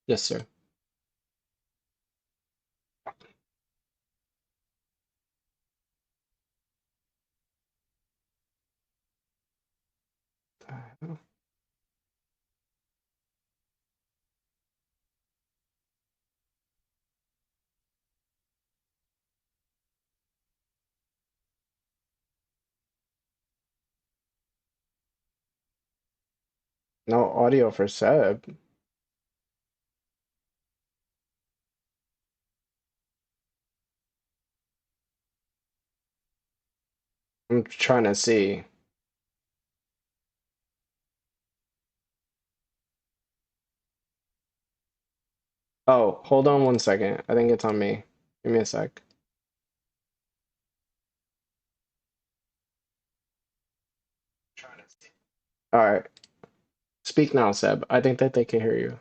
Yes, sir. No audio for Seb. I'm trying to see. Oh, hold on one second. I think it's on me. Give me a sec. All right. Speak now, Seb. I think that they can hear you.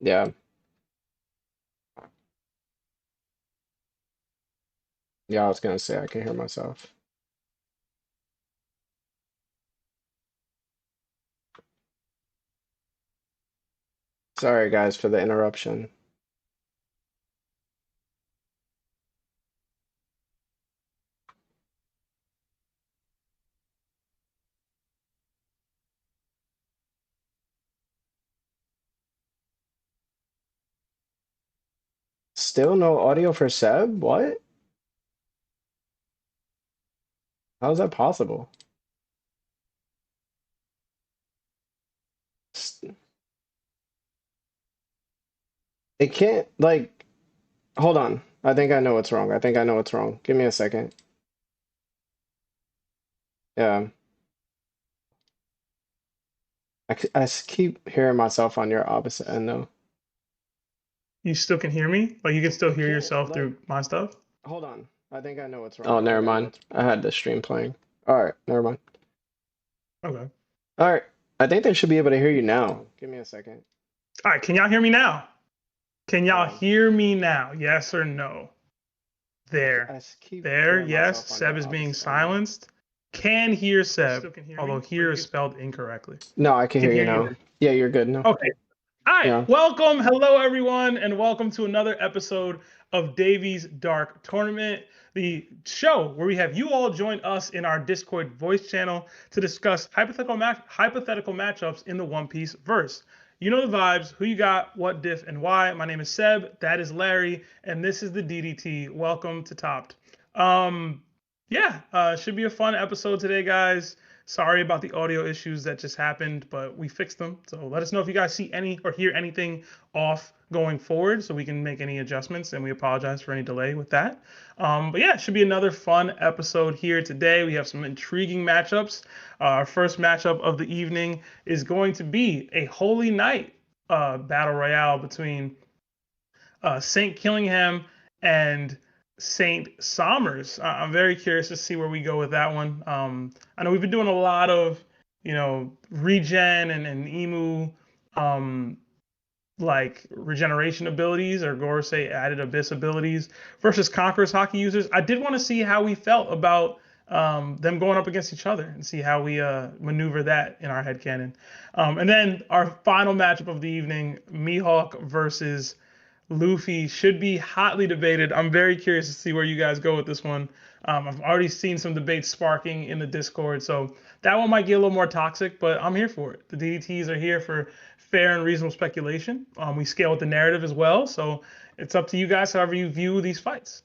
Yeah. Yeah, I was gonna say I can hear myself. Sorry, guys, for the interruption. Still no audio for Seb? What? How is that possible? S- It can't, like, hold on. I think I know what's wrong. I think I know what's wrong. Give me a second. Yeah. Keep hearing myself on your opposite end, though. You still can hear me? Like you can still It hear can't, yourself like, through my stuff? hold on. I think I know what's wrong. Oh, never mind. I had the stream playing. All right, never mind. Okay. All right. I think they should be able to hear you now. Give me a second. All right, can y'all hear me now? Can y'all Yeah. hear me now? Yes or no? There. Keep There, hearing yes. myself on Seb your is being opposite end, though. silenced. Can hear Seb, although here is spelled incorrectly. No, I can Can hear you hear you now. now. Yeah, you're good now. Okay. All right. Yeah. Welcome. Hello, everyone, and welcome to another episode of Davy's Dark Tournament, the show where we have you all join us in our Discord voice channel to discuss hypothetical matchups in the One Piece verse. You know the vibes, who you got, what diff, and why. My name is Seb, that is Larry, and this is the DDT. Welcome to TOPT. Yeah, should be a fun episode today, guys. Sorry about the audio issues that just happened, but we fixed them. So let us know if you guys see any or hear anything off going forward so we can make any adjustments, and we apologize for any delay with that. But yeah, it should be another fun episode here today. We have some intriguing matchups. Our first matchup of the evening is going to be a Holy Night battle royale between St. Killingham and St. Somners. I'm very curious to see where we go with that one. I know we've been doing a lot of, regen and emu, um, like regeneration abilities or Gorosei added abyss abilities versus Conqueror's hockey users. I did want to see how we felt about them going up against each other and see how we maneuver that in our headcanon. And then our final matchup of the evening, Mihawk versus Luffy, should be hotly debated. I'm very curious to see where you guys go with this one. I've already seen some debates sparking in the Discord, so that one might get a little more toxic, but I'm here for it. The DDTs are here for fair and reasonable speculation. We scale with the narrative as well, so it's up to you guys however you view these fights.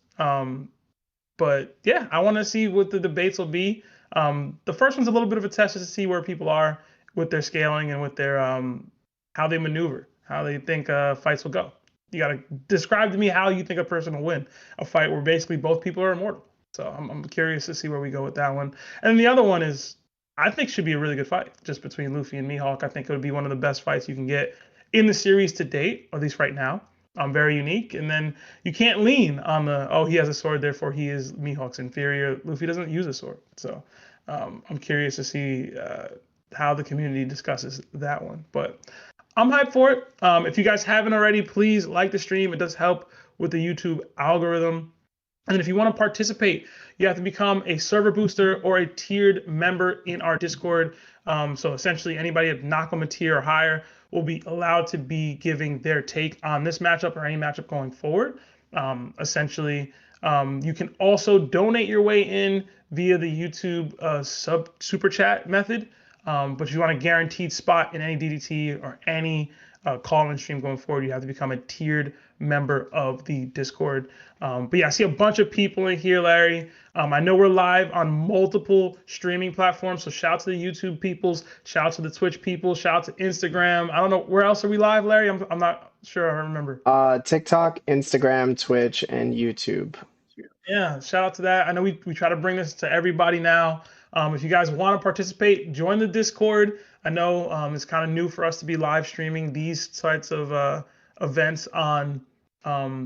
But yeah, I want to see what the debates will be. The first one's a little bit of a test just to see where people are with their scaling and with their how they maneuver, how they think fights will go. You got to describe to me how you think a person will win a fight where basically both people are immortal. So I'm curious to see where we go with that one. And the other one is, I think should be a really good fight just between Luffy and Mihawk. I think it would be one of the best fights you can get in the series to date, or at least right now. Very unique. And then you can't lean on the, oh, he has a sword, therefore he is Mihawk's inferior. Luffy doesn't use a sword. So I'm curious to see how the community discusses that one. But I'm hyped for it. If you guys haven't already, please like the stream. It does help with the YouTube algorithm. And if you want to participate, you have to become a server booster or a tiered member in our Discord. So essentially, anybody at Nakama tier or higher will be allowed to be giving their take on this matchup or any matchup going forward. Essentially, you can also donate your way in via the YouTube super chat method. But if you want a guaranteed spot in any DDT or any call-in stream going forward, you have to become a tiered member of the Discord. But yeah, I see a bunch of people in here, Larry. I know we're live on multiple streaming platforms, so shout out to the YouTube peoples, shout out to the Twitch people, shout out to Instagram. I don't know, where else are we live, Larry? I'm not sure I remember. TikTok, Instagram, Twitch, and YouTube. Yeah, shout out to that. I know we try to bring this to everybody now. If you guys want to participate, join the Discord. I know it's kind of new for us to be live streaming these types of events on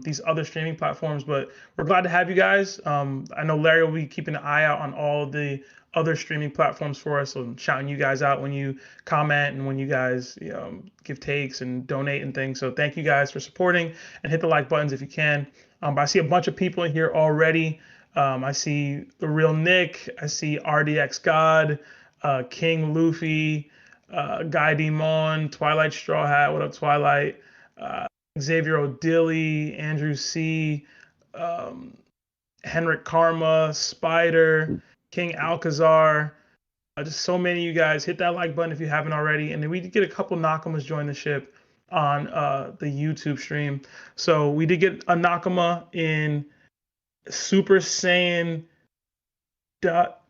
these other streaming platforms, but we're glad to have you guys. I know Larry will be keeping an eye out on all the other streaming platforms for us, so shouting you guys out when you comment and when you guys give takes and donate and things. So thank you guys for supporting, and hit the like buttons if you can. But I see a bunch of people in here already. I see the real Nick. I see RDX God, King Luffy, Guy Demon, Twilight Straw Hat. What up, Twilight? Xavier O'Dilly, Andrew C, Henrik Karma, Spider, King Alcazar. Just so many of you guys. Hit that like button if you haven't already. And then we did get a couple Nakamas join the ship on the YouTube stream. So we did get a Nakama in Super Saiyan.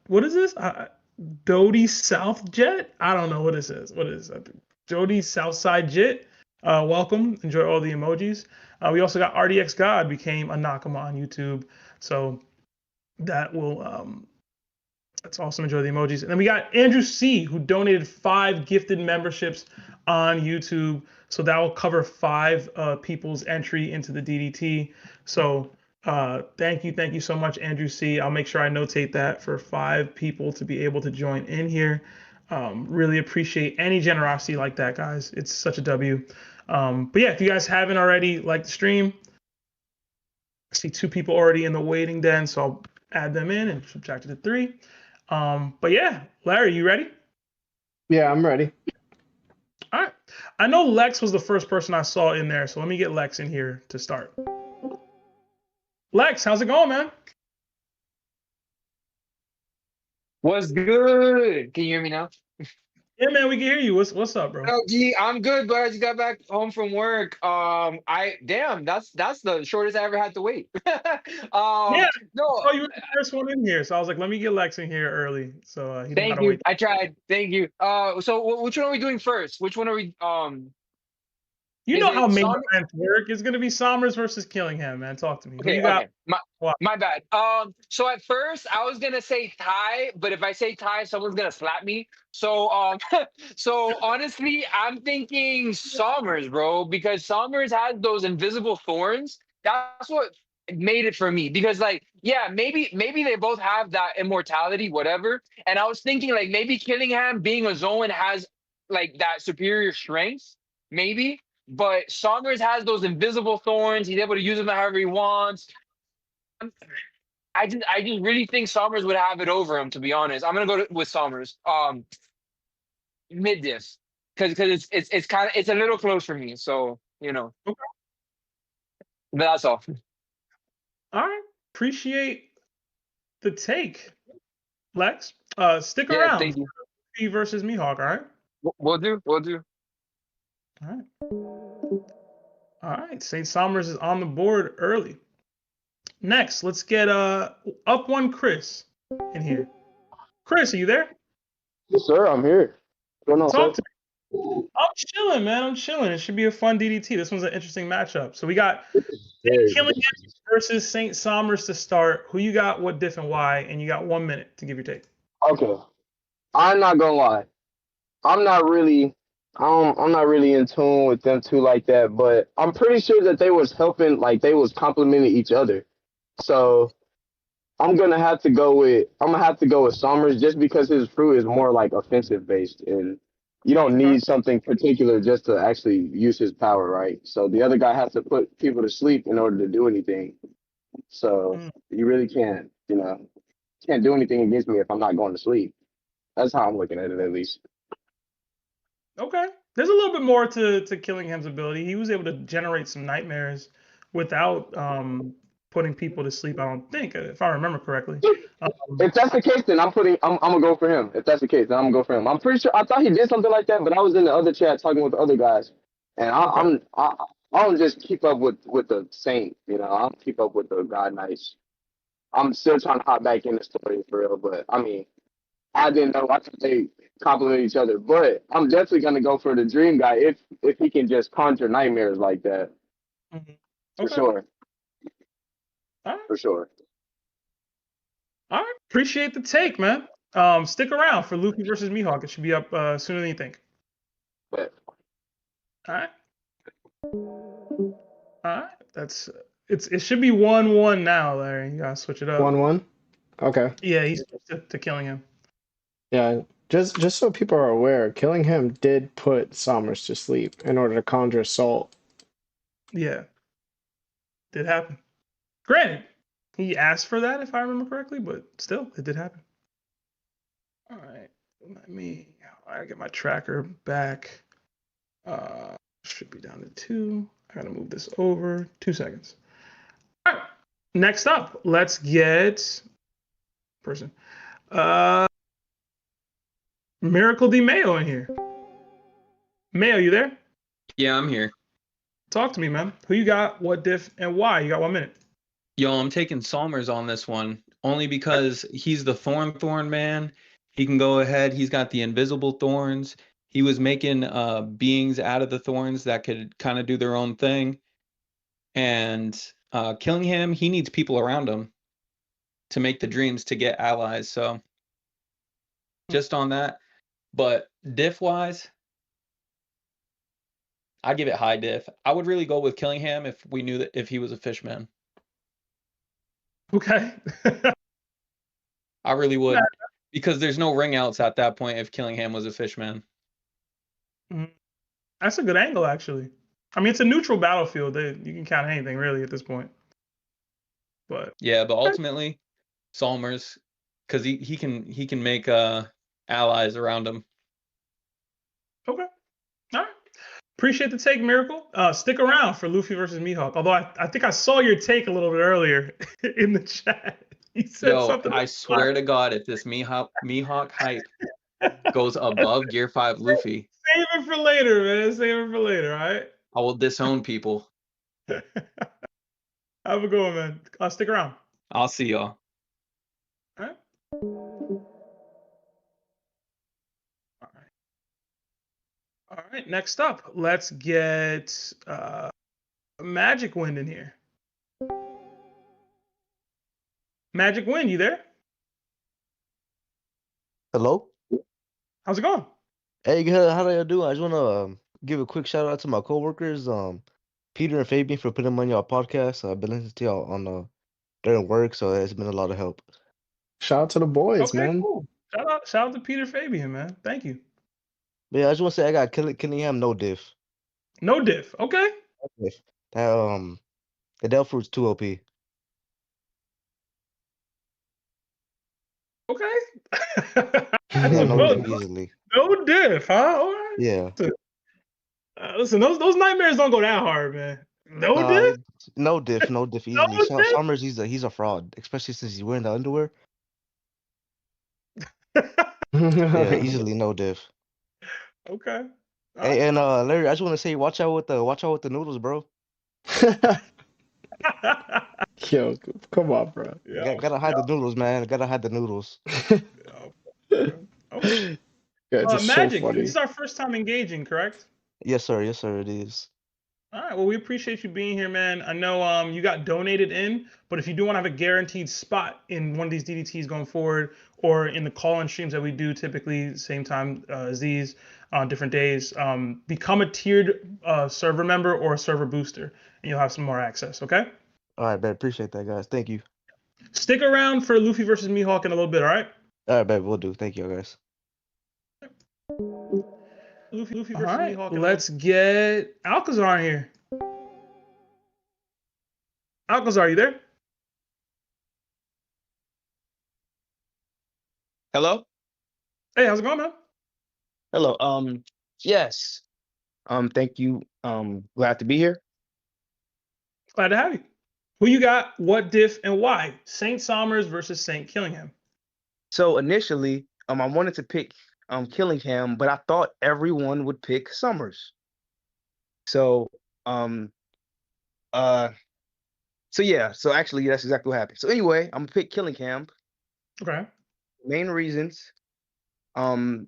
What is this? Dodie South Jet? I don't know what this is. What is it? Dodie Southside Jet. Welcome. Enjoy all the emojis. We also got RDX God became a Nakama on YouTube. So that will that's awesome. Enjoy the emojis. And then we got Andrew C, who donated 5 gifted memberships on YouTube. So that will cover 5 people's entry into the DDT. So thank you so much, Andrew C. I'll make sure I notate that for 5 people to be able to join in here. Really appreciate any generosity like that, guys. It's such a W. But yeah, if you guys haven't already liked the stream, I see 2 people already in the waiting den, so I'll add them in and subtract it to 3. But yeah, Larry, you ready? Yeah, I'm ready. All right. I know Lex was the first person I saw in there, so let me get Lex in here to start. Lex, how's it going, man? What's good? Can you hear me now? Yeah, man, we can hear you. What's up, bro? Oh, gee, I'm good, but I just got back home from work. That's the shortest I ever had to wait. Yeah, No, oh, you were the first one in here, so I was like, let me get Lex in here early, so he didn't thank have to you. wait. I tried. Thank you. So which one are we doing first? Which one are we? You Is know it how main Somners? events work. It's gonna be Somners versus Killingham, man. Talk to me. Who Okay, you got? okay. What? My bad. So at first I was gonna say Ty, but if I say Ty, someone's gonna slap me. So so honestly, I'm thinking Somers, bro, because Somers has those invisible thorns. That's what made it for me. Because like, yeah, maybe they both have that immortality, whatever. And I was thinking like maybe Killingham being a Zoan has like that superior strength, maybe. But Somers has those invisible thorns. He's able to use them however he wants. I just really think Somers would have it over him. To be honest, I'm gonna go with Somers. Mid diff, because it's kind of it's a little close for me. So Okay. but that's all. All right. Appreciate the take, Lex. Stick Yeah, around. thank you. Luffy versus Mihawk. All right. We'll do. We'll do. All right. All right. St. Somers is on the board early. Next, let's get up one Chris in here. Chris, are you there? Yes, sir. I'm here. What's going on, Talk sir? to me. I'm chilling, man. I'm chilling. It should be a fun DDT. This one's an interesting matchup. So we got Killingham versus St. Somers to start. Who you got, what diff, and why? And you got 1 minute to give your take. Okay. I'm not gonna lie. I'm not really in tune with them two like that, but I'm pretty sure that they was helping, like they was complimenting each other. So I'm gonna have to go with Somners just because his fruit is more like offensive based, and you don't Okay. need something particular just to actually use his power, right? So the other guy has to put people to sleep in order to do anything. So Mm, you really can't do anything against me if I'm not going to sleep. That's how I'm looking at it, at least. okay. There's a little bit more to Killingham's ability. He was able to generate some nightmares without putting people to sleep. I don't think, if I remember correctly. If that's the case, then I'm gonna go for him. If that's the case, then I'm gonna go for him. I'm pretty sure I thought he did something like that, but I was in the other chat talking with the other guys, and Okay. I don't just keep up with the Saint, you know. I don't keep up with the God Knights. I'm still trying to hop back in the story for real, but I mean, I didn't know. I thought they complement each other, but I'm definitely gonna go for the Dream Guy if he can just conjure nightmares like that, Mhm. for Okay. sure, All right. for sure. All right. Appreciate the take, man. Stick around for Luffy versus Mihawk. It should be up sooner than you think. But All right. All right. It should be 1-1 now, Larry. You gotta switch it up. 1-1. Okay. Yeah, he's to Killingham. Yeah. Just so people are aware, Killingham did put Somers to sleep in order to conjure Salt. Yeah. Did happen. Granted, he asked for that if I remember correctly, but still, it did happen. All right. I get my tracker back. Should be down to 2. I gotta move this over. 2 seconds. All right. Next up, let's get person. Miracle D Mayo in here. Mayo, you there? Yeah, I'm here. Talk to me, man. Who you got? What diff and why? You got 1 minute. Yo, I'm taking Somers on this one only because he's the thorn man. He can go ahead. He's got the invisible thorns. He was making beings out of the thorns that could kind of do their own thing. And Killingham, he needs people around him to make the dreams to get allies. So just on that. But diff wise, I'd give it high diff. I would really go with Killingham if we knew that if he was a fishman. Okay. I really would. Because there's no ring outs at that point if Killingham was a fishman. That's a good angle, actually. I mean, it's a neutral battlefield. You can count anything really at this point. But yeah, but ultimately, Somers, because he can make allies around him. Okay. All right. Appreciate the take, Miracle. Stick around for Luffy versus Mihawk. Although I think I saw your take a little bit earlier in the chat. You said something. I swear to God, if this Mihawk hype goes above Gear 5 Luffy, save it for later, man. Save it for later, all right? I will disown people. Have a good one, man. Stick around. I'll see y'all. All right. All right. Next up, let's get Magic Wind in here. Magic Wind, you there? Hello? How's it going? Hey, how do y'all do? I just want to give a quick shout out to my coworkers, Peter and Fabian, for putting them on your podcast. I've been listening to y'all on during work, so it's been a lot of help. Shout out to the boys, Okay, man. cool. Shout out to Peter Fabian, man. Thank you. But yeah, I just want to say I got Killingham no diff. No diff. Okay. Diff. That the Devil Fruit's too OP. Okay. Yeah, no diff easily. No diff, huh? All right. Yeah. Listen, those nightmares don't go that hard, man. No diff? No diff easily. No diff? Somers, he's a fraud, especially since he's wearing the underwear. Yeah, easily no diff. Okay. Hey, and Larry, I just want to say, watch out with the noodles, bro. Yo, come on, bro. Yeah. Gotta hide the noodles, man. Gotta hide the noodles. Okay. Yeah, it's Magic, so funny. this is our first time engaging, correct? Yes, sir. Yes, sir. It is. All right. Well, we appreciate you being here, man. I know you got donated in, but if you do want to have a guaranteed spot in one of these DDTs going forward, or in the call-in streams that we do typically same time as these on different days, become a tiered server member or a server booster, and you'll have some more access. Okay. All right, man. Appreciate that, guys. Thank you. Stick around for Luffy versus Mihawk in a little bit, all right? All right, babe, we'll do. Thank you, guys. Luffy versus Mihawk. Let's get Alcazar in here. Alcazar, you there? Hello? Hey, how's it going, man? Hello. Yes. Thank you. Glad to be here. Glad to have you. Who you got, what diff, and why? Saint Somners versus Saint Killingham. So initially, I wanted to pick Killingham, but I thought everyone would pick Somers. So so actually that's exactly what happened. So anyway, I'm gonna pick Killingham. Okay. Main reasons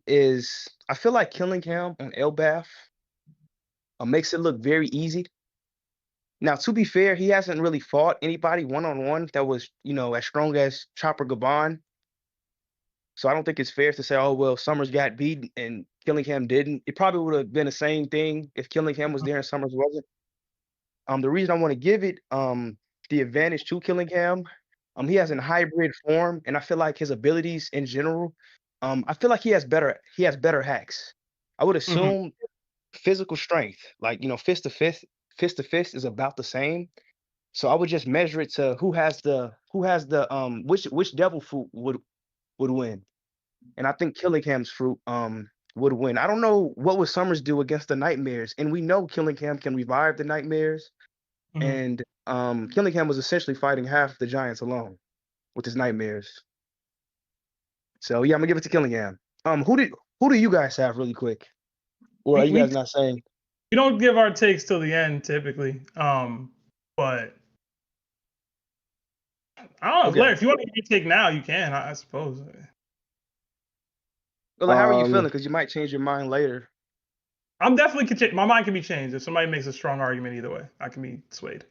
is I feel like Killingham on Elbath makes it look very easy. Now, to be fair, he hasn't really fought anybody one-on-one that was, as strong as Chopper Gabon. So I don't think it's fair to say, oh, well, Somers got beat and Killingham didn't. It probably would have been the same thing if Killingham was there and Somers wasn't. The reason I want to give it the advantage to Killingham, he has a hybrid form, and I feel like his abilities in general, I feel like he has better hacks. I would assume physical strength, like, fist to fist is about the same. So I would just measure it to who has the which devil fruit would win. And I think Killingham's fruit would win. I don't know what would Somers do against the nightmares, and we know Killingham can revive the nightmares. And Killingham was essentially fighting half the giants alone with his nightmares. So yeah, I'm gonna give it to Killingham. Who do you guys have really quick? Or are you guys not saying? We don't give our takes till the end typically. But I don't know, Okay. Blair, if you want to give your take now, you can, I suppose. Well, like, how are you feeling? Because you might change your mind later. I'm definitely my mind can be changed if somebody makes a strong argument either way. I can be swayed.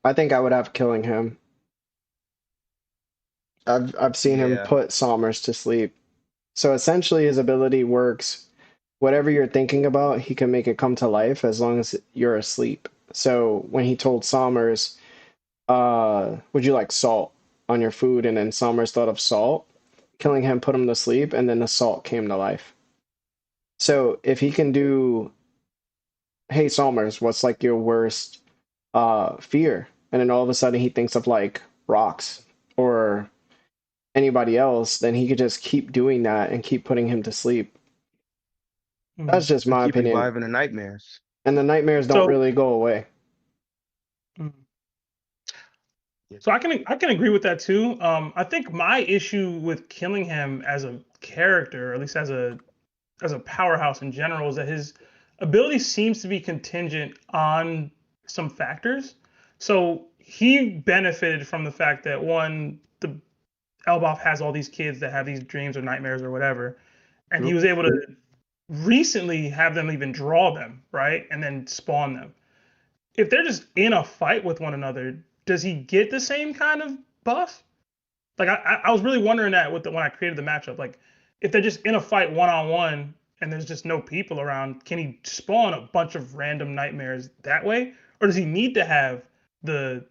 I think I would have Killingham. I've seen him put Somers to sleep. So essentially his ability works. Whatever you're thinking about, he can make it come to life as long as you're asleep. So when he told Somers, would you like salt on your food? And then Somers thought of salt. Killingham put him to sleep, and then the salt came to life. So if he can do, hey Somers, what's like your worst fear? And then all of a sudden he thinks of like rocks or anybody else, then he could just keep doing that and keep putting him to sleep. That's just my opinion. Keep reviving the nightmares. And the nightmares don't really go away. So I can agree with that too. I think my issue with Killingham as a character, or at least as a powerhouse in general, is that his ability seems to be contingent on some factors. So he benefited from the fact that one, the Elbaf has all these kids that have these dreams or nightmares or whatever, and he was able to recently have them even draw them, right, and then spawn them. If they're just in a fight with one another, does he get the same kind of buff? Like I was really wondering that when I created the matchup. Like if they're just in a fight one-on-one and there's just no people around, can he spawn a bunch of random nightmares that way? Or does he need to have the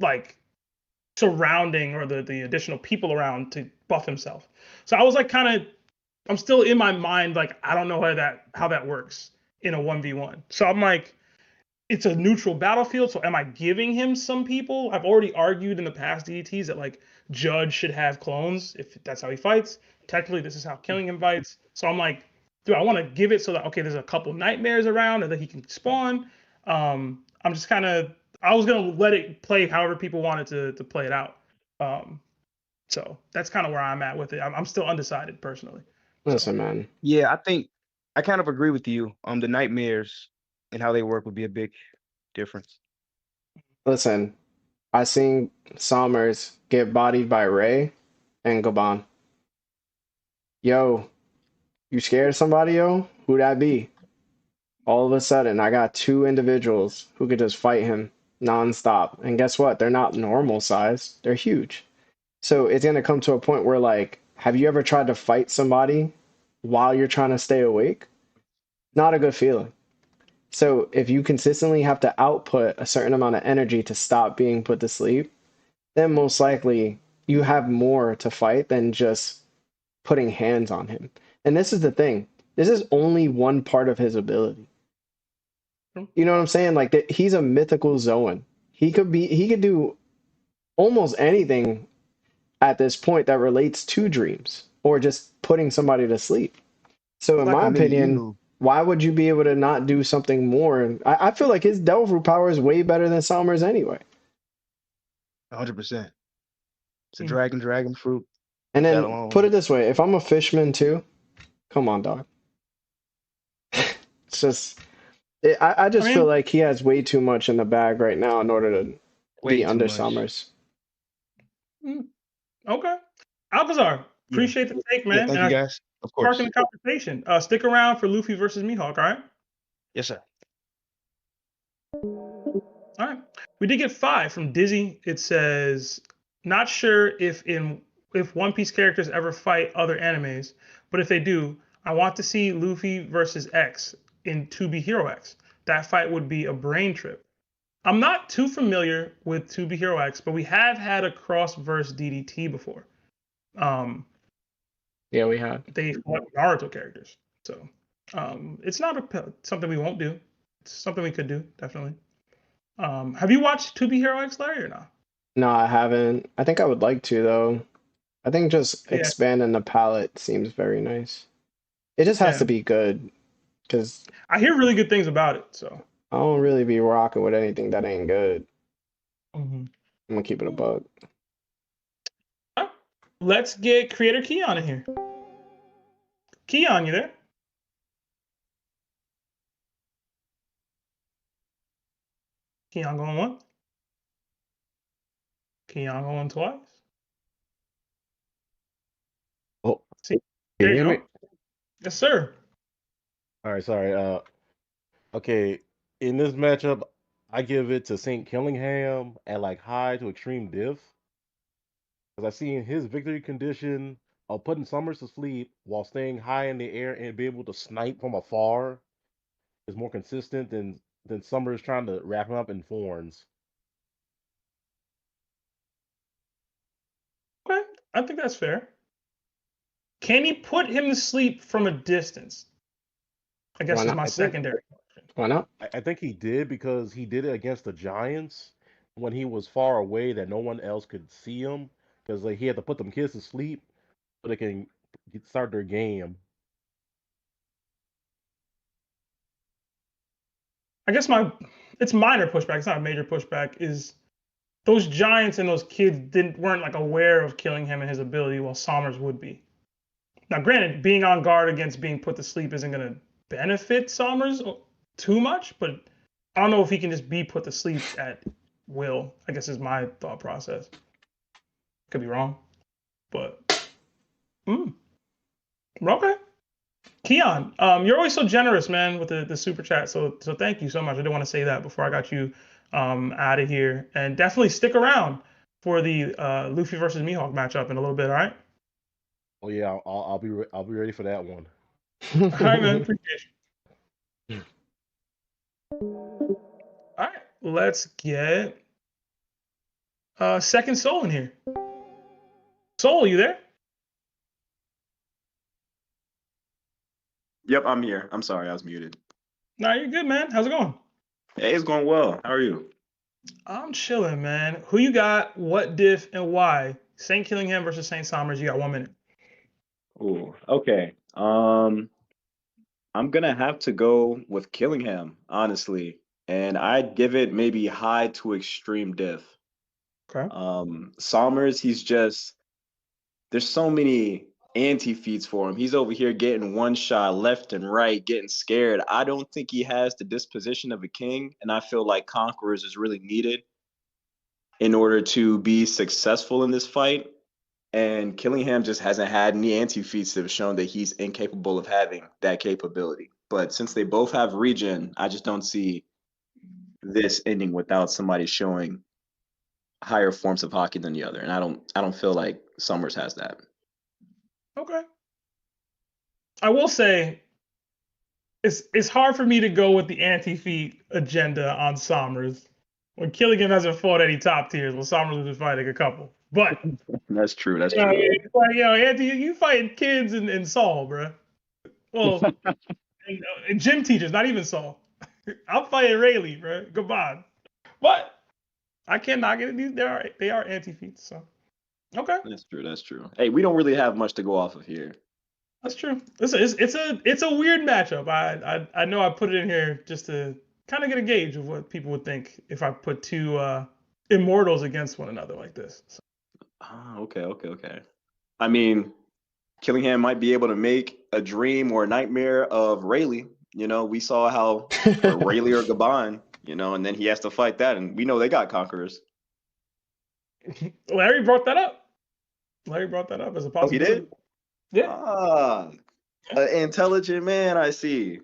like surrounding or the additional people around to buff himself? So I was like I'm still in my mind, like I don't know how that works in a 1v1. So I'm like, it's a neutral battlefield, so am I giving him some people? I've already argued in the past DDTs that like Judge should have clones if that's how he fights. Technically, this is how Killingham fights. So I'm like, do I want to give it so that, okay, there's a couple nightmares around and that he can spawn? I'm just I was going to let it play however people wanted to play it out. So that's kind of where I'm at with it. I'm still undecided personally. Listen, man. Yeah, I think I kind of agree with you. The nightmares and how they work would be a big difference. Listen, I seen Somers get bodied by Ray and Gabon. Yo, you scared of somebody, yo? Who'd that be? All of a sudden, I got two individuals who could just fight him nonstop. And guess what? They're not normal size. They're huge. So it's going to come to a point where, like, have you ever tried to fight somebody while you're trying to stay awake? Not a good feeling. So if you consistently have to output a certain amount of energy to stop being put to sleep, then most likely you have more to fight than just putting hands on him. And this is the thing. This is only one part of his ability. You know what I'm saying? Like that he's a mythical Zoan. He could do almost anything at this point that relates to dreams or just putting somebody to sleep. So in Like my a mini opinion, Inu. why would you be able to not do something more? I feel like his Delver power is way better than Somners anyway. 100%. It's a Hmm. dragon fruit. And That then alone. put it this way, if I'm a fishman too, come on, dog. It's just I just feel like he has way too much in the bag right now in order to Way be too under much. Somers. Okay. Alcazar, appreciate the take, man. Thank and you, I guys. Of course. sparking the conversation. Stick around for Luffy versus Mihawk, all right? Yes, sir. All right. We did get 5 from Dizzy. It says, not sure if One Piece characters ever fight other animes, but if they do, I want to see Luffy versus X in 2B Hero X. That fight would be a brain trip. I'm not too familiar with 2B Hero X, but we have had a cross verse DDT before. Yeah, we have. They fought Naruto characters, so it's not something we won't do. It's something we could do, definitely. Have you watched 2B Hero X, Larry, or not? No, I haven't. I think I would like to though. I think just Yeah. expanding the palette seems very nice. It just has to be good, because I hear really good things about it. So I don't really be rocking with anything that ain't good. mm-hmm. I'm gonna keep it a bug. Let's get Creator Keon in here. Keon, you there? Keon going once. Keon going twice. Oh, See, can there you you hear go. me? Yes, sir. All right, sorry. Okay, in this matchup, I give it to Saint Killingham at like high to extreme diff, because I see in his victory condition of putting Somers to sleep while staying high in the air and be able to snipe from afar is more consistent than Somers trying to wrap him up in thorns. Okay, I think that's fair. Can he put him to sleep from a distance? I guess Why is not? my I think secondary question. Why not? I think he did because he did it against the Giants when he was far away that no one else could see him, because like he had to put them kids to sleep so they can start their game. I guess it's minor pushback. It's not a major pushback. Is those Giants and those kids weren't like aware of Killingham and his ability, while Somers would be. Now, granted, being on guard against being put to sleep isn't going to benefit Somers too much, but I don't know if he can just be put to sleep at will, I guess is my thought process. Could be wrong, but okay. Keon, you're always so generous, man, with the super chat. So thank you so much. I did want to say that before I got you out of here, and definitely stick around for the Luffy versus Mihawk matchup in a little bit. All right. Oh yeah, I'll be ready for that one. All right, man. Appreciate you. All right, let's get Second Soul in here. Soul, you there? Yep, I'm here. I'm sorry, I was muted. Nah, you're good, man. How's it going? Hey, it's going well. How are you? I'm chilling, man. Who you got? What diff and why? Saint Killingham versus Saint Somers. You got 1 minute. Ooh, okay. I'm gonna have to go with Killingham, honestly, and I'd give it maybe high to extreme diff. Okay. Somers, there's so many anti-feats for him. He's over here getting one shot left and right, getting scared. I don't think he has the disposition of a king, and I feel like Conquerors is really needed in order to be successful in this fight. And Killingham just hasn't had any anti-feats that have shown that he's incapable of having that capability. But since they both have regen, I just don't see this ending without somebody showing higher forms of hockey than the other. And I don't feel like Somers has that. Okay. I will say, it's hard for me to go with the anti-feat agenda on Somners when Killingham hasn't fought any top tiers. Well, Somners has been fighting a couple, but That's true. That's you know, true. it's like, Andy, you fighting kids and Saul, bro. Well, and gym teachers, not even Saul. I'm fighting Rayleigh, bro. Come on, but I can't knock it. They are anti-feats, so okay. That's true. That's true. Hey, we don't really have much to go off of here. That's true. Listen, it's a weird matchup. I know I put it in here just to kind of get a gauge of what people would think if I put two immortals against one another like this. So. Okay. I mean, Killingham might be able to make a dream or a nightmare of Rayleigh. You know, we saw how Rayleigh or Gabon, you know, and then he has to fight that, and we know they got conquerors. Larry brought that up. As a possibility. Oh, he did? Yeah. An intelligent man, I see.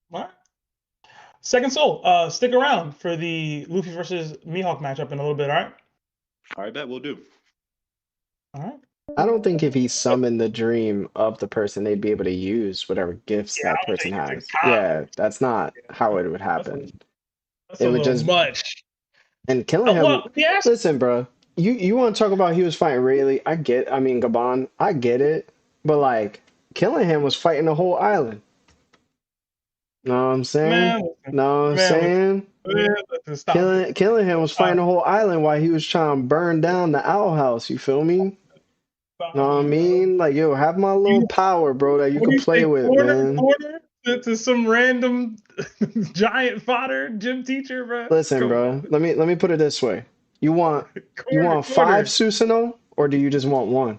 What? Second Soul, stick around for the Luffy versus Mihawk matchup in a little bit, all right? All right, bet we'll do. All right. I don't think if he summoned the dream of the person, they'd be able to use whatever gifts that person has. Yeah, that's not how it would happen. That's it would just much. And Killingham. Listen, bro. You want to talk about he was fighting Rayleigh? Gabon. I get it, but like Killingham was fighting the whole island. Know what I'm saying? Killingham was fighting the whole island while he was trying to burn down the owl house. You feel me? Know what I mean? Like, yo, have my little power, bro, that you can play with, man. To some random giant fodder gym teacher, bro. Listen, bro. Let me put it this way. You want 5 Susanoo, or do you just want 1?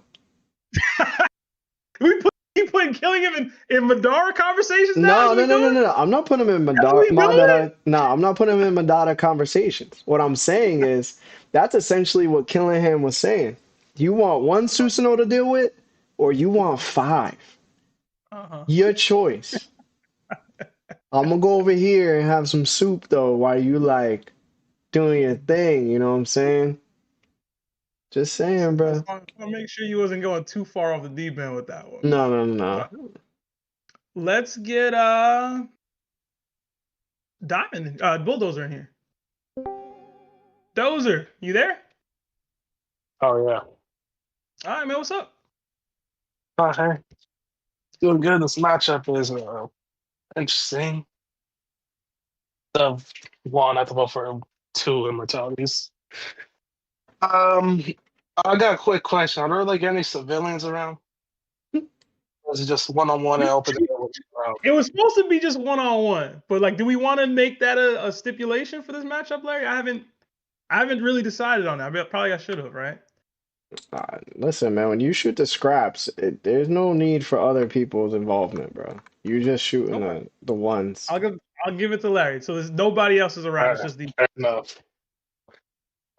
You putting Killingham in Madara conversations now? No. I'm not putting him in Madara. I'm not putting him in Madara conversations. What I'm saying is that's essentially what Killingham was saying. You want 1 Susanoo to deal with, or you want 5? Your choice. I'm gonna go over here and have some soup though, while you like doing your thing. You know what I'm saying? Just saying, bro. I want to make sure you wasn't going too far off the deep end with that one. No. Let's get Diamond, Bulldozer in here. Dozer, you there? Oh yeah. All right, man. What's up? Okay. Doing good. This matchup is interesting. The one I have to vote for 2 immortalities. I got a quick question. Are there like any civilians around? Or is it just one-on-one and open? It was supposed to be just one-on-one, but like, do we want to make that a stipulation for this matchup, Larry? I haven't really decided on that. I should have, right? Listen, man. When you shoot the scraps, there's no need for other people's involvement, bro. You just shooting the ones. I'll give it to Larry. So there's nobody else is around. It's just the. Fair enough.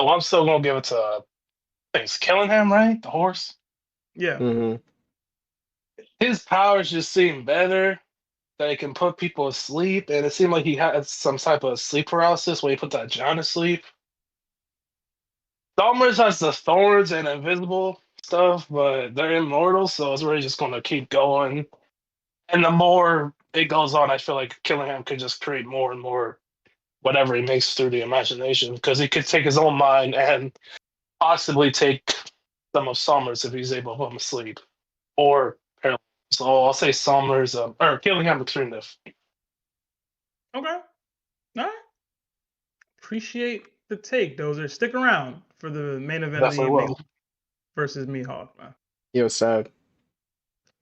Well, I'm still gonna give it to I think it's Killingham, right? The horse. Yeah. Mm-hmm. His powers just seem better. That he can put people asleep, and it seemed like he had some type of sleep paralysis when he put that John to sleep. Somners has the thorns and invisible stuff, but they're immortal, so it's really just gonna keep going. And the more it goes on, I feel like Killingham could just create more and more whatever he makes through the imagination, because he could take his own mind and possibly take some of Somners if he's able to put him asleep. Or paralyzed. So I'll say Somners or Killingham extreme diff. Okay. All right. Appreciate the take, Dozer. Stick around for the main event of the evening versus Mihawk, man. Yo, Seb.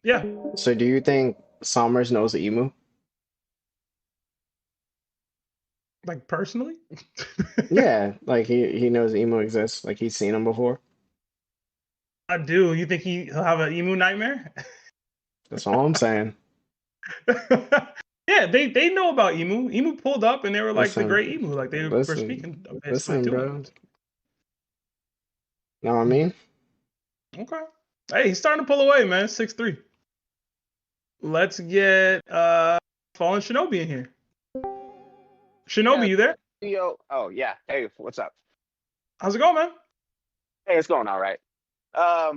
Yeah. So do you think Somners knows Emu? Like personally? Yeah, like he knows Emu exists. Like he's seen him before. I do. You think he'll have an Emu nightmare? That's all I'm saying. Yeah, they know about Emu. Emu pulled up and they were like the great Emu. Like they were speaking of this. Listen, bro. Know what I mean? Okay. Hey, he's starting to pull away, man. 6'3". Let's get Fallen Shinobi in here. Shinobi, you there? Yo, oh yeah. Hey, what's up? How's it going, man? Hey, it's going all right. I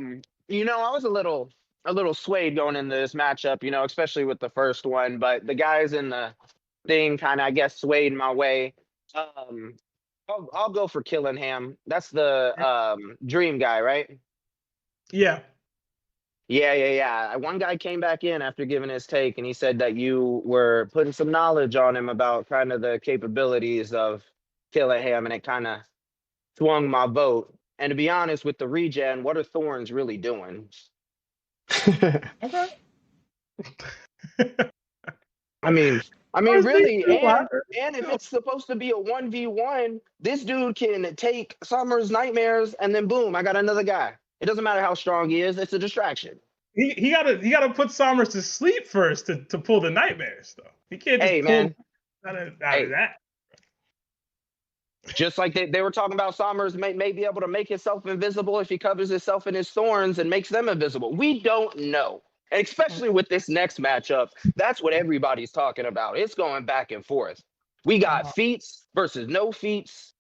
was a little a little swayed going into this matchup, you know, especially with the first one. But the guys in the thing kind of, I guess, swayed my way. I'll go for Killingham. That's the dream guy, right? Yeah. Yeah. One guy came back in after giving his take, and he said that you were putting some knowledge on him about kind of the capabilities of Killingham, and it kind of swung my vote. And to be honest, with the regen, what are Thorns really doing? Okay. I mean, really, Wow. and if it's supposed to be a 1v1, this dude can take Somners' nightmares, and then boom, I got another guy. It doesn't matter how strong he is; it's a distraction. He gotta put Somners to sleep first to pull the nightmares though. He can't just pull man. out of that. Just like they were talking about, Somners may be able to make himself invisible if he covers himself in his thorns and makes them invisible. We don't know. And especially with this next matchup, that's what everybody's talking about. It's going back and forth. We got feats versus no feats.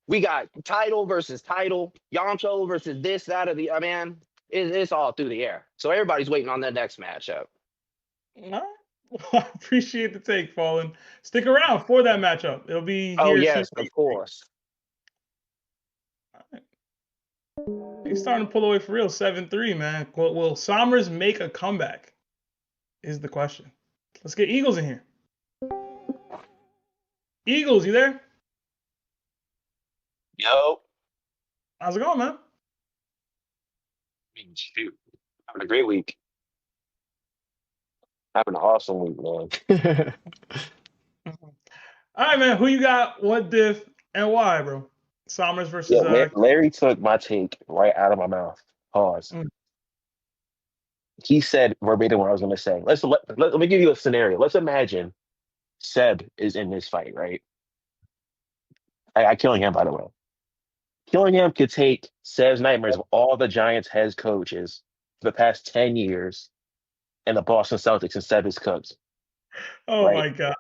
We got title versus title. Yoncho versus this, that, or the man. It's all through the air. So everybody's waiting on the next matchup. All right. Well, I appreciate the take, Fallen. Stick around for that matchup. It'll be Oh, here yes, soon. of course. All right. He's starting to pull away for real. 7-3, man. Will Somners make a comeback? Is the question. Let's get Eagles in here. Eagles, you there? Yo. How's it going, man? Shoot. Having a great week. Having an awesome week, man. All right, man. Who you got? What diff and why, bro? Somners versus. Yeah, Larry took my take right out of my mouth. Pause. He said verbatim what I was going to say. Let me give you a scenario. Let's imagine Seb is in this fight, right? I Killingham, by the way. Killingham could take Seb's nightmares of all the Giants' head coaches for the past 10 years and the Boston Celtics, and Seb is cooked. Oh, right? my God.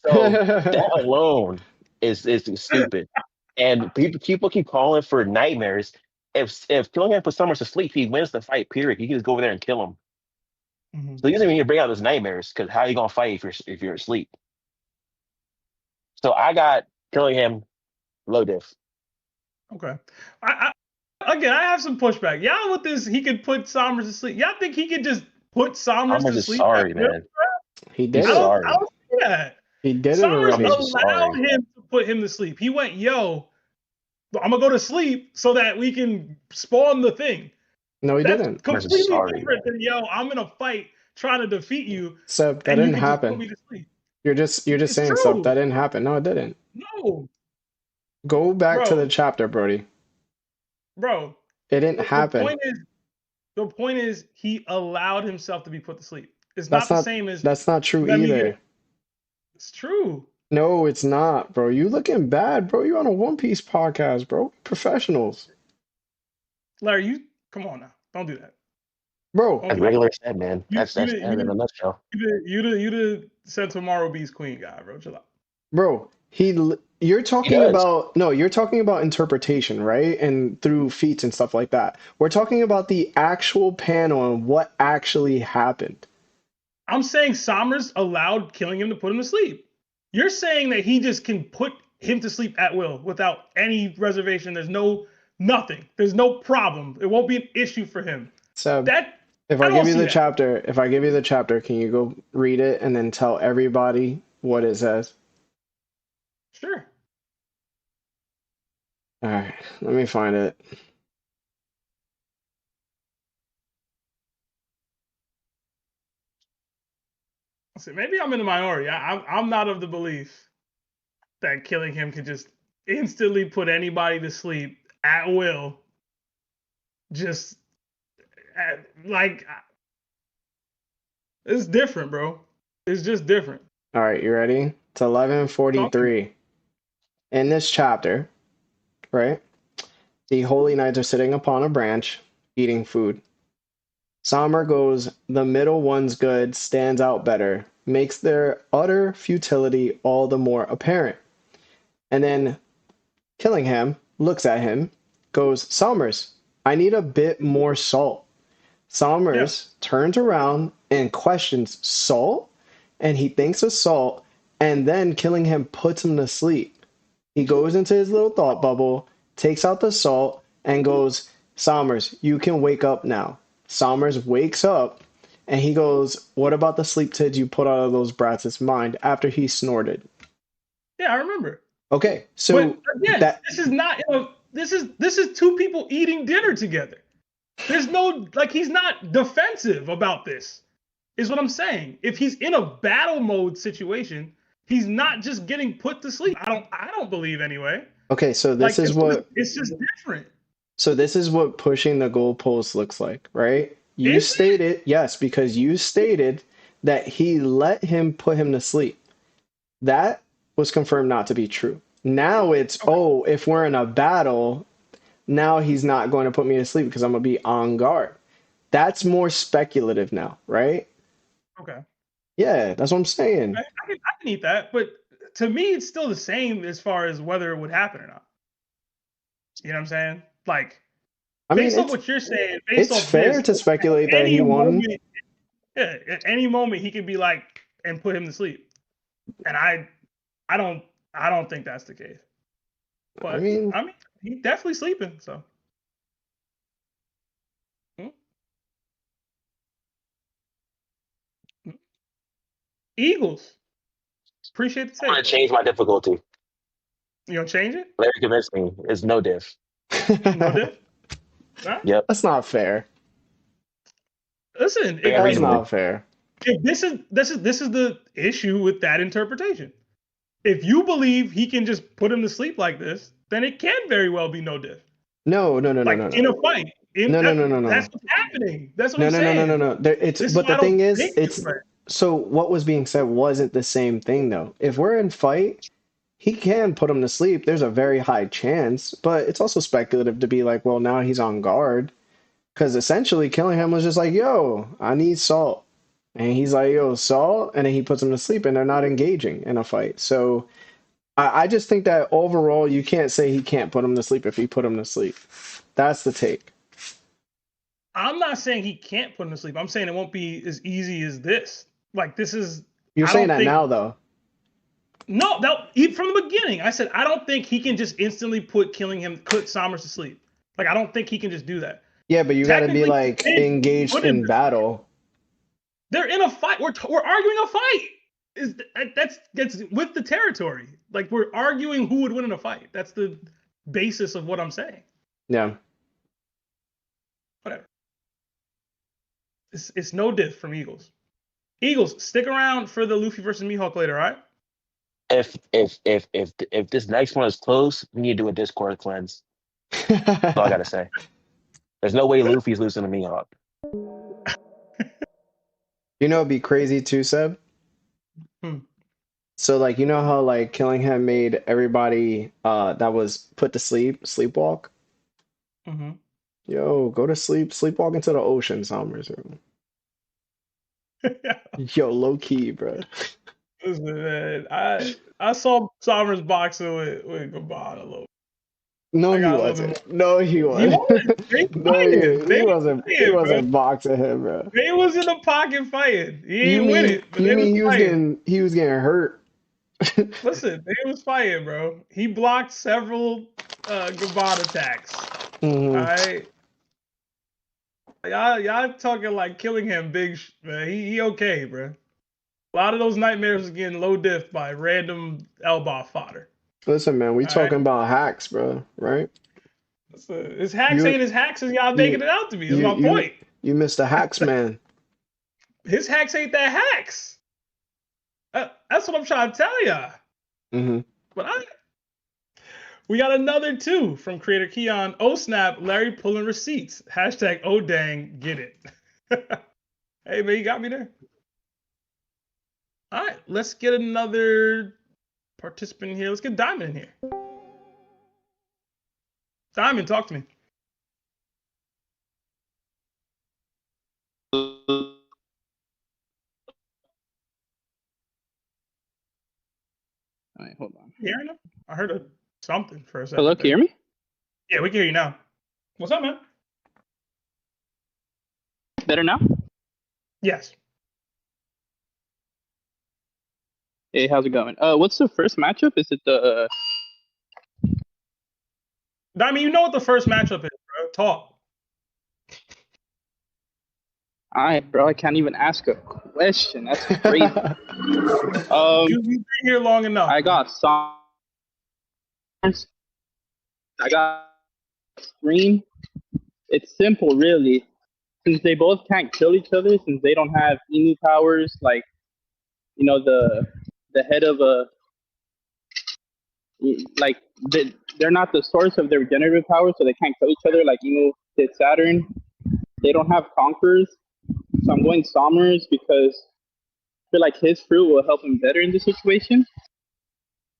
So that alone is stupid. And people keep calling for nightmares. If Killingham puts Somners to sleep, he wins the fight, period. He can just go over there and kill him. Mm-hmm. So he doesn't even need to bring out those nightmares, because how are you going to fight if you're asleep? So I got Killingham low diff. Okay. I have some pushback. Y'all with this, he could put Somners to sleep. Y'all think he could just put Somners to sleep? Sorry, man. He did He's it. sorry. I don't see that. He did Somners it already. allowed him to put him to sleep. He went, yo, I'm going to go to sleep so that we can spawn the thing. No, he That's didn't. completely different than, yo, I'm in a fight trying to defeat you. So that didn't happen. You're just saying stuff that didn't happen. No, it didn't. No. Go back to the chapter, Brody. Bro. It didn't happen. The point is he allowed himself to be put to sleep. It's not the same as. That's not true either. It's true. No, it's not, bro. You looking bad, bro. You on a One Piece podcast, bro. Professionals. Larry, come on now. Don't do that. Bro. That's regular said, man. That's in a nutshell. You the Sentomaru Beast Queen guy, bro. Chill out. Bro, you're talking about interpretation, right? And through feats and stuff like that. We're talking about the actual panel and what actually happened. I'm saying Somners allowed Killingham to put him to sleep. You're saying that he just can put him to sleep at will without any reservation. There's nothing. There's no problem. It won't be an issue for him. So if I give you the chapter, can you go read it and then tell everybody what it says? Sure. All right, let me find it. See, maybe I'm in the minority. I'm not of the belief that Killingham can just instantly put anybody to sleep at will. It's different, bro. It's just different. All right, you ready? It's 11:43. In this chapter, right? The Holy Knights are sitting upon a branch, eating food. Sommer goes, the middle one's good, stands out better, makes their utter futility all the more apparent. And then Killingham looks at him, goes, Somers, I need a bit more salt. Somers turns around and questions Salt, and he thinks of Salt, and then Killingham puts him to sleep. He goes into his little thought bubble, takes out the salt, and goes, Somers, you can wake up now. Somers wakes up, and he goes, what about the sleep tids you put out of those brats' mind after he snorted? Yeah, I remember. Okay, so but again, this is not, this is two people eating dinner together. There's no, like, he's not defensive about this, is what I'm saying. If he's in a battle mode situation, he's not just getting put to sleep. I don't believe anyway. Okay, so this is what it's just different. So this is what pushing the goalpost looks like, right? You stated, yes, because you stated that he let him put him to sleep. That was confirmed not to be true. Now it's, if we're in a battle, now he's not going to put me to sleep because I'm going to be on guard. That's more speculative now, right? Okay. Yeah, that's what I'm saying. I can eat that, but to me, it's still the same as far as whether it would happen or not. You know what I'm saying? Like, based on what you're saying, it's fair to speculate that he won. Yeah, at any moment he could be like and put him to sleep, and I don't think that's the case. But I mean, he's definitely sleeping. So. Eagles. Appreciate the take. I'm gonna change my difficulty. You gonna change it? Larry convinced me. It's no diff. No diff? Huh? Yep. That's not fair. Listen, that's not fair. If this is the issue with that interpretation. If you believe he can just put him to sleep like this, then it can very well be no diff. No. In a fight. No. That's what's happening. That's what I'm saying. No. But the thing is, it's so what was being said wasn't the same thing though. If we're in fight, he can put him to sleep. There's a very high chance, but it's also speculative to be like, well, now he's on guard. Because essentially Killingham was just like, yo, I need Salt. And he's like, yo, Salt. And then he puts him to sleep and they're not engaging in a fight. So I just think that overall, you can't say he can't put him to sleep if he put him to sleep. That's the take. I'm not saying he can't put him to sleep. I'm saying it won't be as easy as this. Like, this is... You're saying that now, though. No, from the beginning, I said, I don't think he can just instantly put Somers to sleep. Like, I don't think he can just do that. Yeah, but you got to be, like, engaged in battle. They're in a fight. We're arguing a fight. That's with the territory. Like, we're arguing who would win in a fight. That's the basis of what I'm saying. Yeah. Whatever. It's no diff from Eagles. Eagles, stick around for the Luffy versus Mihawk later, all right? If this next one is close, we need to do a Discord cleanse. That's all I gotta say. There's no way Luffy's losing to Mihawk. You know, it'd be crazy too, Seb. So, like, you know how like Killingham made everybody that was put to sleep sleepwalk. Mm-hmm. Yo, go to sleep, sleepwalk into the ocean, Somers. Yo, low key, bro. Listen, man, I saw Somers boxing with Gabon a little. No, he wasn't. No, he wasn't. He wasn't. He wasn't boxing him, bro. He was in the pocket fighting. He ain't win it. But you mean he was getting hurt? Listen, he was fighting, bro. He blocked several Gabon attacks. Mm-hmm. All right. Y'all talking like Killingham big, man. He okay, bro. A lot of those nightmares are getting low diff by random elbow fodder. Listen, man, we talking about hacks, bro, right? His hacks ain't as hacks as y'all making it out to be. Is my point. You missed the hacks, man. His hacks ain't that hacks. That's what I'm trying to tell y'all. Mm-hmm. But we got another 2 from creator Keon. Oh snap, Larry pulling receipts. Hashtag oh dang, get it. Hey man, you got me there. All right, let's get another participant here. Let's get Diamond in here. Diamond, talk to me. All right, hold on. You hearing him? I heard something for a second. Hello, can you hear me? Yeah, we can hear you now. What's up, man? better now? Yes. Hey, how's it going? What's the first matchup? Is it the? I mean, you know what the first matchup is, bro. Talk. Bro, I can't even ask a question. That's crazy. You've been here long enough. I got Somners. I got Scream. It's simple, really. Since they both can't kill each other, since they don't have Emu powers, like, you know, the head of a, like, they're not the source of their regenerative power, so they can't kill each other like Emu did Saturn. They don't have conquerors, so I'm going Somners because I feel like his fruit will help him better in this situation.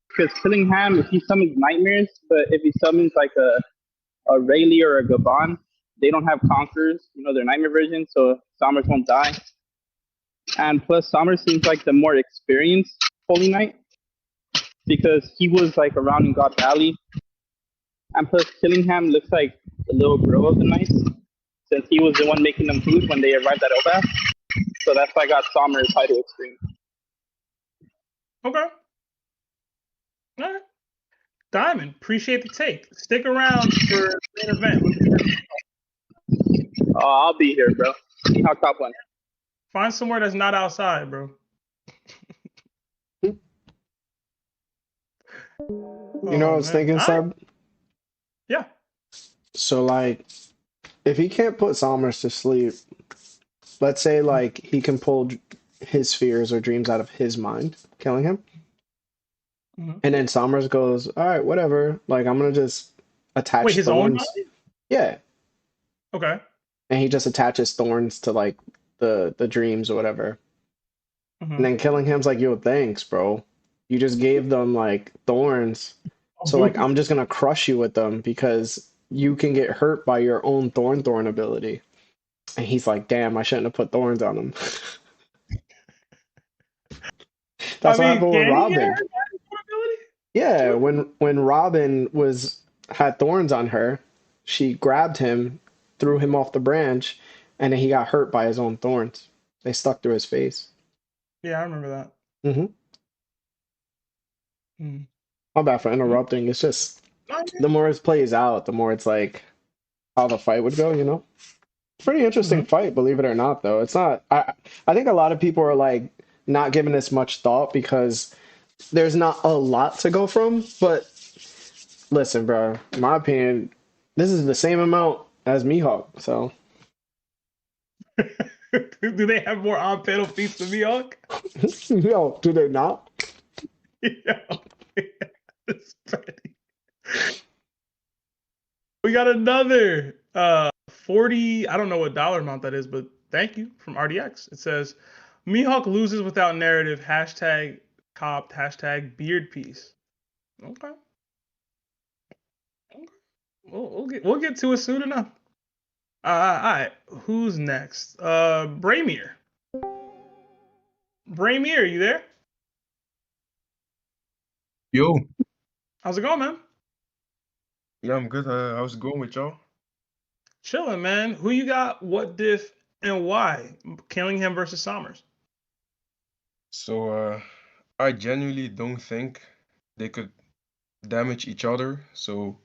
Because Killingham, if he summons nightmares, but if he summons like a Rayleigh or a Gabon, they don't have conquerors, you know, their nightmare version, so Somners won't die. And plus, Somners seems like the more experienced Holy Knight because he was like around in God Valley. And plus, Killingham looks like the little bro of the Knights since he was the one making them food when they arrived at Elbaf. So that's why I got Somners high to extreme. Okay. All right. Diamond, appreciate the take. Stick around for the main event. Oh, I'll be here, bro. Mihawk top one. Find somewhere that's not outside, bro. You know what I was thinking, Sub? Yeah. So, like, if he can't put Somners to sleep, let's say, like, he can pull his fears or dreams out of his mind, killing him. Mm-hmm. And then Somners goes, all right, whatever. Like, I'm going to just attach his own thorns. mind? Yeah. Okay. And he just attaches thorns to, like, the dreams or whatever. Mm-hmm. And then Killingham's like, yo, thanks, bro. You just gave them, like, thorns. So, like, I'm just going to crush you with them because you can get hurt by your own thorn ability. And he's like, damn, I shouldn't have put thorns on him. That's what happened with Robin. Yeah, when Robin had thorns on her, she grabbed him, threw him off the branch, and then he got hurt by his own thorns. They stuck through his face. Yeah, I remember that. Mm-hmm. My bad for interrupting. It's just the more it plays out, the more it's like how the fight would go, you know? Pretty interesting fight, believe it or not, though. It's not I think a lot of people are like not giving this much thought because there's not a lot to go from, but listen, bro, in my opinion, this is the same amount as Mihawk, so. Do they have more on-panel feats than Mihawk? Yo, do they not? It's funny. We got another 40, I don't know what dollar amount that is, but thank you, from RDX. It says, Mihawk loses without narrative, hashtag copped, hashtag beard piece. Okay. We'll get to it soon enough. All right, who's next? Braymir. Braymir, you there? Yo. How's it going, man? Yeah, I'm good. How's it going with y'all? Chilling, man. Who you got? What diff and why? Killingham versus Somners. So, I genuinely don't think they could damage each other. So,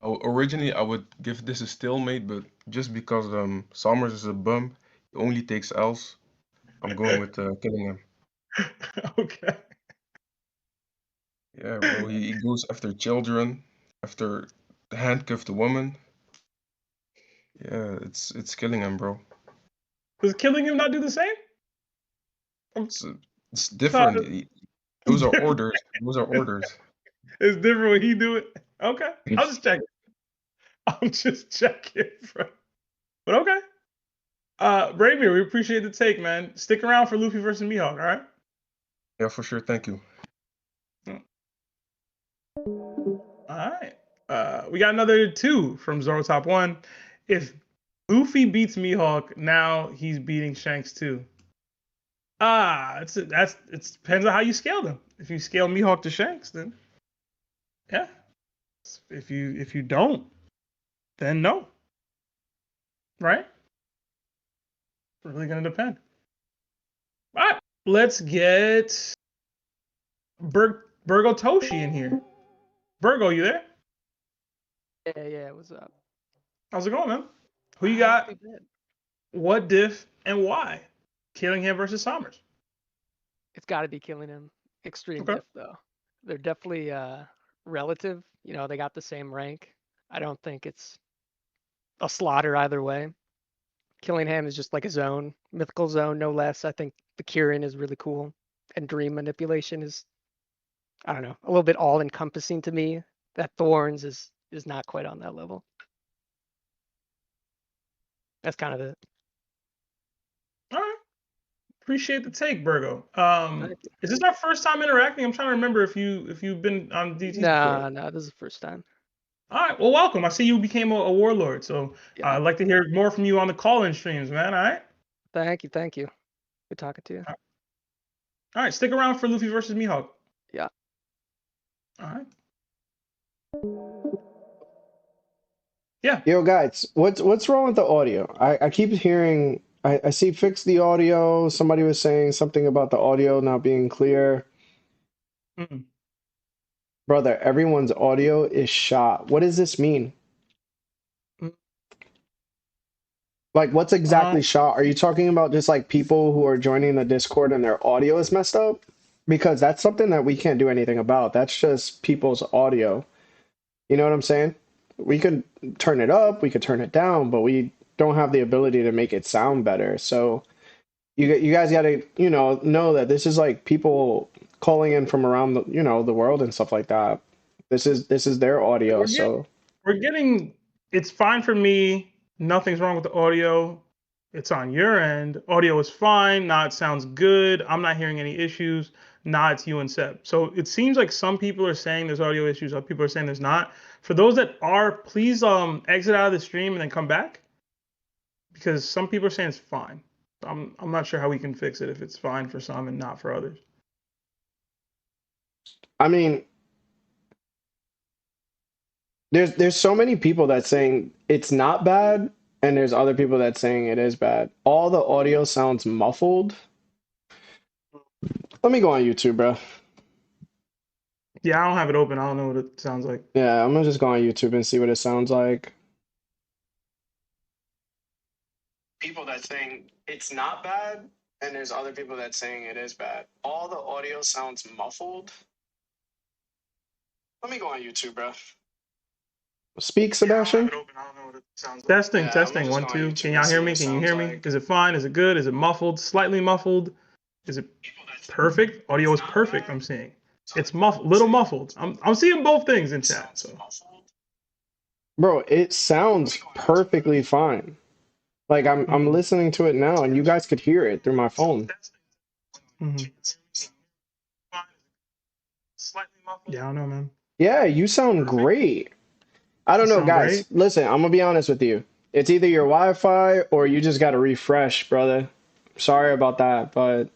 originally I would give this a stalemate, but just because Somners is a bum, he only takes L's. I'm going with Killingham. Okay. Yeah, bro. He goes after children, after the handcuffed woman. Yeah, it's Killingham, bro. Does Killingham not do the same? It's different. Those are orders. Those are orders. It's different when he do it. Okay, I'll just check. I'm just checking, bro. But okay. Braymir, we appreciate the take, man. Stick around for Luffy versus Mihawk, all right? Yeah, for sure. Thank you. All right. We got another 2 from Zoro Top 1. If Luffy beats Mihawk, now he's beating Shanks too. It depends on how you scale them. If you scale Mihawk to Shanks, then yeah. If you don't, then no. Right? Really gonna depend. All right, let's get Virgo Toshi in here. Virgo, you there? Yeah, what's up? How's it going, man? Who you got? What diff and why? Killingham versus Somners. It's got to be Killingham. Extreme Okay. diff though. They're definitely relative. You know, they got the same rank. I don't think it's a slaughter either way. Killingham is just like a zone, mythical zone, no less. I think the Kieran is really cool, and dream manipulation is, I don't know, a little bit all encompassing to me. That Thorns is not quite on that level. That's kind of it. All right. Appreciate the take, Virgo. Is this our first time interacting? I'm trying to remember if you've been on DT before. No, this is the first time. All right. Well, welcome. I see you became a warlord, so I'd like to hear more from you on the call-in streams, man. All right. Thank you. Good talking to you. All right. Stick around for Luffy versus Mihawk. Yeah. All right. Yeah. Yo, guys, what's wrong with the audio? I keep hearing. I see fix the audio. Somebody was saying something about the audio not being clear. Mm-mm. Brother, everyone's audio is shot. What does this mean? Like, what's exactly shot? Are you talking about just like people who are joining the Discord and their audio is messed up? Because that's something that we can't do anything about. That's just people's audio. You know what I'm saying? We could turn it up, we could turn it down, but we don't have the ability to make it sound better. So you guys got to, know that this is like people calling in from around the, the world and stuff like that. This is their audio. We're getting it's fine for me. Nothing's wrong with the audio. It's on your end. Audio is fine. Now it sounds good. I'm not hearing any issues. Now it's you and Seb. So it seems like some people are saying there's audio issues. Other people are saying there's not. For those that are, please exit out of the stream and then come back, because some people are saying it's fine. I'm not sure how we can fix it if it's fine for some and not for others. I mean, there's so many people that's saying it's not bad, and there's other people that's saying it is bad. All the audio sounds muffled. Let me go on YouTube, bro. Yeah, I don't have it open. I don't know what it sounds like. Yeah, I'm gonna just go on YouTube and see what it sounds like. People that's saying it's not bad, and there's other people that's saying it is bad. All the audio sounds muffled. Let me go on YouTube, bro. Speak, Sebastian. Testing. 1, 2. Can y'all hear me? Can you hear me? Is it fine? Is it good? Is it muffled? Slightly muffled? Is it perfect? Audio is perfect. I'm seeing it's little muffled. I'm seeing both things in chat. So, bro, it sounds perfectly fine. Like I'm listening to it now, and you guys could hear it through my phone. Yeah, I don't know, man. Yeah, you sound great. I don't know, guys. Listen, I'm gonna be honest with you. It's either your Wi-Fi or you just gotta refresh, brother. Sorry about that, but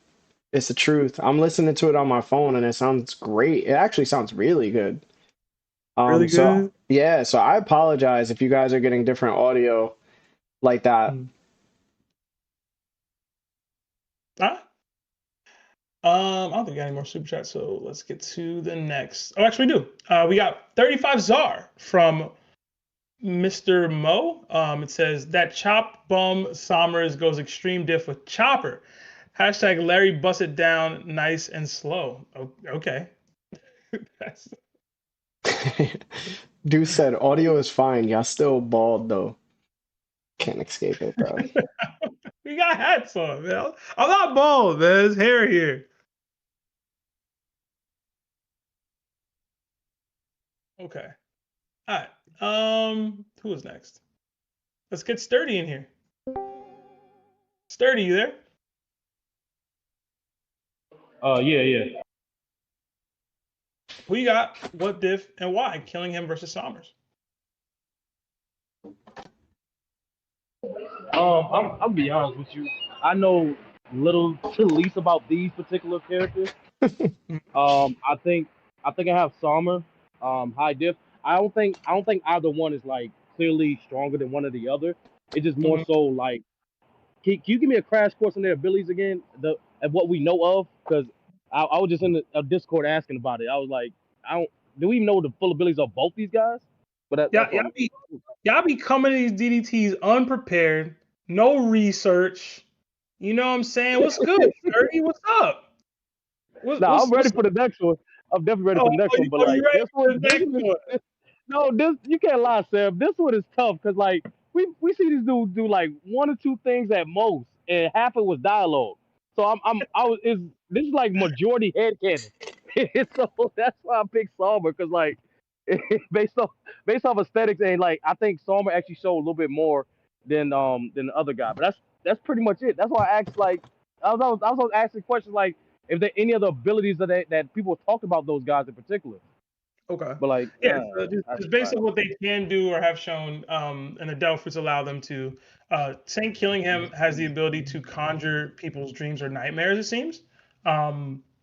it's the truth. I'm listening to it on my phone, and it sounds great. It actually sounds really good. Really good? Yeah, so I apologize if you guys are getting different audio like that. I don't think we got any more super chats, so let's get to the next. Oh, actually, we do. We got 35 Czar from Mr. Mo. It says that chop bum Somners goes extreme diff with Chopper. Hashtag Larry bust it down nice and slow. Okay. Dude said audio is fine. Y'all still bald though. Can't escape it, bro. We got hats on, man. I'm not bald, man. There's hair here. Okay. All right. Who is next? Let's get Sturdy in here. Sturdy, you there? Yeah. Who you got? What diff and why? Killingham versus Somners. I'll be honest with you. I know little to least about these particular characters. I think I have Sommer, high diff. I don't think either one is like clearly stronger than one or the other. It's just more so like, can you give me a crash course on their abilities again? And what we know of, because I was just in a Discord asking about it. I was like, do we even know the full abilities of both these guys? But y'all be coming to these DDTs unprepared, no research. You know what I'm saying? What's good, Dirty? What's up? I'm ready for the next one. I'm definitely ready for the next one. But like this you can't lie, Sam. This one is tough because like we see these dudes do like one or two things at most, and half of it was dialogue. So this is like majority headcanon. So that's why I picked Somber because like based off aesthetics and like I think Somber actually showed a little bit more than the other guy. But that's pretty much it. That's why I asked like I was asking questions like if there any other abilities that people talked about those guys in particular. Okay. But like so just based on what they can do or have shown, and the Devil Fruits allow them to. Saint Killingham has the ability to conjure people's dreams or nightmares. It seems.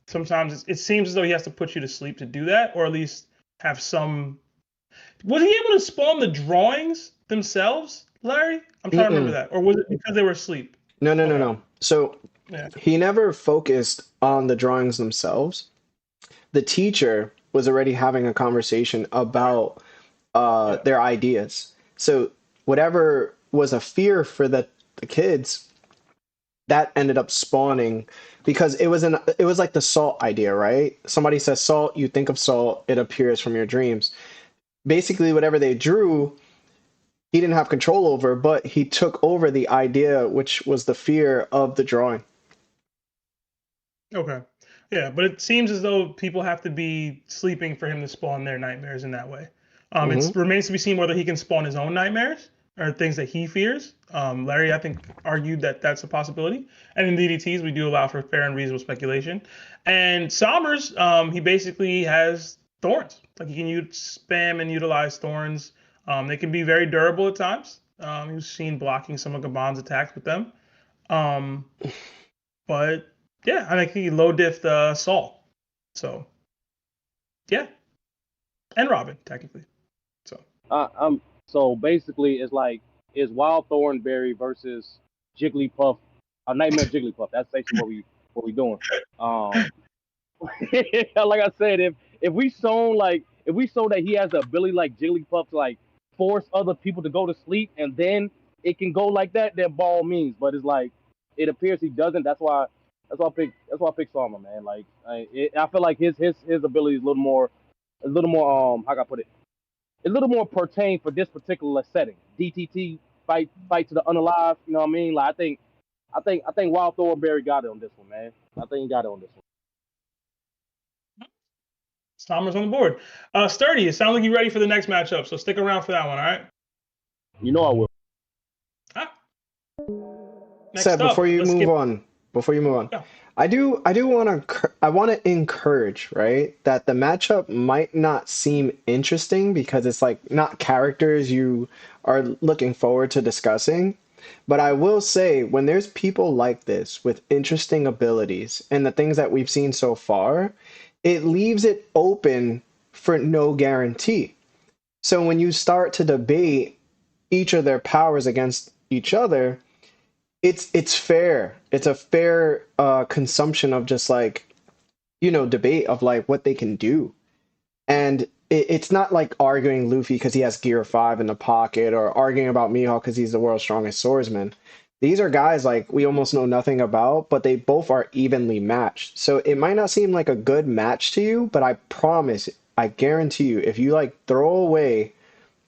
Sometimes it seems as though he has to put you to sleep to do that, or at least have some. Was he able to spawn the drawings themselves, Larry? I'm trying to remember that, or was it because they were asleep? No. So he never focused on the drawings themselves. The teacher was already having a conversation about their ideas. So whatever was a fear for the kids, that ended up spawning because it was like the salt idea, right? Somebody says salt, you think of salt, it appears from your dreams. Basically, whatever they drew, he didn't have control over, but he took over the idea, which was the fear of the drawing. Okay. Yeah, but it seems as though people have to be sleeping for him to spawn their nightmares in that way. It remains to be seen whether he can spawn his own nightmares or things that he fears. Larry, I think, argued that that's a possibility. And in DDTs, we do allow for fair and reasonable speculation. And Somners, he basically has thorns. Like he can spam and utilize thorns. They can be very durable at times. He was seen blocking some of Gabon's attacks with them. But yeah, I think he low diffed Saul. So yeah. And Robin, technically. So so basically it's Wild Thornberry versus Jigglypuff, a Nightmare Jigglypuff. That's basically what we doing. Like I said, if we show that he has the ability like Jigglypuff to like force other people to go to sleep and then it can go like that, then by all means. But it's like it appears he doesn't. That's why I picked Sommer, man. Like I feel like his ability is a little more how can I put it? A little more pertain for this particular setting. DTT fight to the unalive. You know what I mean? Like I think Wild Thornberry got it on this one, man. I think he got it on this one. Sommer's on the board. Sturdy, it sounds like you're ready for the next matchup, so stick around for that one, all right? You know I will. Seb, before you move on, yeah. I want to encourage, right, that the matchup might not seem interesting because it's like not characters you are looking forward to discussing. But I will say, when there's people like this with interesting abilities and the things that we've seen so far, it leaves it open for no guarantee. So when you start to debate each of their powers against each other, it's fair. It's a fair consumption of just like, debate of like what they can do. And it's not like arguing Luffy because he has Gear 5 in the pocket or arguing about Mihawk because he's the world's strongest swordsman. These are guys like we almost know nothing about, but they both are evenly matched. So it might not seem like a good match to you, but I promise, I guarantee you, if you like throw away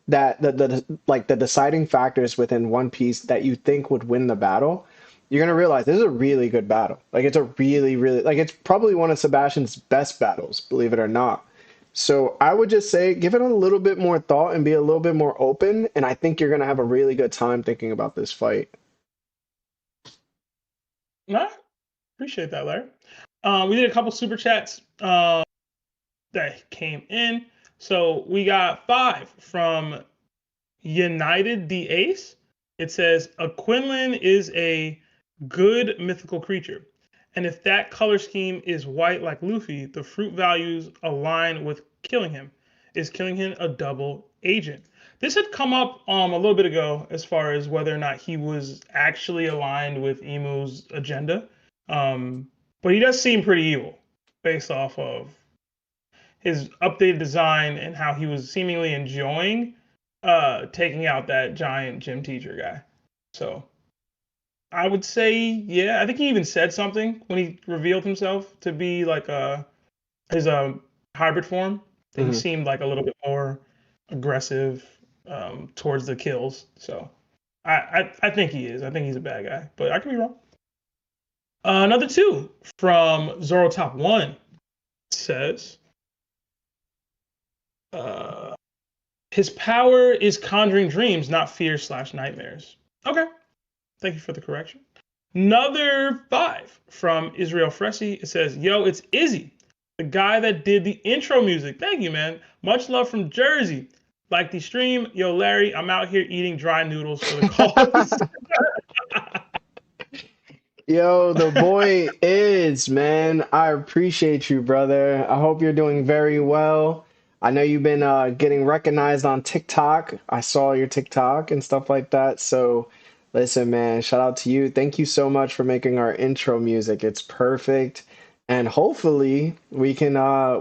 that the deciding factors within One Piece that you think would win the battle, you're gonna realize this is a really good battle. Like it's a really, really it's probably one of Sebastian's best battles, believe it or not. So I would just say give it a little bit more thought and be a little bit more open, and I think you're gonna have a really good time thinking about this fight. No, appreciate that, Larry. We did a couple super chats that came in. So we got 5 from United the Ace. It says a Quinlan is a good mythical creature. And if that color scheme is white like Luffy, the fruit values align with Killingham. Is Killingham a double agent? This had come up a little bit ago as far as whether or not he was actually aligned with Emu's agenda. But he does seem pretty evil based off of his updated design and how he was seemingly enjoying taking out that giant gym teacher guy. So I would say, yeah, I think he even said something when he revealed himself to be like his hybrid form. That he seemed like a little bit more aggressive towards the kills. So I think he is. I think he's a bad guy, but I could be wrong. Another 2 from Zoro Top 1 says, his power is conjuring dreams, not fear/nightmares. Okay. Thank you for the correction. Another 5 from Israel Fressy. It says, yo, it's Izzy, the guy that did the intro music. Thank you, man. Much love from Jersey. Like the stream. Yo, Larry, I'm out here eating dry noodles for the cause. Yo, the boy is, man. I appreciate you, brother. I hope you're doing very well. I know you've been getting recognized on TikTok. I saw your TikTok and stuff like that. So listen, man, shout out to you. Thank you so much for making our intro music. It's perfect. And hopefully we can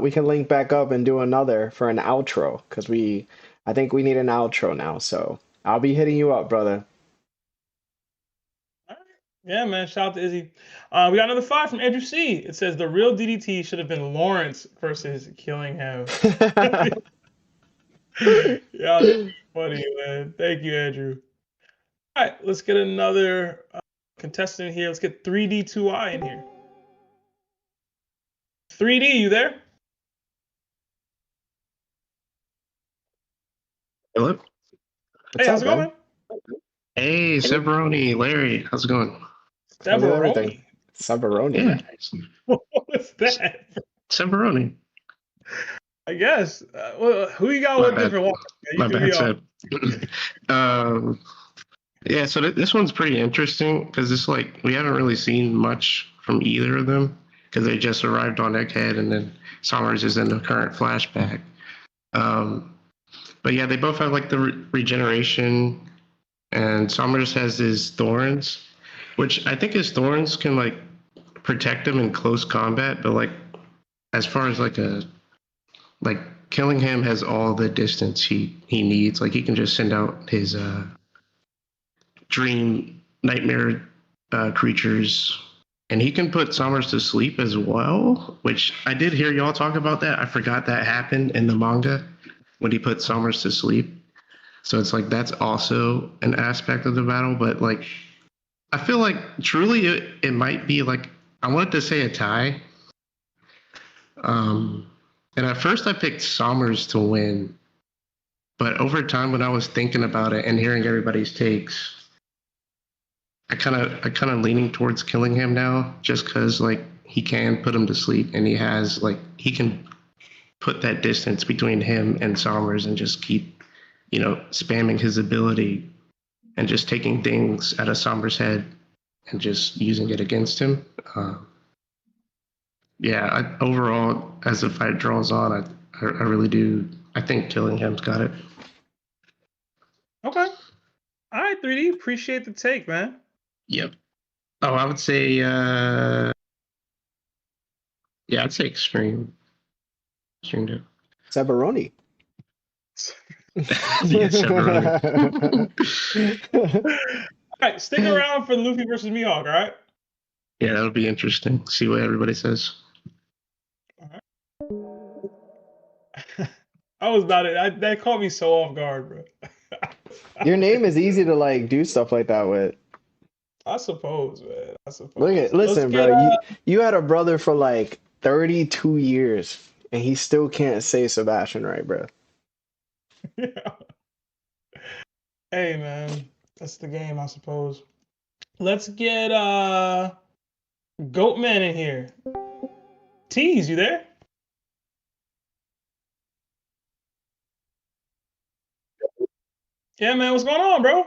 link back up and do another for an outro, because I think we need an outro now. So I'll be hitting you up, brother. Yeah, man. Shout out to Izzy. We got another 5 from Andrew C. It says the real DDT should have been Lawrence versus Killingham. Yeah, funny, man. Thank you, Andrew. All right, let's get another contestant here. Let's get 3D2I in here. 3D, you there? Hello. Hey, how's it going, man? Hey, Severoni, Larry, how's it going? Severoni. Severoni. Yeah. What's that? Severoni. I guess. Well, who you got with different ones? My bad, Seb. Yeah, so this one's pretty interesting because it's like we haven't really seen much from either of them because they just arrived on Egghead and then Somners is in the current flashback. But yeah, they both have like the regeneration, and Somners has his thorns, which I think his thorns can like protect him in close combat, but like as far as like Killingham has all the distance he needs. Like he can just send out his dream nightmare creatures, and he can put Somners to sleep as well, which I did hear y'all talk about that. I forgot that happened in the manga when he put Somners to sleep. So it's like that's also an aspect of the battle, but like I feel like truly it might be like I wanted to say a tie. And at first I picked Somners to win, but over time when I was thinking about it and hearing everybody's takes, I kind of leaning towards Killingham now, just because like he can put him to sleep and he can put that distance between him and Somners and just keep, spamming his ability and just taking things out of Somners' head and just using it against him. Overall, as the fight draws on, I really do. I think Killingham's got it. Okay. All right, 3D. Appreciate the take, man. Yep. Oh, I would say, I'd say Extreme. Extreme do. Severoni. Severoni. All right, stick around for Luffy versus Mihawk, all right? Yeah, that'll be interesting. See what everybody says. I was about it. That caught me so off guard, bro. Your name is easy to like do stuff like that with. I suppose, man. Listen, bro. You had a brother for like 32 years, and he still can't say Sebastian right, bro. Yeah. Hey, man. That's the game, I suppose. Let's get Goatman in here. Tease, you there? Yeah, man. What's going on, bro?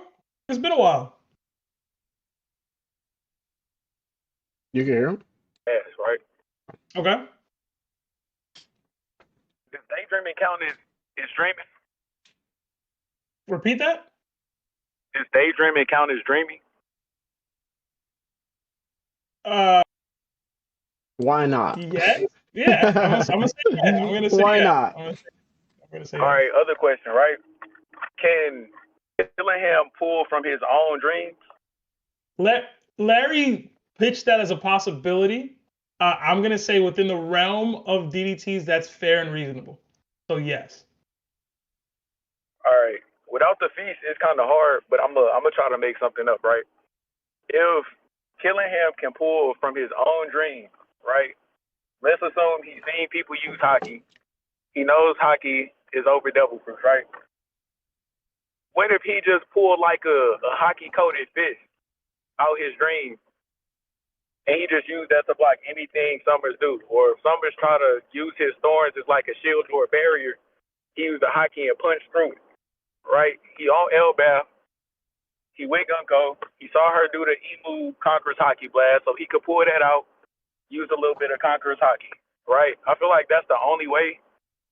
It's been a while. You can hear him? Yes, right. Okay. Is daydreaming counting as dreaming? Repeat that. Does daydreaming count as dreaming? Why not? Yes. Yeah. I'm gonna say that. I'm gonna say Why yeah. not? I'm gonna say All right, other question, right? Can Killingham pull from his own dreams? Larry pitched that as a possibility. I'm gonna say within the realm of DDTs, that's fair and reasonable. So yes. All right. Without the feast, it's kind of hard, but I'm gonna try to make something up, right? If Killingham can pull from his own dreams, right? Let's assume he's seen people use hockey. He knows hockey is over double proof, right? What if he just pulled like a hockey coated fist out his dream, and he just used that to block anything Somners do? Or if Somners try to use his thorns as like a shield or a barrier, he used the hockey and punched through it, right? He on Elbath. He with Gunko. He saw her do the Emu Conqueror's Hockey Blast, so he could pull that out, use a little bit of Conqueror's Hockey, right? I feel like that's the only way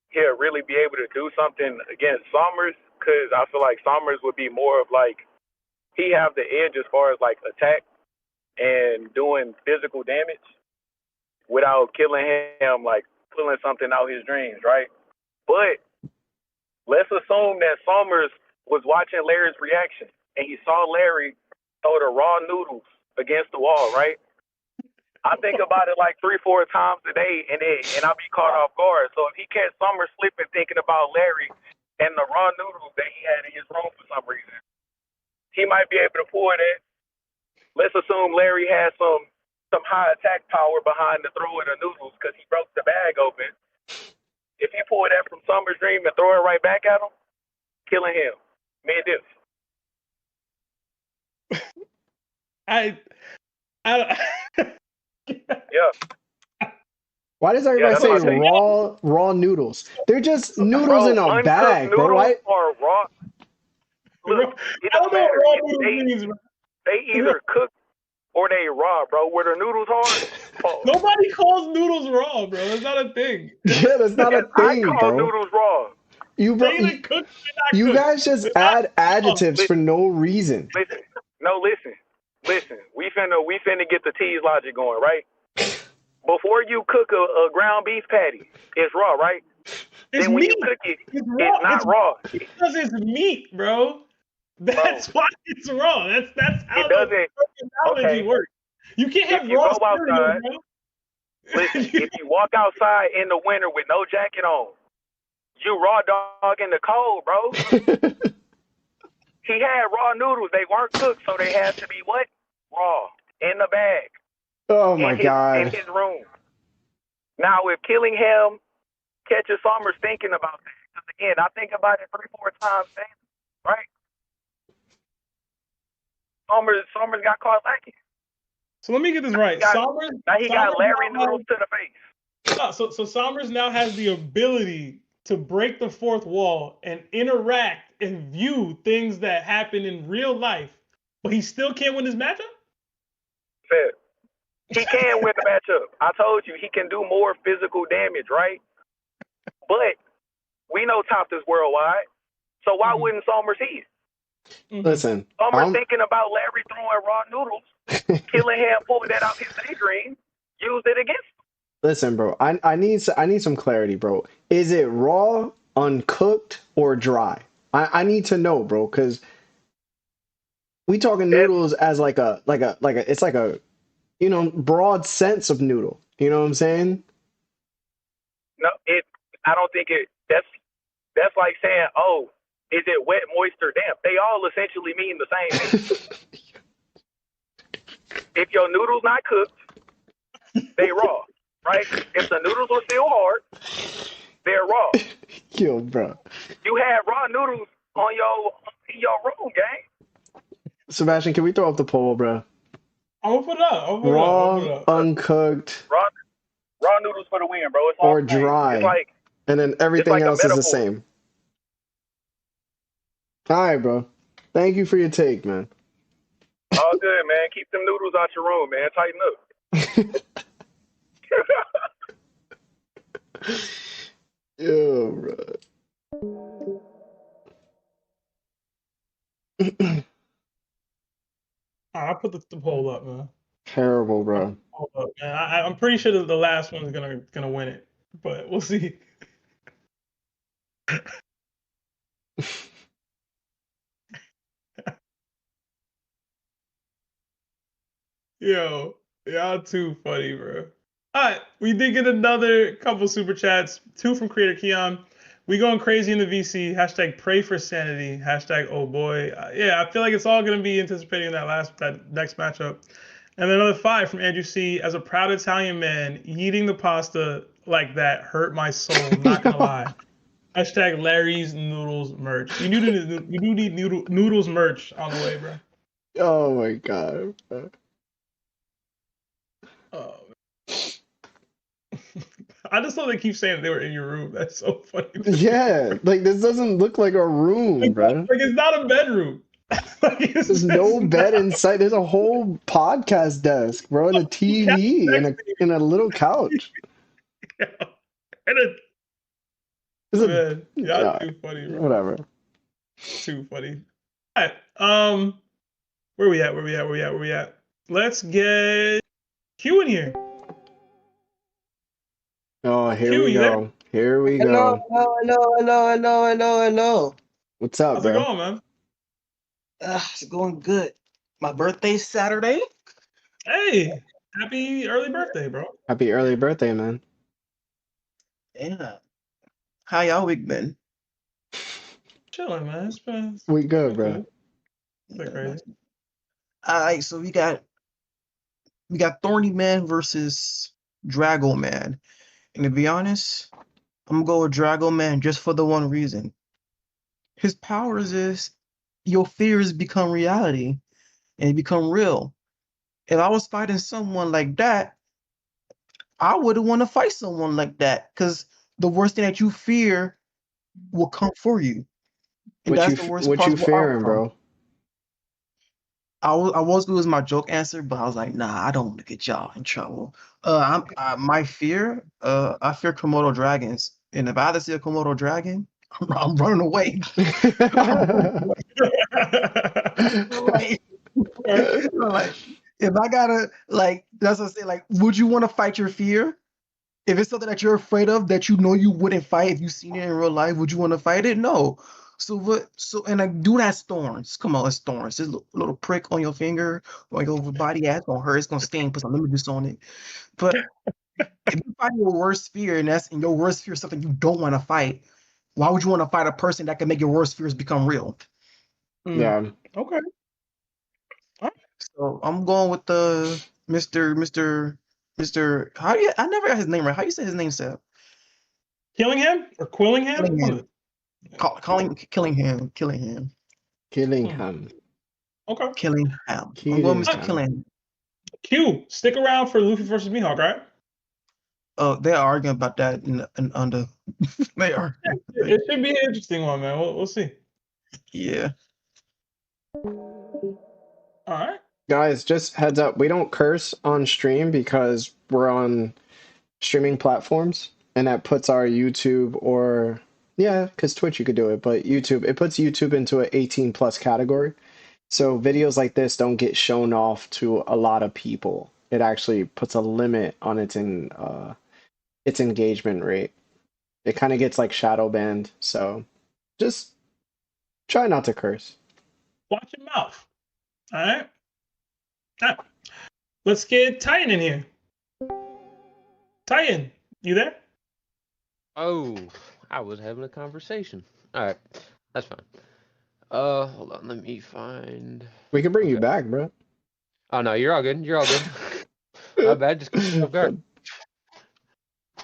he'll really be able to do something against Somners, because I feel like Somners would be more of like, he have the edge as far as like attack and doing physical damage without killing him, like pulling something out his dreams, right? But let's assume that Somners was watching Larry's reaction and he saw Larry throw the raw noodles against the wall, right? I think about it like 3-4 times a day, and I'll be caught off guard. So if he catch Somners slipping thinking about Larry and the raw noodles that he had in his room for some reason, he might be able to pull that. Let's assume Larry has some high attack power behind the throw of the noodles because he broke the bag open. If he pull that from Somners' dream and throw it right back at him, killing him mid-diff. Yeah. Why does everybody say raw noodles? They're just noodles in a bag, bro. Right? Or raw. Look, it don't matter. They either cook or they raw, bro. Were the noodles hard? Oh. Nobody calls noodles raw, bro. That's not a thing. Yeah, that's not a thing, I call bro. noodles raw. You guys just add adjectives for no reason. Listen. We finna get the T's logic going, right? Before you cook a ground beef patty, it's raw, right? It's then when meat. you cook it, it's not raw. Because it's meat, bro. That's why it's raw. That's how the terminology works. You can't have raw cereal, bro. Listen, if you walk outside in the winter with no jacket on, you raw dog in the cold, bro. He had raw noodles. They weren't cooked, so they had to be what? Raw. In the bag. Oh, my God. In his room. Now, if Killingham catches Somners thinking about that, because again, I think about it 3-4 times daily, right? Somners got caught lacking. So let me get this right. Now he got Larry noodles to the face. So Somners now has the ability to break the fourth wall and interact and view things that happen in real life, but he still can't win his matchup? Fair. He can win the matchup. I told you, he can do more physical damage, right? But we know TOPT is worldwide, so why wouldn't Somners see it? Listen. Somners thinking about Larry throwing raw noodles, Killingham pulled that out his daydream, used it against him. Listen, bro. I need some clarity, bro. Is it raw, uncooked, or dry? I need to know, bro, because we talking noodles as like a it's like a broad sense of noodle. You know what I'm saying? No, I don't think that's like saying, oh, is it wet, moist, or damp? They all essentially mean the same thing. If your noodles not cooked, they raw, right? If the noodles are still hard, they're raw. Yo, bro. You have raw noodles in your room, gang. Sebastian, can we throw up the poll, bro? I'm gonna put it up. Raw, uncooked, raw noodles for the win, bro. It's or dry, it's and then everything else is the same. All right, bro. Thank you for your take, man. All good, man. Keep them noodles out your room, man. Tighten up. Yo, bro. I'll put the poll up, man. Terrible, bro. Hold up, man. I'm pretty sure that the last one's gonna win it, but we'll see. Yo, y'all too funny, bro. All right, we did get another couple super chats. 2 from Creator Keon. We going crazy in the VC. Hashtag pray for sanity. Hashtag oh boy. Yeah, I feel like it's all gonna be anticipating that next matchup. And then another 5 from Andrew C. As a proud Italian man, eating the pasta like that hurt my soul. Not gonna lie. Hashtag Larry's Noodles merch. You do need noodles merch on the way, bro. Oh my god, bro. Oh, I just thought they keep saying they were in your room. That's so funny. Yeah, like this doesn't look like a room, bro. Like it's not a bedroom. There's no bed inside. There's a whole podcast desk, bro, and a TV and a little couch. And a It's a- man, y'all yeah, too funny, bro. whatever. Too funny. All right. Where we at? Let's get Q in here. Oh, here Q, we you there? go. Here we Hello, go. hello. What's up, How's bro? it going, man? It's going good. My birthday's Saturday. Hey, happy early birthday, bro. Happy early birthday, man. Yeah. How y'all week been? Chilling, man. It's been We good, bro. crazy. Alright, so we got Thorny Man versus Drago Man. And to be honest, I'm gonna go with Drago Man just for the one reason. His powers is your fears become reality and they become real. If I was fighting someone like that, I wouldn't want to fight someone like that because the worst thing that you fear will come for you. And that's the worst What you possible fearing, outcome. bro? I was going to my joke answer, but I was like, nah, I don't want to get y'all in trouble. My fear, I fear Komodo dragons. And if I had to see a Komodo dragon, I'm running away. Like, if I gotta, like, that's what I say, like, would you want to fight your fear? If it's something that you're afraid of that you know you wouldn't fight if you've seen it in real life, would you want to fight it? No. So what? So and like, dude has thorns. Come on, it's thorns. This little prick on your finger or your body, yeah, it's gonna hurt. It's gonna sting. Put some lemon on it. But if you fight your worst fear, and your worst fear is something you don't want to fight, why would you want to fight a person that can make your worst fears become real? Yeah. Okay. So I'm going with the Mr. How do you? I never got his name right. How you say his name, Seb? Killingham or Quillingham? Killingham. Killingham. Okay. Killingham. I'm going Mr. Killingham. Q, stick around for Luffy versus Mihawk, right? Oh, they're arguing about that in under. They are. It should be an interesting one, man. We'll see. Yeah. All right. Guys, just heads up, we don't curse on stream because we're on streaming platforms, and that puts our YouTube because Twitch you could do it, but it puts YouTube into an 18 plus category. So videos like this don't get shown off to a lot of people. It actually puts a limit on its engagement rate. It kind of gets like shadow banned, so just try not to curse. Watch your mouth. All right. Let's get Titan in here. Titan, you there? Oh, I was having a conversation. All right, that's fine. Hold on, let me find. We can bring you back, bro. Oh no, you're all good. You're all good. My bad. Just caught me off guard.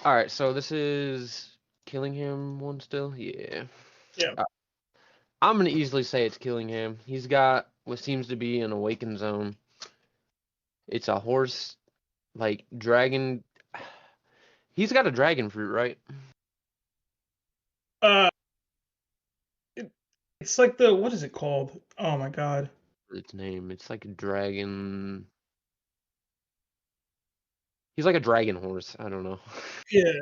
All right, so this is Killingham one still. Yeah. Yeah. I'm gonna easily say it's Killingham. He's got what seems to be an awakened zone. It's a horse, like dragon. He's got a dragon fruit, right? It's like what is it called? Oh my god. Its name. It's like a dragon. He's like a dragon horse. I don't know. Yeah.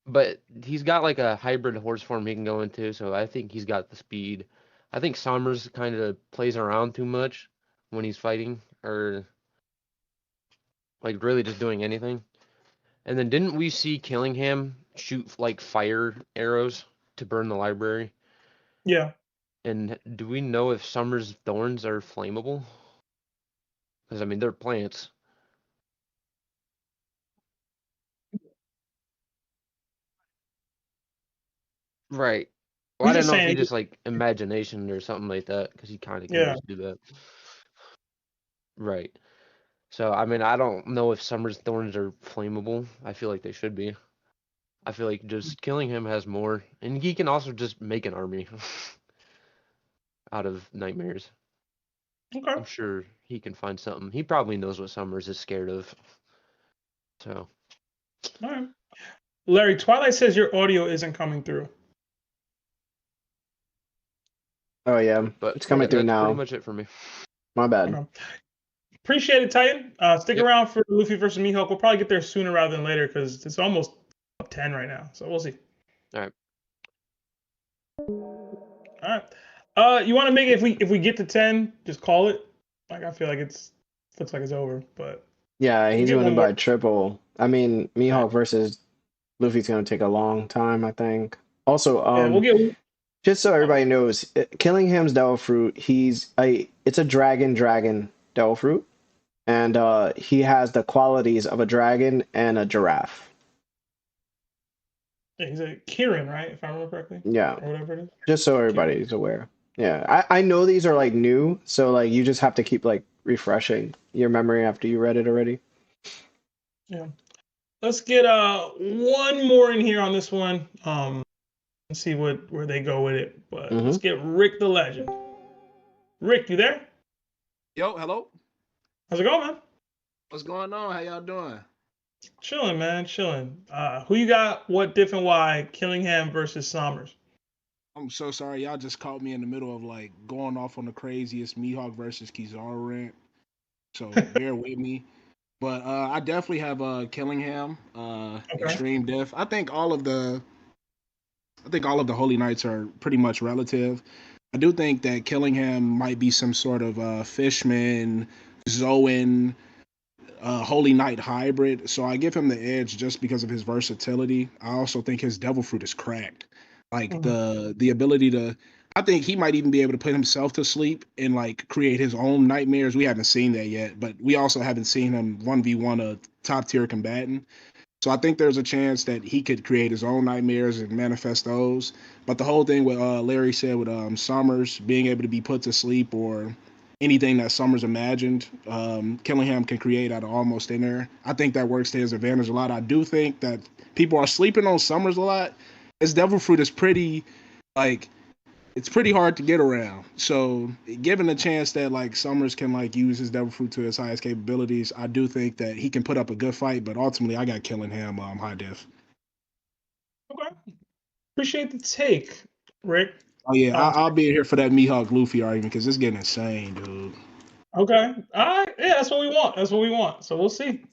But he's got like a hybrid horse form he can go into, so I think he's got the speed. I think Somers kind of plays around too much when he's fighting, or like really just doing anything. And then didn't we see Killingham shoot like fire arrows to burn the library? Yeah. And do we know if Somers' thorns are flammable? Because I mean, they're plants. Right. Well, I'm I didn't just know if he saying. just like imagination or something like that, because he kind of can Yeah. just do that. Right. So I mean, I don't know if Somers' thorns are flammable. I feel like they should be. I feel like just killing him has more, and he can also just make an army out of nightmares. Okay. I'm sure he can find something. He probably knows what Somers is scared of. So. All right. Larry, Twilight says your audio isn't coming through. Oh yeah, But it's coming through that's now. pretty much it for me. My bad. Okay. Appreciate it, Titan. Stick around for Luffy versus Mihawk. We'll probably get there sooner rather than later because it's almost up 10 right now. So we'll see. All right. All right. You want to make it if we get to 10, just call it. Like I feel like looks like it's over, but Yeah, he's get winning one by more. triple. I mean, Mihawk versus Luffy's gonna take a long time, I think. Also, Yeah, we'll get. just so everybody knows, Killingham's Devil Fruit, it's a dragon Devil Fruit, and he has the qualities of a dragon and a giraffe. Yeah, he's a Kirin, right? If I remember correctly. Yeah. Or whatever it is. Just so everybody's aware. Yeah, I know these are like new, so like you just have to keep like refreshing your memory after you read it already. Yeah. Let's get one more in here on this one. Let's see where they go with it. But let's get Rick the Legend. Rick, you there? Yo, hello. How's it going, man? What's going on? How y'all doing? Chilling, man, chilling. Who you got? What diff and why? Killingham versus Somers. I'm so sorry. Y'all just caught me in the middle of like going off on the craziest Mihawk versus Kizaru rant. So bear with me. But I definitely have Killingham, Extreme Diff. I think all of the Holy Knights are pretty much relative. I do think that Killingham might be some sort of Fishman, Zoan, Holy Knight hybrid. So I give him the edge just because of his versatility. I also think his Devil Fruit is cracked. Like the ability to, I think he might even be able to put himself to sleep and like create his own nightmares. We haven't seen that yet, but we also haven't seen him 1v1 a top tier combatant. So I think there's a chance that he could create his own nightmares and manifest those. But the whole thing with Larry said with Somers being able to be put to sleep or anything that Somers imagined, Killingham can create out of almost thin air. I think that works to his advantage a lot. I do think that people are sleeping on Somers a lot. His Devil Fruit is pretty, like, it's pretty hard to get around. So given a chance that like Somers can like use his Devil Fruit to his highest capabilities, I do think that he can put up a good fight. But ultimately, I got Killingham high diff. Okay. Appreciate the take, Rick. Oh yeah, I'll be here for that Mihawk Luffy argument because it's getting insane, dude. Okay. All right. Yeah, that's what we want. That's what we want. So we'll see.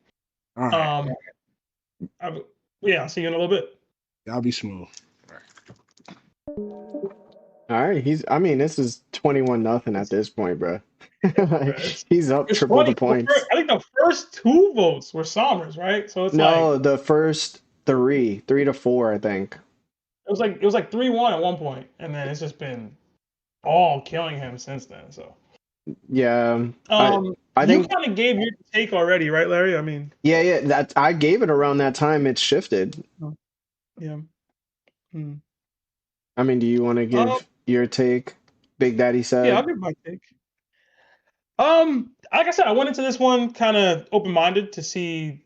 All right. I'll see you in a little bit. I'll be smooth. All right, this is 21-0 at this point, bro. He's up It's triple funny, the points. I think the first 2 votes were Somers, right? So it's like The first 3-4, I think. it was like 3-1 at one point, and then it's just been all Killingham since then. So Yeah. I you think kind of gave your take already, right, Larry? I mean, yeah, that I gave it around that time it's shifted. yeah. I mean, do you want to give your take? Big Daddy said. Yeah, I'll give my take. Like I said, I went into this one kind of open-minded to see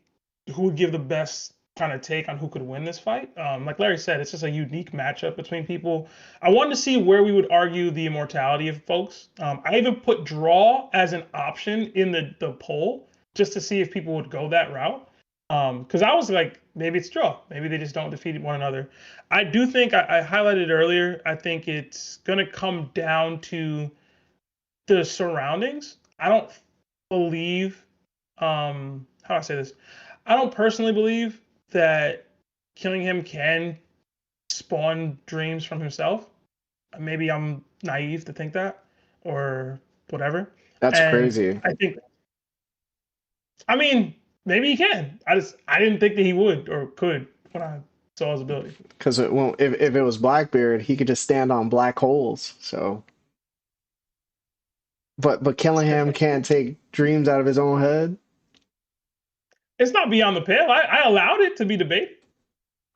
who would give the best kind of take on who could win this fight. Like Larry said, it's just a unique matchup between people. I wanted to see where we would argue the immortality of folks. I even put draw as an option in the poll just to see if people would go that route. Because I was like, maybe it's draw. Maybe they just don't defeat one another. I do think I highlighted earlier. I think it's gonna come down to the surroundings. I don't believe. How do I say this? I don't personally believe that Killingham can spawn dreams from himself. Maybe I'm naive to think that, or whatever. That's And crazy. I mean, maybe he can. I didn't think that he would or could when I saw his ability. Because if it was Blackbeard, he could just stand on black holes. So, but Killingham can't take dreams out of his own head. It's not beyond the pale. I allowed it to be debated.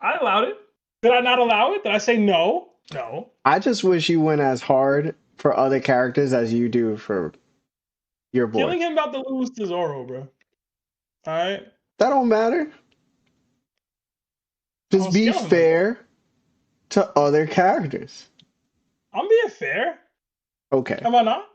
I allowed it. Did I not allow it? Did I say no? No. I just wish you went as hard for other characters as you do for your boy. Killingham about to lose to Zoro, bro. All right. That don't matter. Just be fair to other characters. I'm being fair. Okay. Am I not?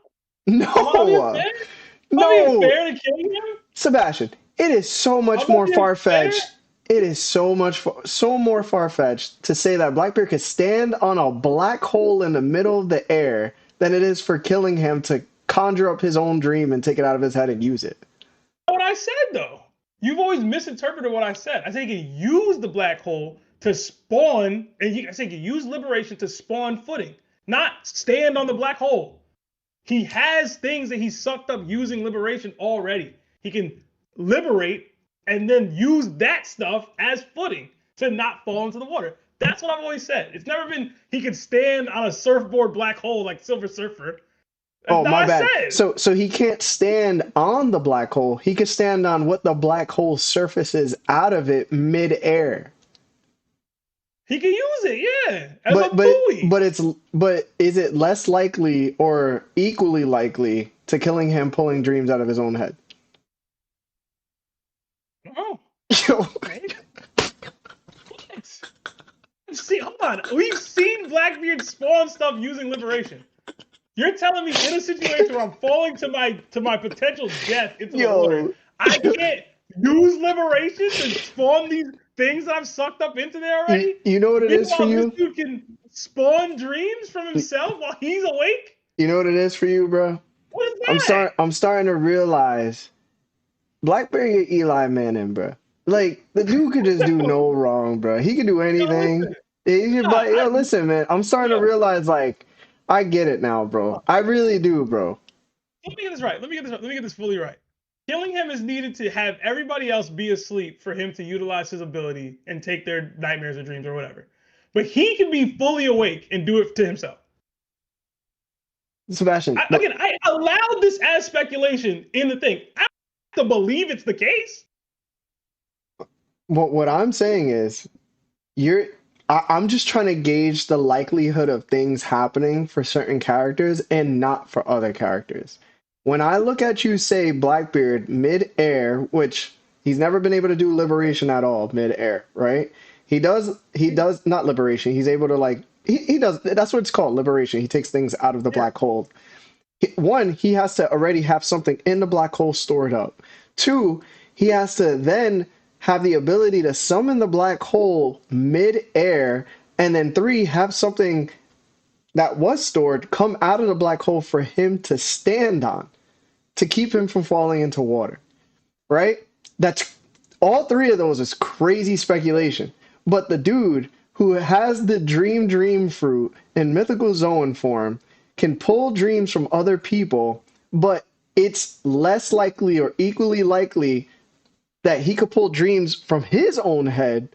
No. Am I being fair to Killingham? Sebastian, it is so much more far-fetched. It is so more far-fetched to say that Blackbeard could stand on a black hole in the middle of the air than it is for Killingham to conjure up his own dream and take it out of his head and use it. What I said, though. You've always misinterpreted what I said. I said he can use the black hole to spawn, and I said he can use liberation to spawn footing, not stand on the black hole. He has things that he sucked up using liberation already. He can liberate and then use that stuff as footing to not fall into the water. That's what I've always said. It's never been he can stand on a surfboard black hole like Silver Surfer. Oh, my bad. So he can't stand on the black hole. He can stand on what the black hole surfaces out of it mid-air. He can use it, yeah, as a buoy. But is it less likely or equally likely to Killingham pulling dreams out of his own head? Oh. See, hold on. We've seen Blackbeard spawn stuff using liberation. You're telling me in a situation where I'm falling to my potential death into the water, I can't use liberation to spawn these things that I've sucked up into there already? You know what it is for you? This dude can spawn dreams from himself while he's awake? You know what it is for you, bro? What is that? I'm starting to realize Blackbeard get Eli Manning, bro. Like, the dude could just do no wrong, bro. He can do anything. Listen, man. I'm starting to realize, like, I get it now, bro. I really do, bro. Let me get this right. Let me get this fully right. Killingham is needed to have everybody else be asleep for him to utilize his ability and take their nightmares or dreams or whatever. But he can be fully awake and do it to himself. Sebastian. I allowed this as speculation in the thing. I don't have to believe it's the case. What I'm saying is, I'm just trying to gauge the likelihood of things happening for certain characters and not for other characters. When I look at you say Blackbeard mid-air, which he's never been able to do liberation at all mid-air, right? He does not liberation. He's able to like he does. That's what it's called, liberation. He takes things out of the black hole. One, he has to already have something in the black hole stored up. Two, he has to then have the ability to summon the black hole mid-air, and then three, have something that was stored come out of the black hole for him to stand on to keep him from falling into water, right? That's all three of those is crazy speculation. But the dude who has the dream fruit in mythical zone form can pull dreams from other people, but it's less likely or equally likely that he could pull dreams from his own head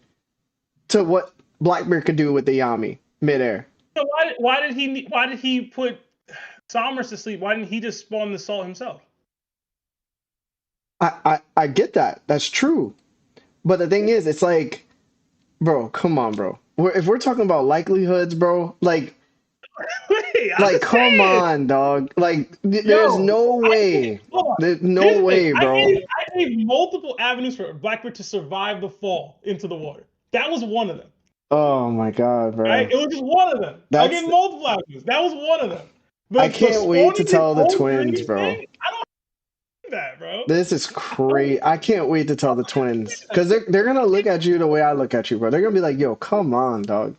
to what Blackbeard could do with the Yami midair. So why did he put Somners to sleep? Why didn't he just spawn the salt himself? I get that. That's true. But the thing is, it's like, bro, come on, bro. If we're talking about likelihoods, bro, like, come on, dog. Like, there's no way. There's no way, bro. I gave multiple avenues for Blackbeard to survive the fall into the water. That was one of them. Oh my god, bro. Right? It was just one of them. I gave multiple avenues. That was one of them. But I can't wait to tell the twins, bro. I don't do that, bro. This is crazy. I can't wait to tell the twins. Because they're going to look at you the way I look at you, bro. They're going to be like, yo, come on, dog.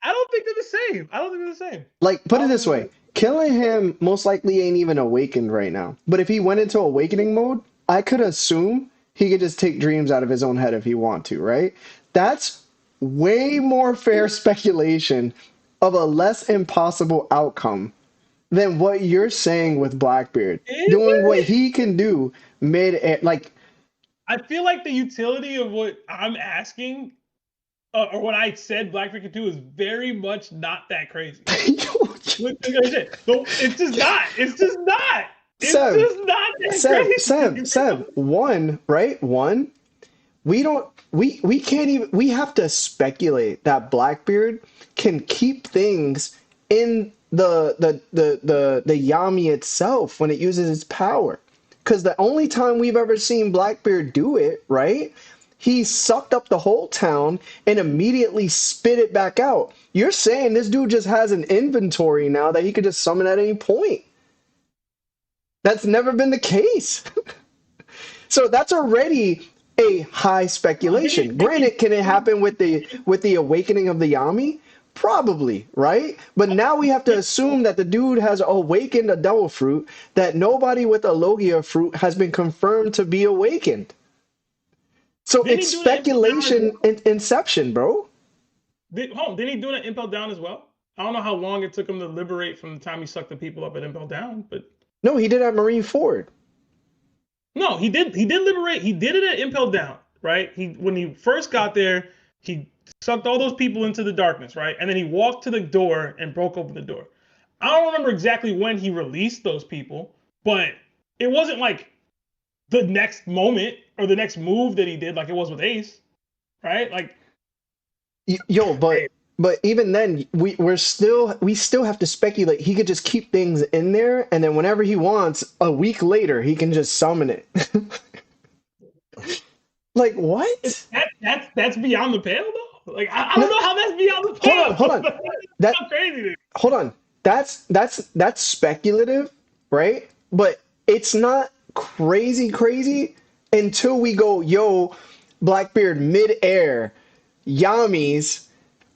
I don't think they're the same. I don't think they're the same. Like, put it this way. Killingham most likely ain't even awakened right now. But if he went into awakening mode, I could assume he could just take dreams out of his own head if he want to, right? That's way more fair speculation of a less impossible outcome than what you're saying with Blackbeard. Is Doing what it? he can do mid-air. Like, I feel like the utility of what I'm asking, or what I said Blackbeard could do, is very much not that crazy. It's just not. It's just not. It's just not that crazy. Seb, one, we can't even, we have to speculate that Blackbeard can keep things in the Yami itself when it uses its power. Because the only time we've ever seen Blackbeard do it, right? He sucked up the whole town and immediately spit it back out. You're saying this dude just has an inventory now that he could just summon at any point. That's never been the case. So that's already a high speculation. Granted, can it happen with the awakening of the Yami? Probably, right? But now we have to assume that the dude has awakened a devil fruit, that nobody with a Logia fruit has been confirmed to be awakened. So Didn't it's he do that speculation inception, bro. Didn't he do that Impel Down as well? I don't know how long it took him to liberate from the time he sucked the people up at Impel Down, but No, he did at Marine Ford. no, he did liberate. He did it at Impel Down, right? When he first got there, he sucked all those people into the darkness, right? And then he walked to the door and broke open the door. I don't remember exactly when he released those people, but it wasn't like the next moment or the next move that he did like it was with Ace, right? Like, Yo, but even then, we still have to speculate. He could just keep things in there, and then whenever he wants, a week later, he can just summon it. Like, what? That's beyond the pale, though. Like, I don't know how that's beyond the pale. Hold on. That's crazy, dude. Hold on. That's speculative, right? But it's not crazy until we go, yo, Blackbeard mid-air, Yami's,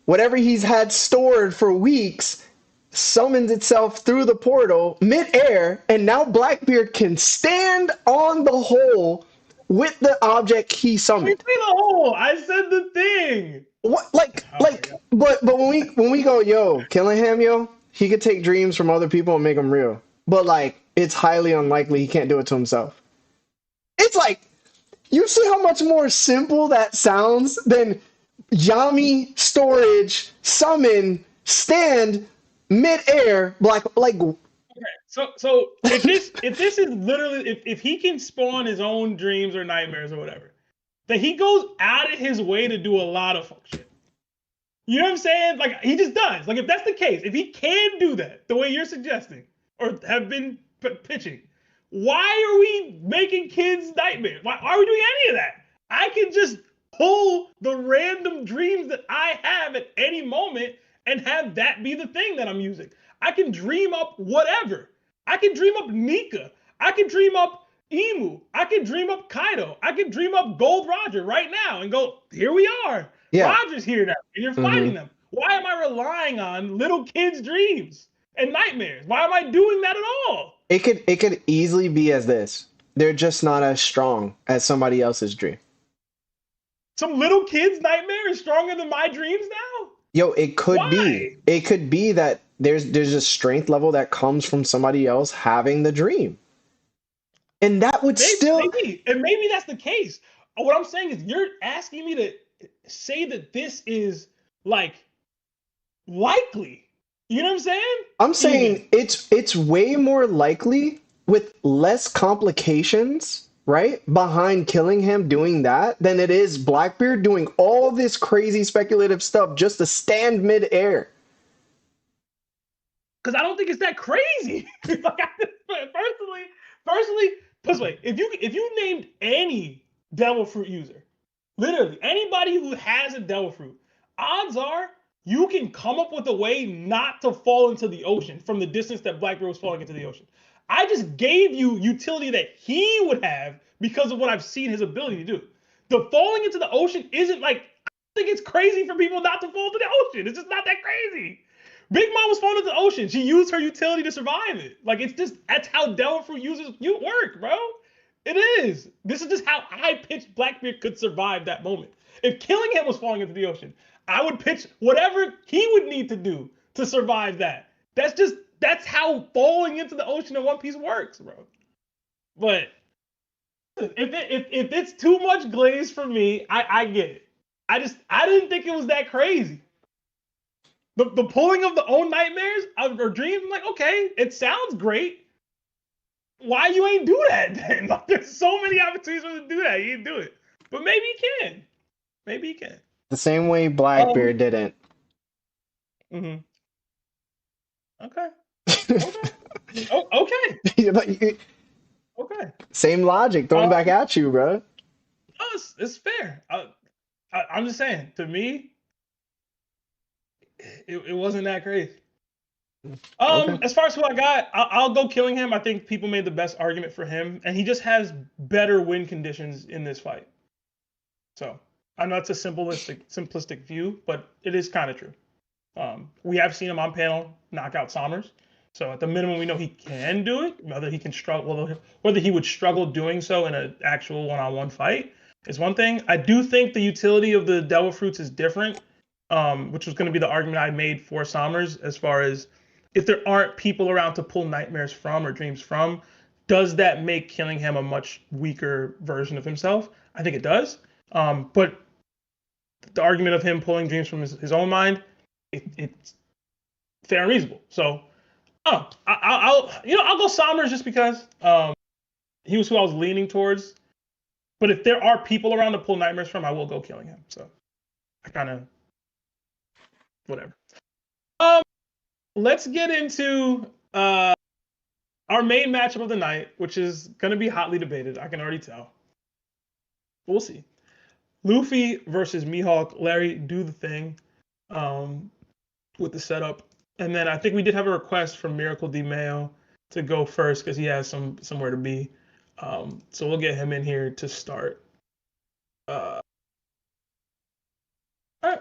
whatever he's had stored for weeks, summons itself through the portal mid-air, and now Blackbeard can stand on the hole with the object he summoned. You say the hole. I said the thing. What, but when we go, yo, Killingham, yo, he could take dreams from other people and make them real. But like, it's highly unlikely he can't do it to himself. It's like, you see how much more simple that sounds than Yami, storage, summon, stand, mid-air, like. Okay, so if this is literally if he can spawn his own dreams or nightmares or whatever, then he goes out of his way to do a lot of fuck shit. You know what I'm saying? Like, he just does. Like, if that's the case, if he can do that the way you're suggesting or have been pitching, why are we making kids nightmares? Why are we doing any of that? I can just pull the random dreams that I have at any moment and have that be the thing that I'm using. I can dream up whatever. I can dream up Nika. I can dream up Emu. I can dream up Kaido. I can dream up Gold Roger right now and go, here we are. Yeah. Roger's here now, and you're fighting them. Why am I relying on little kids' dreams and nightmares? Why am I doing that at all? It could easily be as this. They're just not as strong as somebody else's dream. Some little kid's nightmare is stronger than my dreams now? Yo, it could Why? be. It could be that there's a strength level that comes from somebody else having the dream. And that would maybe that's the case. What I'm saying is you're asking me to say that this is like likely. You know what I'm saying? I'm saying it's way more likely with less complications, right, behind Killingham doing that than it is Blackbeard doing all this crazy speculative stuff just to stand mid-air. Because I don't think it's that crazy. personally, this way, if you named any devil fruit user, literally anybody who has a devil fruit, odds are you can come up with a way not to fall into the ocean from the distance that Blackbeard was falling into the ocean. I just gave you utility that he would have because of what I've seen his ability to do. The falling into the ocean isn't like, I think it's crazy for people not to fall into the ocean. It's just not that crazy. Big Mom was falling into the ocean. She used her utility to survive it. Like, it's just, that's how devil fruit users work, bro. It is. This is just how I pitched Blackbeard could survive that moment. If Killingham was falling into the ocean, I would pitch whatever he would need to do to survive that. That's how falling into the ocean in One Piece works, bro. But if it's too much glaze for me, I get it. I didn't think it was that crazy. The pulling of the own nightmares or dreams, I'm like, okay, it sounds great. Why you ain't do that then? Like, there's so many opportunities for him to do that. He didn't do it. But maybe he can. Maybe he can. The same way Blackbeard didn't. Mm-hmm. Okay. Okay. Okay. Same logic, throwing back at you, bro. No, it's fair. I'm just saying, to me, it wasn't that crazy. As far as who I got, I'll go Killingham. I think people made the best argument for him, and he just has better win conditions in this fight. So I know it's a simplistic view, but it is kind of true. We have seen him on panel knock out Somners, so at the minimum we know he can do it. Whether he can struggle, whether he would struggle doing so in an actual one-on-one fight is one thing. I do think the utility of the Devil Fruits is different, which was going to be the argument I made for Somners, as far as if there aren't people around to pull nightmares from or dreams from, does that make Killingham a much weaker version of himself? I think it does. But the argument of him pulling dreams from his own mind, it's fair and reasonable. So, I'll go Somners just because he was who I was leaning towards. But if there are people around to pull nightmares from, I will go Killingham. So, I kind of whatever. Let's get into our main matchup of the night, which is going to be hotly debated. I can already tell. We'll see. Luffy versus Mihawk. Larry, do the thing with the setup. And then I think we did have a request from Miracle D Mayo to go first because he has somewhere to be. So we'll get him in here to start. All right.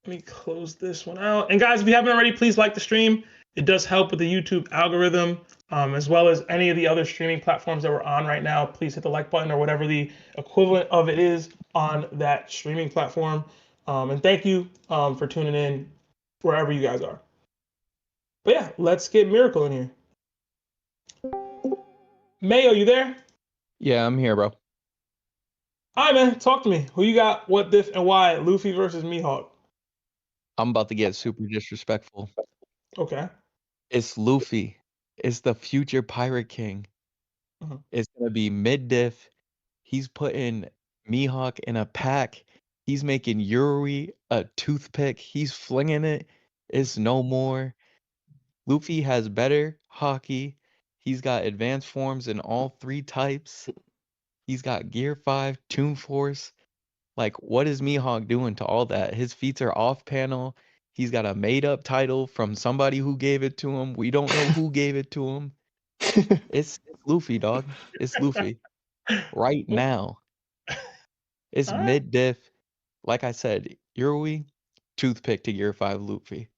Let me close this one out. And guys, if you haven't already, please like the stream. It does help with the YouTube algorithm, as well as any of the other streaming platforms that we're on right now. Please hit the like button or whatever the equivalent of it is on that streaming platform. And thank you for tuning in wherever you guys are. But yeah, let's get Miracle in here. Mayo, you there? Yeah, I'm here, bro. All right, man. Talk to me. Who you got, what, diff, and why? Luffy versus Mihawk. I'm about to get super disrespectful. Okay. It's Luffy. It's the future Pirate King. Uh-huh. It's going to be mid-diff. He's putting Mihawk in a pack. He's making Yuri a toothpick. He's flinging it. It's no more. Luffy has better hockey. He's got advanced forms in all 3 types. He's got Gear 5, Toon Force. Like, what is Mihawk doing to all that? His feats are off panel. He's got a made-up title from somebody who gave it to him. We don't know who gave it to him. It's Luffy, dog. It's Luffy. Right now. It's mid-diff. Like I said, Yuri, toothpick to Gear 5 Luffy.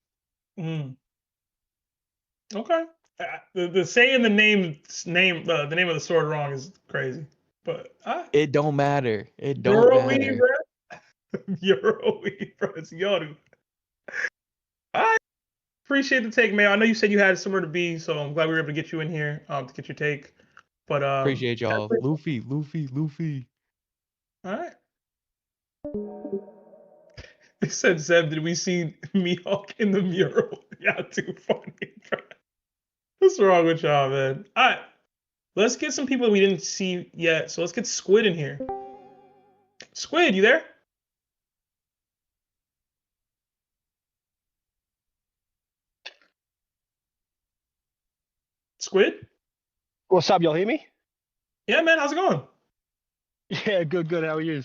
Okay. The saying the name of the sword wrong is crazy. But it don't matter. It don't matter. Yuri, bro. It's Yoru. I appreciate the take, man. I know you said you had somewhere to be, so I'm glad we were able to get you in here to get your take. But appreciate y'all. Luffy. All right. They said, Zeb, did we see Mihawk in the mural? Y'all too funny, bro. What's wrong with y'all, man? All right. Let's get some people we didn't see yet. So let's get Squid in here. Squid, you there? Squid? What's up? Y'all hear me? Yeah, man. How's it going? Yeah, good. How are you?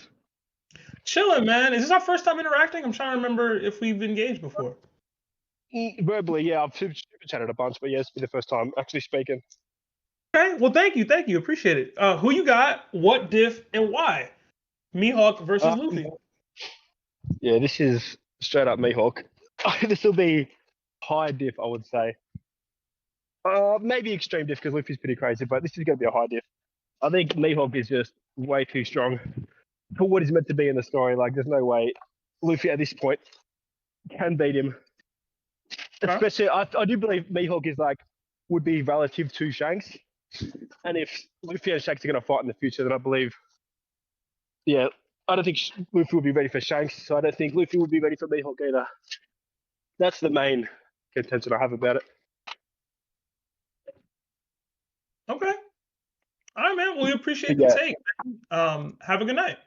Chilling, man. Is this our first time interacting? I'm trying to remember if we've engaged before. Verbally, yeah. I've super chatted a bunch, but yeah, it's been the first time actually speaking. Okay. Well, thank you. Appreciate it. Who you got? What diff and why? Mihawk versus Luffy. Yeah, this is straight up Mihawk. This will be high diff, I would say. Maybe extreme diff because Luffy's pretty crazy, but this is going to be a high diff. I think Mihawk is just way too strong for what he's meant to be in the story. Like, there's no way Luffy at this point can beat him. especially I do believe Mihawk is like would be relative to Shanks, and if Luffy and Shanks are going to fight in the future, then I believe, yeah, I don't think Luffy would be ready for Shanks, so I don't think Luffy would be ready for Mihawk either. That's the main contention I have about it. Okay. All right, man. Well, we appreciate the take. Have a good night.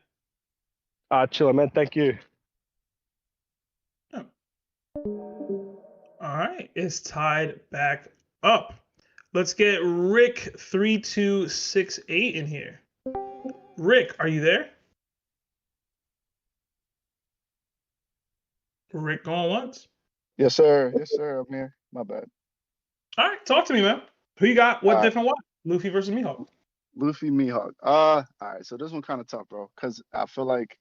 Chiller, man. Thank you. All right, it's tied back up. Let's get Rick 3268 in here. Rick, are you there? Rick going once? Yes, sir. Yes, sir. I'm here. My bad. All right, talk to me, man. Who you got? What different what? Luffy versus Mihawk. Luffy, Mihawk. All right. So this one kind of tough, bro, because I feel like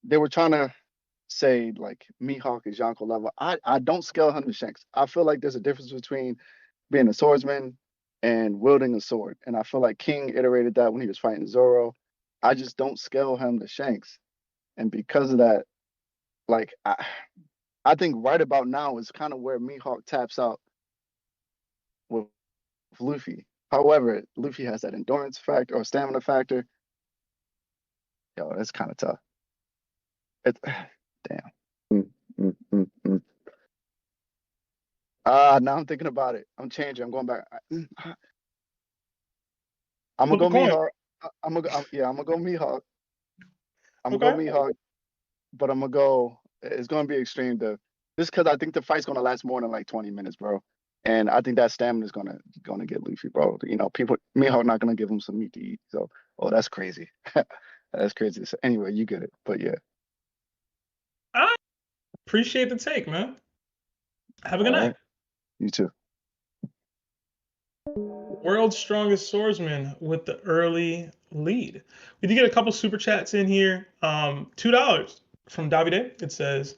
they were trying to say like Mihawk is Yonko level. I don't scale him to Shanks. I feel like there's a difference between being a swordsman and wielding a sword, and I feel like King iterated that when he was fighting Zoro. I just don't scale him to Shanks, and because of that, like I think right about now is kind of where Mihawk taps out with Luffy. However, Luffy has that endurance factor or stamina factor. Yo, that's kind of tough. It's damn. Now I'm thinking about it. I'm changing. I'm going back. I'm gonna go Mihawk. I'm gonna go Mihawk. I'm gonna go Mihawk, but I'm gonna go. It's gonna be extreme. Just because I think the fight's gonna last more than like 20 minutes, bro. And I think that stamina is gonna get Luffy, bro. You know, Mihawk not gonna give him some meat to eat. So, that's crazy. That's crazy. So anyway, you get it. But yeah. I appreciate the take, man. Have a good night. You too. World's strongest swordsman with the early lead. We did get a couple super chats in here. $2 from Davy. It says,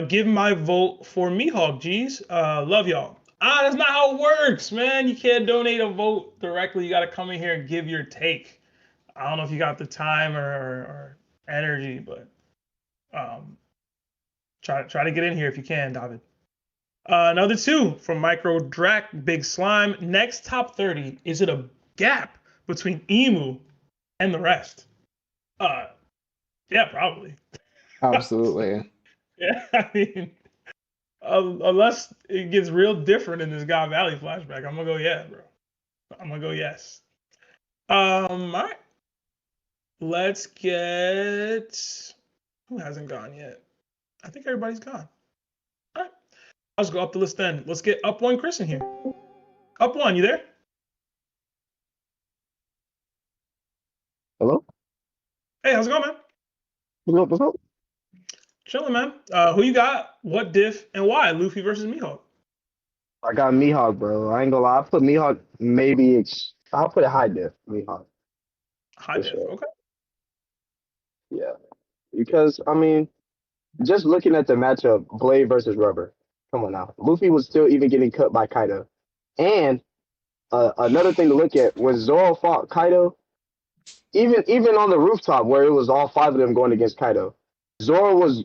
give my vote for Mihawk, G's. Love y'all. That's not how it works, man. You can't donate a vote directly. You got to come in here and give your take. I don't know if you got the time or energy, but try to get in here if you can, David. Another 2 from Micro Drac, Big Slime. Next top 30, is it a gap between Emu and the rest? Yeah, probably. Absolutely. Yeah, I mean, unless it gets real different in this God Valley flashback, I'm gonna go yeah, bro. I'm gonna go yes. All right. Let's get who hasn't gone yet. I think everybody's gone. All right. Let's go up the list then. Let's get Up One Chris in here. Up One, you there? Hello? Hey, how's it going, man? What's up? Chilling, man. Who you got? What diff and why? Luffy versus Mihawk. I got Mihawk, bro. I ain't gonna lie. I put Mihawk maybe. I'll put a high diff. Mihawk. High diff. Sure. Okay. Yeah, because I mean, just looking at the matchup, Blade versus Rubber. Come on now. Luffy was still even getting cut by Kaido, and another thing to look at when Zoro fought Kaido, even on the rooftop where it was all 5 of them going against Kaido, Zoro was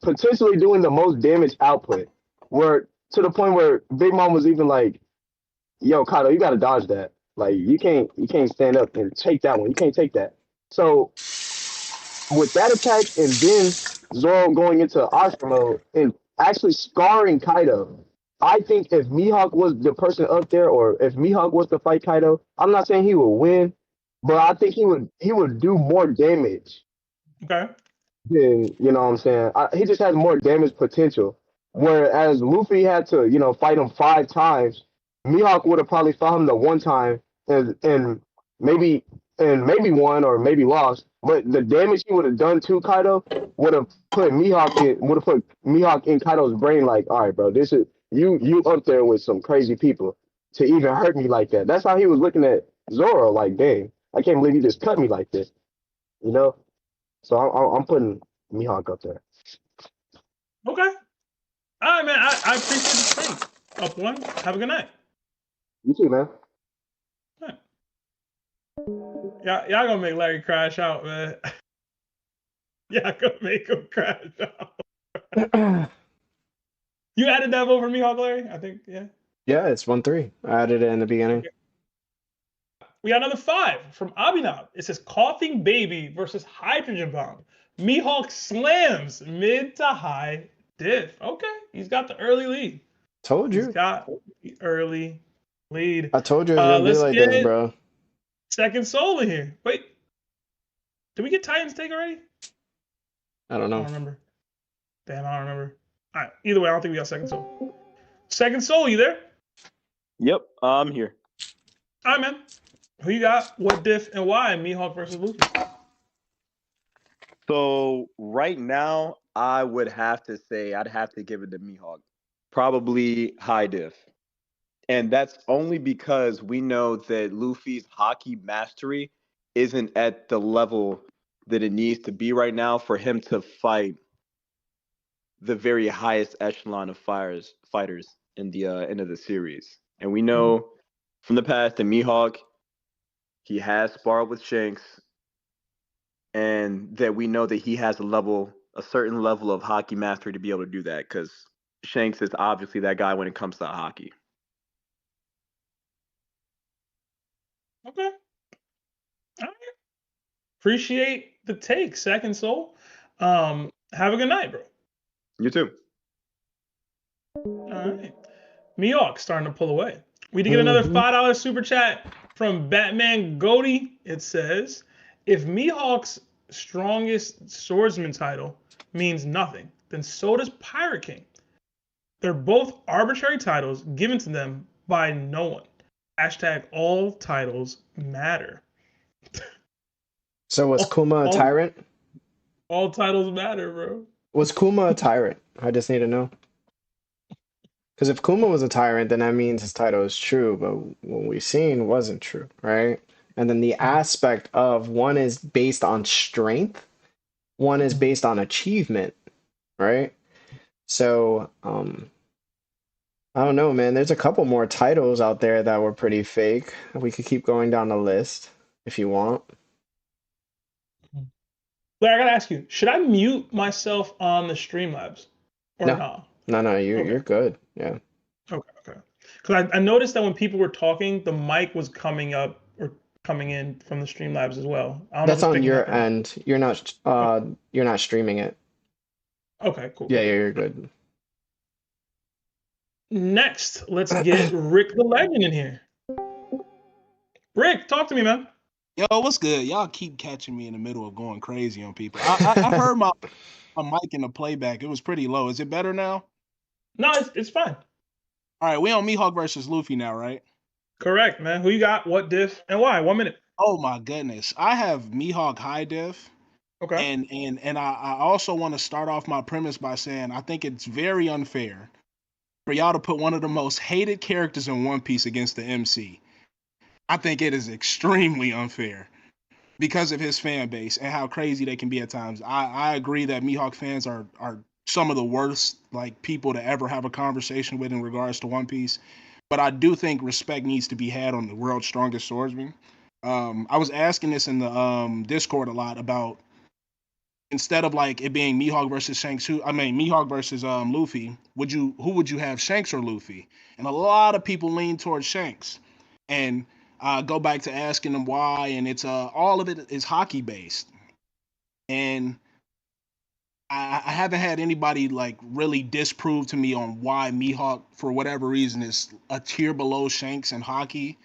potentially doing the most damage output, where to the point where Big Mom was even like, "Yo, Kaido, you gotta dodge that. Like, you can't stand up and take that one. You can't take that." So with that attack and then Zoro going into Oscar mode and actually scarring Kaido, I think if Mihawk was the person up there, or if Mihawk was to fight Kaido, I'm not saying he would win, but I think he would do more damage. Okay. Then, you know what I'm saying? He just has more damage potential. Whereas Luffy had to, fight him 5 times, Mihawk would have probably fought him the one time and maybe won or maybe lost. But the damage he would have done to Kaido would have put Mihawk in Kaido's brain like, all right, bro, this is you up there with some crazy people to even hurt me like that. That's how he was looking at Zoro, like, dang, I can't believe you just cut me like this, So I'm putting Mihawk up there. Okay. All right, man. I appreciate the take. Up One. Have a good night. You too, man. Y'all gonna make Larry crash out, man. Y'all gonna make him crash out. You added that vote for Mihawk, Larry? I think, yeah. Yeah, it's 1-3. I added it in the beginning. We got another 5 from Abhinav. It says Coughing Baby versus Hydrogen Bomb. Mihawk slams mid to high diff. Okay, he's got the early lead. Told you. He's got the early lead. I told you it was gonna be like this, bro. Second Soul in here. Wait, did we get Titans take already? I don't know. I don't remember. Damn, I don't remember. All right, either way, I don't think we got Second Soul. Second Soul, you there? Yep, I'm here. All right, man. Who you got? What diff and why? Mihawk versus Luffy. So right now, I would have to say I'd have to give it to Mihawk. Probably high diff. And that's only because we know that Luffy's hockey mastery isn't at the level that it needs to be right now for him to fight the very highest echelon of fighters in the end of the series. And we know from the past that Mihawk, he has sparred with Shanks, and that we know that he has a certain level of hockey mastery to be able to do that, because Shanks is obviously that guy when it comes to hockey. Okay. All right. Appreciate the take, Second Soul. Have a good night, bro. You too. All right. Mihawk starting to pull away. We did get another $5 super chat from Batman Goaty. It says, if Mihawk's strongest swordsman title means nothing, then so does Pirate King. They're both arbitrary titles given to them by no one. Hashtag all titles matter. So was Kuma a tyrant? All titles matter, bro. Was Kuma a tyrant? I just need to know. Because if Kuma was a tyrant, then that means his title is true, but what we've seen wasn't true, right? And then the aspect of one is based on strength, one is based on achievement, right? So, I don't know, man. There's a couple more titles out there that were pretty fake. We could keep going down the list if you want. Larry, I gotta ask you, should I mute myself on the Streamlabs or No. not? No, you're good. Yeah. Okay. Because I noticed that when people were talking, the mic was coming up or coming in from the Streamlabs as well. I don't know That's if it's on picking your up or not. end. You're not streaming it. Okay, cool. Yeah, you're good. Next, let's get Rick the Legend in here. Rick, talk to me, man. Yo, what's good? Y'all keep catching me in the middle of going crazy on people. I heard my mic in the playback. It was pretty low. Is it better now? No, it's fine. All right, we on Mihawk versus Luffy now, right? Correct, man. Who you got? What diff and why? 1 minute. Oh my goodness, I have Mihawk high diff. Okay. And I also want to start off my premise by saying I think it's very unfair for y'all to put one of the most hated characters in One Piece against the MC. I think it is extremely unfair because of his fan base and how crazy they can be at times. I agree that Mihawk fans are some of the worst people to ever have a conversation with in regards to One Piece. But I do think respect needs to be had on the world's strongest swordsman. I was asking this in the Discord a lot about, instead of it being Mihawk versus Shanks, Mihawk versus Luffy, who would you have, Shanks or Luffy? And a lot of people lean towards Shanks. And go back to asking them why, and it's all of it is hockey based. And I haven't had anybody really disprove to me on why Mihawk, for whatever reason, is a tier below Shanks in hockey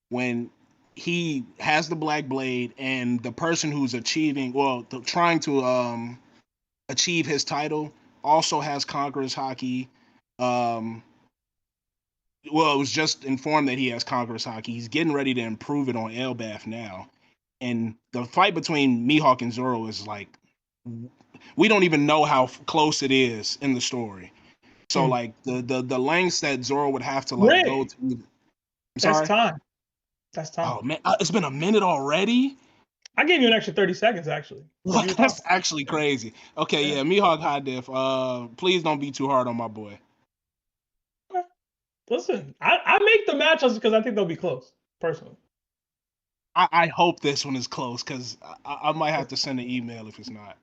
when he has the Black Blade and the person who's trying to achieve his title also has Conqueror's Haki. It was just informed that he has Conqueror's Haki. He's getting ready to improve it on Elbaf now. And the fight between Mihawk and Zoro is we don't even know how close it is in the story. So the lengths that Zoro would have to go to. That's time. Oh man, it's been a minute already. I gave you an extra 30 seconds actually. What? That's actually crazy. Okay, yeah, Mihawk high diff. Please don't be too hard on my boy. Listen, I make the matchups because I think they'll be close, personally. I hope this one is close because I might have to send an email if it's not.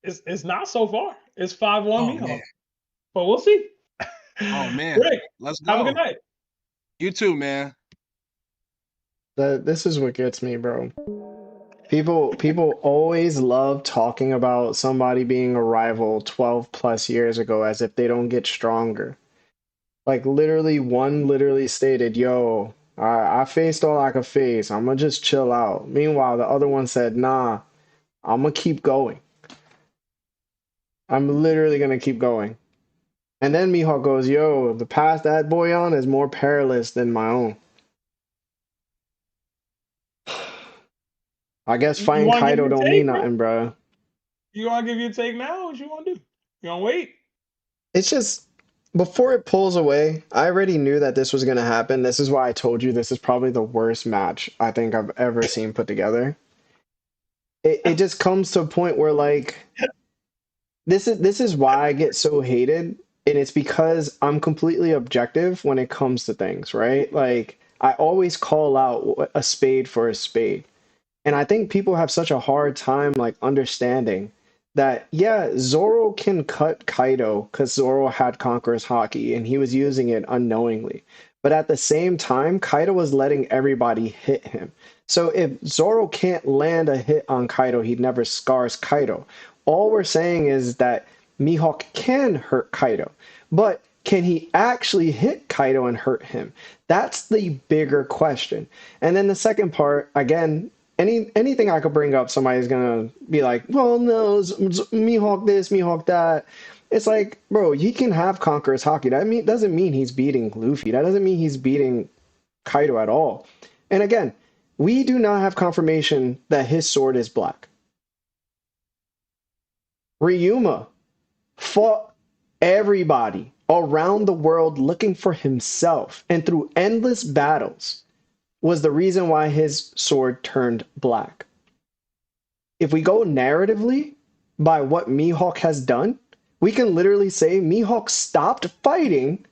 It's not so far. It's 5-1 Mihawk. Man. But we'll see. Oh man, Rick, let's have a go. good night. You too, man. This is what gets me, bro. People always love talking about somebody being a rival 12 plus years ago as if they don't get stronger. Like literally one literally stated, yo, I faced all I could face. I'm gonna just chill out. Meanwhile, the other one said, nah, I'm gonna keep going. I'm literally gonna keep going. And then Mihawk goes, yo, the path that boy on is more perilous than my own. I guess You fighting want to give Kaido your don't take, mean bro? nothing, bro. You want to give your take now? What you want to do? You want to wait? It's just before it pulls away, I already knew that this was going to happen. This is why I told you this is probably the worst match I think I've ever seen put together. It just comes to a point where like this is why I get so hated, and it's because I'm completely objective when it comes to things, right? Like I always call out a spade for a spade. And I think people have such a hard time like understanding that yeah, Zoro can cut Kaido because Zoro had Conqueror's Haki and he was using it unknowingly. But at the same time, Kaido was letting everybody hit him. So if Zoro can't land a hit on Kaido, he never scars Kaido. All we're saying is that Mihawk can hurt Kaido, but can he actually hit Kaido and hurt him? That's the bigger question. And then the second part, again, anything I could bring up, somebody's gonna be like, well, no, Mihawk this, Mihawk that. It's like, bro, he can have Conqueror's Haki. That doesn't mean he's beating Luffy. That doesn't mean he's beating Kaido at all. And again, we do not have confirmation that his sword is black. Ryuma fought everybody around the world looking for himself, and through endless battles was the reason why his sword turned black. If we go narratively by what Mihawk has done, we can literally say Mihawk stopped fighting,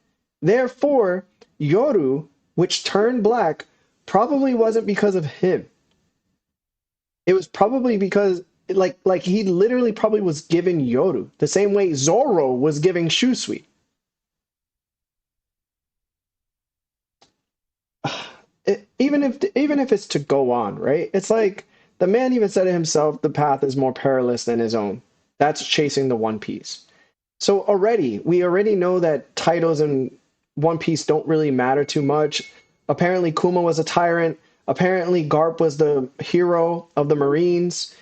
therefore Yoru, which turned black, probably wasn't because of him. It was probably because like he literally probably was giving Yoru the same way Zoro was giving Shusui. Even if it's to go on, right? It's like the man even said it himself, the path is more perilous than his own. That's chasing the One Piece. So we already know that titles in One Piece don't really matter too much. Apparently Kuma was a tyrant. Apparently Garp was the hero of the Marines.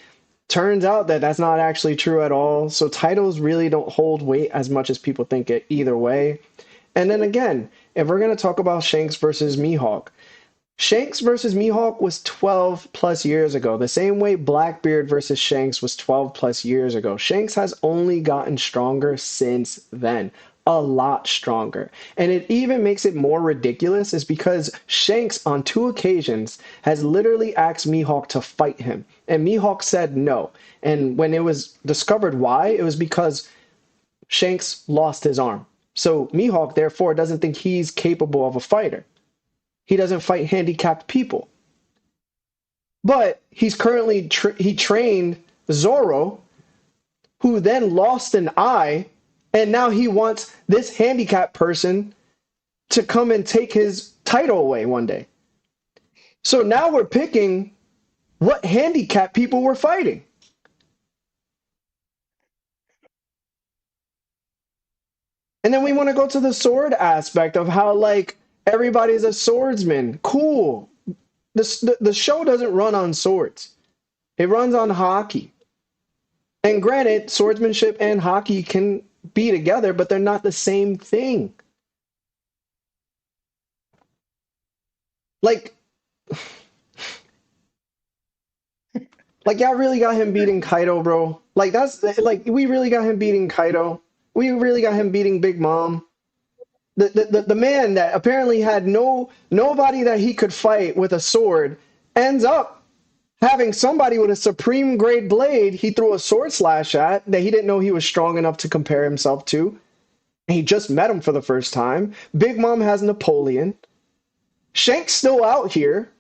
Turns out that that's not actually true at all. So titles really don't hold weight as much as people think it either way. And then again, if we're going to talk about Shanks versus Mihawk, Shanks versus Mihawk was 12 plus years ago, the same way Blackbeard versus Shanks was 12 plus years ago. Shanks has only gotten stronger since then, a lot stronger. And it even makes it more ridiculous is because Shanks on 2 occasions has literally asked Mihawk to fight him. And Mihawk said no. And when it was discovered why, it was because Shanks lost his arm. So Mihawk, therefore, doesn't think he's capable of a fighter. He doesn't fight handicapped people. But he's currently, he trained Zoro, who then lost an eye, and now he wants this handicapped person to come and take his title away one day. So now we're picking what handicapped people we're fighting. And then we want to go to the sword aspect of how, like, everybody's a swordsman. Cool. The show doesn't run on swords. It runs on hockey. And granted, swordsmanship and hockey can be together, but they're not the same thing. Like y'all really got him beating Kaido, bro. Like that's like we really got him beating Kaido. We really got him beating Big Mom. The man that apparently had nobody that he could fight with a sword ends up having somebody with a supreme grade blade he threw a sword slash at that he didn't know he was strong enough to compare himself to. He just met him for the first time. Big Mom has Napoleon. Shank's still out here.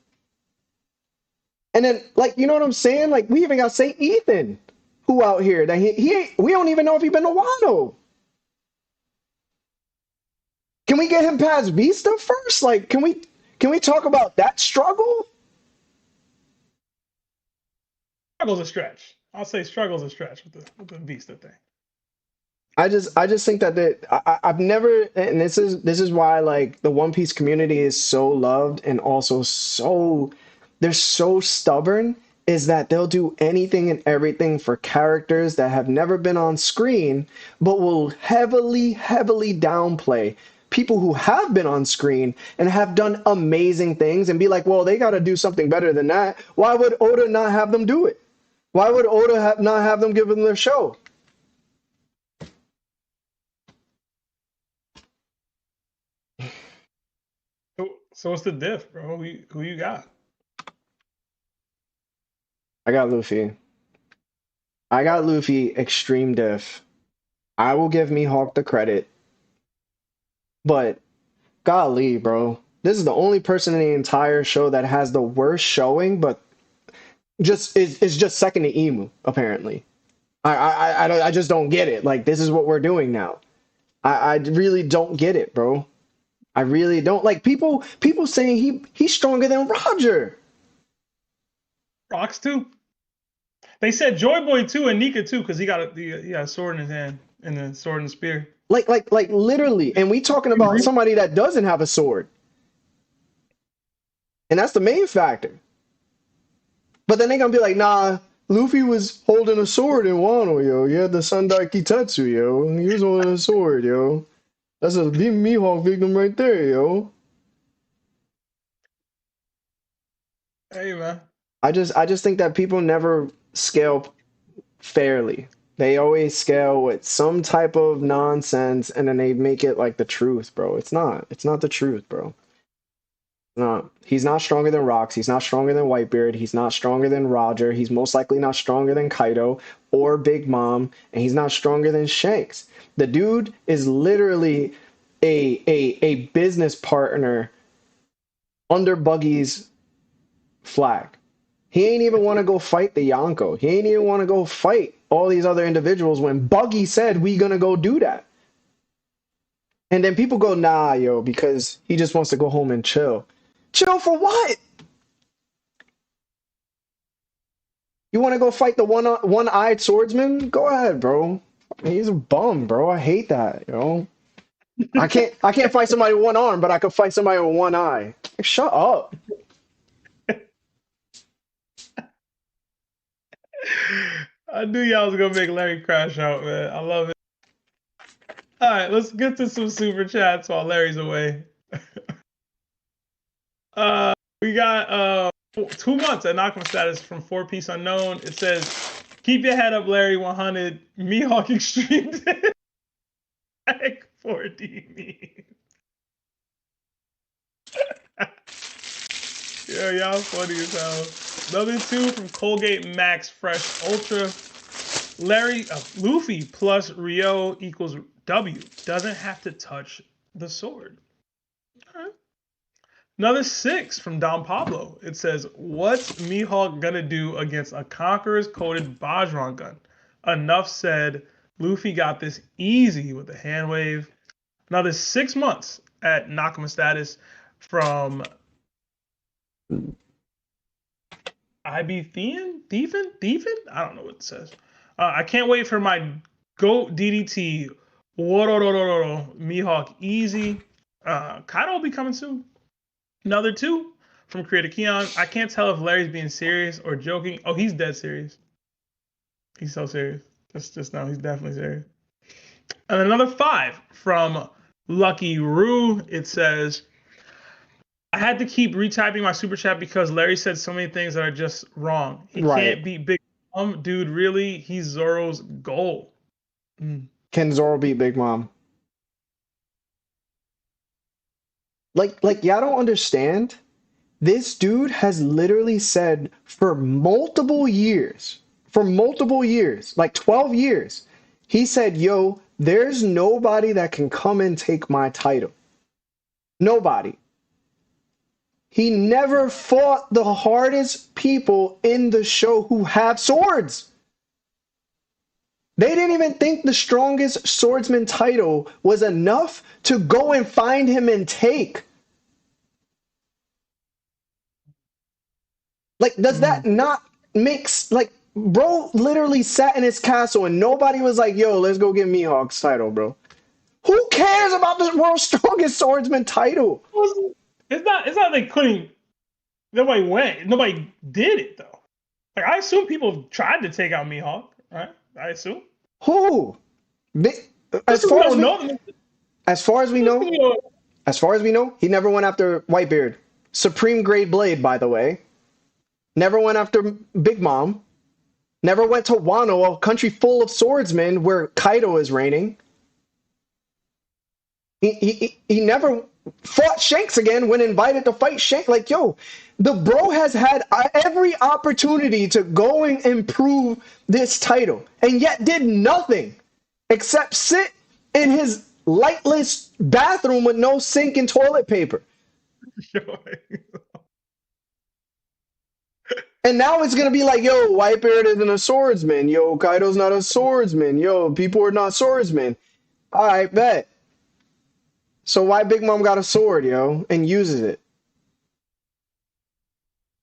And then, like, you know what I'm saying? Like, we even got St. Ethan, who out here that we don't even know if he's been to Wano. Can we get him past Vista first? Like, can we talk about that struggle? Struggle's a stretch. I'll say struggle's a stretch with the Vista thing. I just think that I've never, and this is why like the One Piece community is so loved and also they're so stubborn, is that they'll do anything and everything for characters that have never been on screen, but will heavily downplay people who have been on screen and have done amazing things and be like, well, they got to do something better than that. Why would Oda not have them do it? Why would Oda not have them give them their show? So what's the diff, bro? Who you got? I got Luffy. I got Luffy extreme diff. I will give Mihawk the credit. But golly, bro. This is the only person in the entire show that has the worst showing, but is just second to Emu, apparently. I just don't get it. Like, this is what we're doing now. I really don't get it, bro. I really don't. Like, people saying he's stronger than Roger. Rocks too. They said Joy Boy too and Nika too, because he got a sword in his hand and a sword and a spear. Like literally. And we talking about somebody that doesn't have a sword. And that's the main factor. But then they're gonna be like, nah, Luffy was holding a sword in Wano, yo. He had the Sandai Kitetsu, yo. He was holding a sword, yo. That's a Mihawk victim right there, yo. Hey, man. I just think that people never scale fairly. They always scale with some type of nonsense, and then they make it like the truth, bro. It's not. It's not the truth, bro. No, he's not stronger than Rocks. He's not stronger than Whitebeard. He's not stronger than Roger. He's most likely not stronger than Kaido or Big Mom, and he's not stronger than Shanks. The dude is literally a business partner under Buggy's flag. He ain't even want to go fight the Yonko. He ain't even want to go fight all these other individuals when Buggy said we gonna go do that. And then people go, nah, yo, because he just wants to go home and chill. Chill for what? You want to go fight the one-eyed swordsman? Go ahead, bro. He's a bum, bro. I hate that, yo. I can't fight somebody with one arm, but I could fight somebody with one eye. Like, shut up. I knew y'all was gonna make Larry crash out, man. I love it. All right, let's get to some super chats while Larry's away. We got 2 months at Nakama status from 4-Piece Unknown. It says, keep your head up, Larry 100. Mihawk Extreme 4D me. Yo, y'all funny as hell. Another 2 from Colgate Max Fresh Ultra. Luffy plus Rio equals W. Doesn't have to touch the sword. All right. Another 6 from Don Pablo. It says, what's Mihawk gonna do against a Conqueror's coded Bajron gun? Enough said. Luffy got this easy with a hand wave. Another 6 months at Nakama status from IB Thiefin? I don't know what it says. I can't wait for my GOAT DDT. Mihawk easy. Kaido will be coming soon. Another 2 from Creator Keon. I can't tell if Larry's being serious or joking. Oh, he's dead serious. He's so serious. Just now, he's definitely serious. And another 5 from Lucky Roo. It says, I had to keep retyping my super chat because Larry said so many things that are just wrong. He can't beat Big Mom. Dude, really? He's Zoro's goal. Can Zoro beat Big Mom? Like y'all don't understand. This dude has literally said for multiple years, like 12 years, he said, yo, there's nobody that can come and take my title. Nobody. He never fought the hardest people in the show who have swords. They didn't even think the strongest swordsman title was enough to go and find him and take. Like, does that not make like, bro literally sat in his castle and nobody was like, yo, let's go get Mihawk's title, bro. Who cares about the world's strongest swordsman title? It's not they couldn't. Nobody went. Nobody did it though. Like, I assume people tried to take out Mihawk, right? I assume. Who? As far as we know, he never went after Whitebeard. Supreme grade blade, by the way. Never went after Big Mom. Never went to Wano, a country full of swordsmen where Kaido is reigning. He never fought Shanks again when invited to fight Shanks. Like, yo, the bro has had every opportunity to go and improve this title and yet did nothing except sit in his lightless bathroom with no sink and toilet paper. And now it's going to be like, yo, Whitebeard isn't a swordsman. Yo, Kaido's not a swordsman. Yo, people are not swordsmen. All right, bet. So why Big Mom got a sword, yo, and uses it?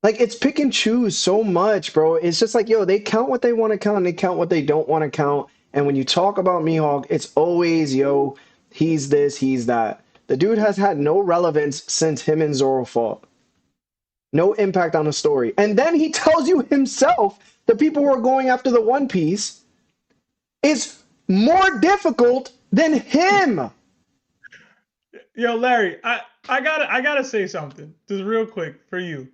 Like, it's pick and choose so much, bro. It's just like, yo, they count what they want to count and they count what they don't want to count. And when you talk about Mihawk, it's always, yo, he's this, he's that. The dude has had no relevance since him and Zoro fought. No impact on the story. And then he tells you himself the people who are going after the One Piece is more difficult than him. Yo, Larry, I gotta say something just real quick for you.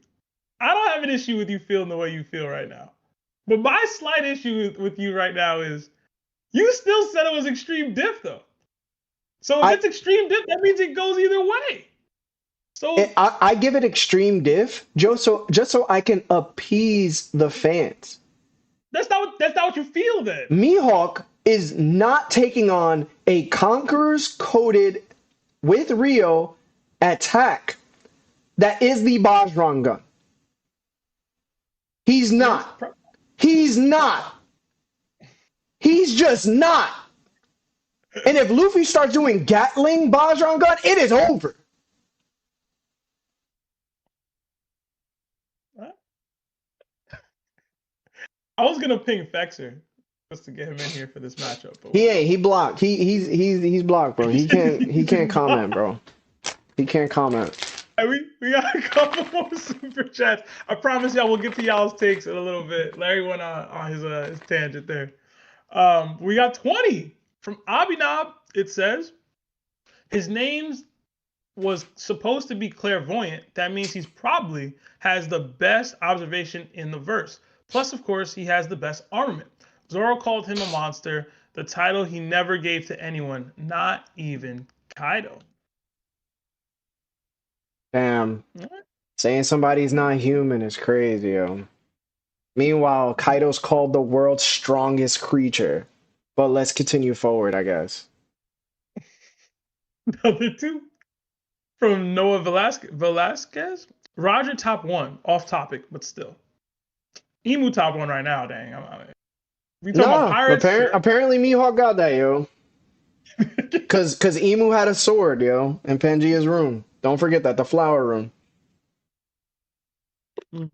I don't have an issue with you feeling the way you feel right now. But my slight issue with you right now is you still said it was extreme diff, though. So if it's extreme diff, that means it goes either way. So I give it extreme diff just so I can appease the fans. That's not what you feel then. Mihawk is not taking on a Conqueror's coded with Rio attack that is the Bajrang gun. He's not. He's not. He's just not. And if Luffy starts doing Gatling Bajrang gun, it is over. I was gonna ping Fexer just to get him in here for this matchup. But He blocked. He's blocked, bro. He can't comment, bro. He can't comment. Hey, we got a couple more super chats. I promise y'all we'll get to y'all's takes in a little bit. Larry went on his tangent there. We got 20 from Abhinav. It says his name was supposed to be clairvoyant. That means he's probably has the best observation in the verse. Plus, of course, he has the best armament. Zoro called him a monster, the title he never gave to anyone, not even Kaido. Damn. Saying somebody's not human is crazy, yo. Meanwhile, Kaido's called the world's strongest creature. But let's continue forward, I guess. Number 2 from Noah Velasquez. Roger top 1, off topic, but still. Emu top 1 right now, dang. We talking about pirates? Apparently Mihawk got that, yo. Cause Emu had a sword, yo, in Pangea's room. Don't forget that, the flower room. All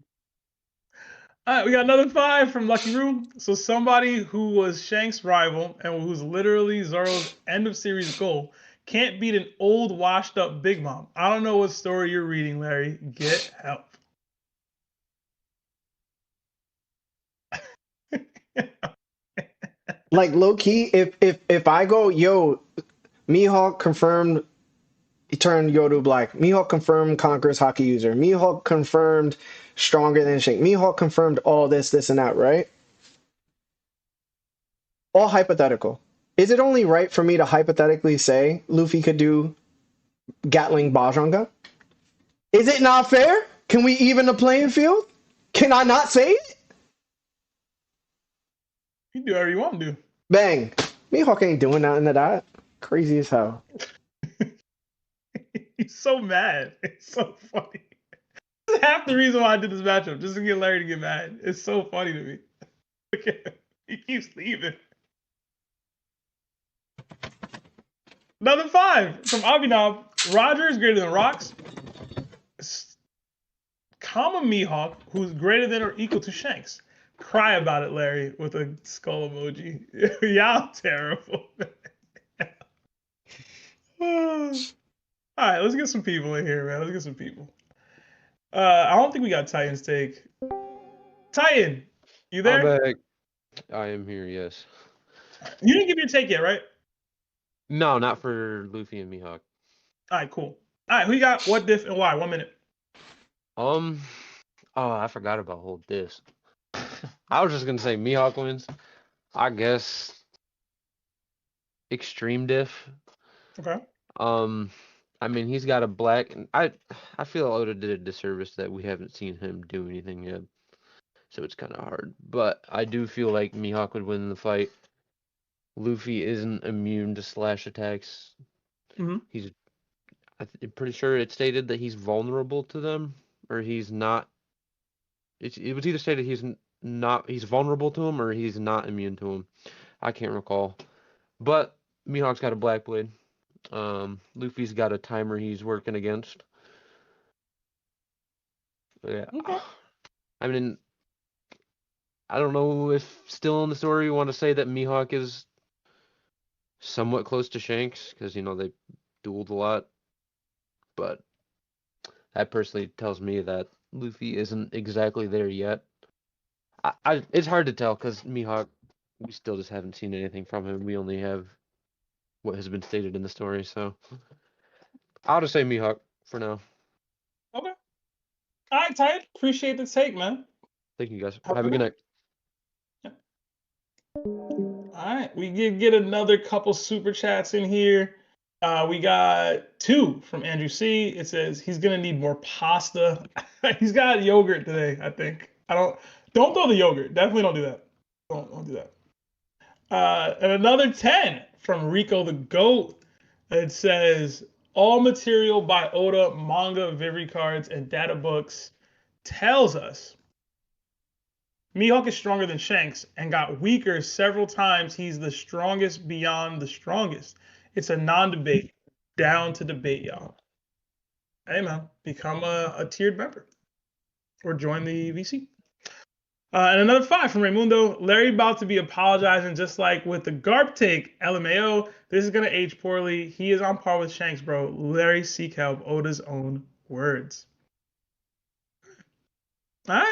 right, we got another 5 from Lucky Roo. So somebody who was Shanks' rival and who's literally Zoro's end of series goal can't beat an old washed up Big Mom. I don't know what story you're reading, Larry. Get help. Like, low key, if I go, yo, Mihawk confirmed he turned Yoru black. Mihawk confirmed Conqueror's Haki user. Mihawk confirmed stronger than Shank. Mihawk confirmed all this, and that, right? All hypothetical. Is it only right for me to hypothetically say Luffy could do Gatling Bajranga? Is it not fair? Can we even the playing field? Can I not say it? You can do whatever you want to do. Bang. Mihawk ain't doing nothing to that. Crazy as hell. He's so mad. It's so funny. This is half the reason why I did this matchup, just to get Larry to get mad. It's so funny to me. Look at him. He keeps leaving. Another 5 from Abhinav. Roger is greater than Rocks. Comma Mihawk, who's greater than or equal to Shanks. Cry about it, Larry, with a skull emoji. Y'all terrible. All right, let's get some people in here, man. Let's get some people. I don't think we got Titan's take. Titan, you there? I'm back. I am here, yes. You didn't give your take yet, right? No, not for Luffy and Mihawk. All right, cool. All right, who you got? What diff and why? 1 minute. Oh, I forgot about whole this. I was just gonna say Mihawk wins. I guess extreme diff. Okay. I mean he's got a black, and I feel Oda did a disservice that we haven't seen him do anything yet, so it's kind of hard. But I do feel like Mihawk would win the fight. Luffy isn't immune to slash attacks. Mm-hmm. I'm pretty sure it stated that he's vulnerable to them, or he's not. It was either stated he's vulnerable to him, or he's not immune to him. I can't recall. But Mihawk's got a black blade. Luffy's got a timer he's working against. Yeah. Okay. I mean, I don't know if still in the story you want to say that Mihawk is somewhat close to Shanks, because, they dueled a lot. But that personally tells me that Luffy isn't exactly there yet. It's hard to tell, because Mihawk, we still just haven't seen anything from him. We only have what has been stated in the story, so I'll just say Mihawk for now. Okay. All right, Titan. Appreciate the take, man. Thank you, guys. Have a good night. All right, we get another couple super chats in here. We got 2 from Andrew C. It says he's gonna need more pasta. He's got yogurt today, I think. Don't throw the yogurt. Definitely don't do that. Don't do that. And another 10 from Rico the Goat. It says all material by Oda, manga, Vivi cards, and data books tells us Mihawk is stronger than Shanks and got weaker several times. He's the strongest beyond the strongest. It's a non-debate. Down to debate, y'all. Hey, man, become a tiered member or join the VC. And another 5 from Raymundo. Larry about to be apologizing just like with the Garp take. LMAO, this is going to age poorly. He is on par with Shanks, bro. Larry seek help. Oda's own words. All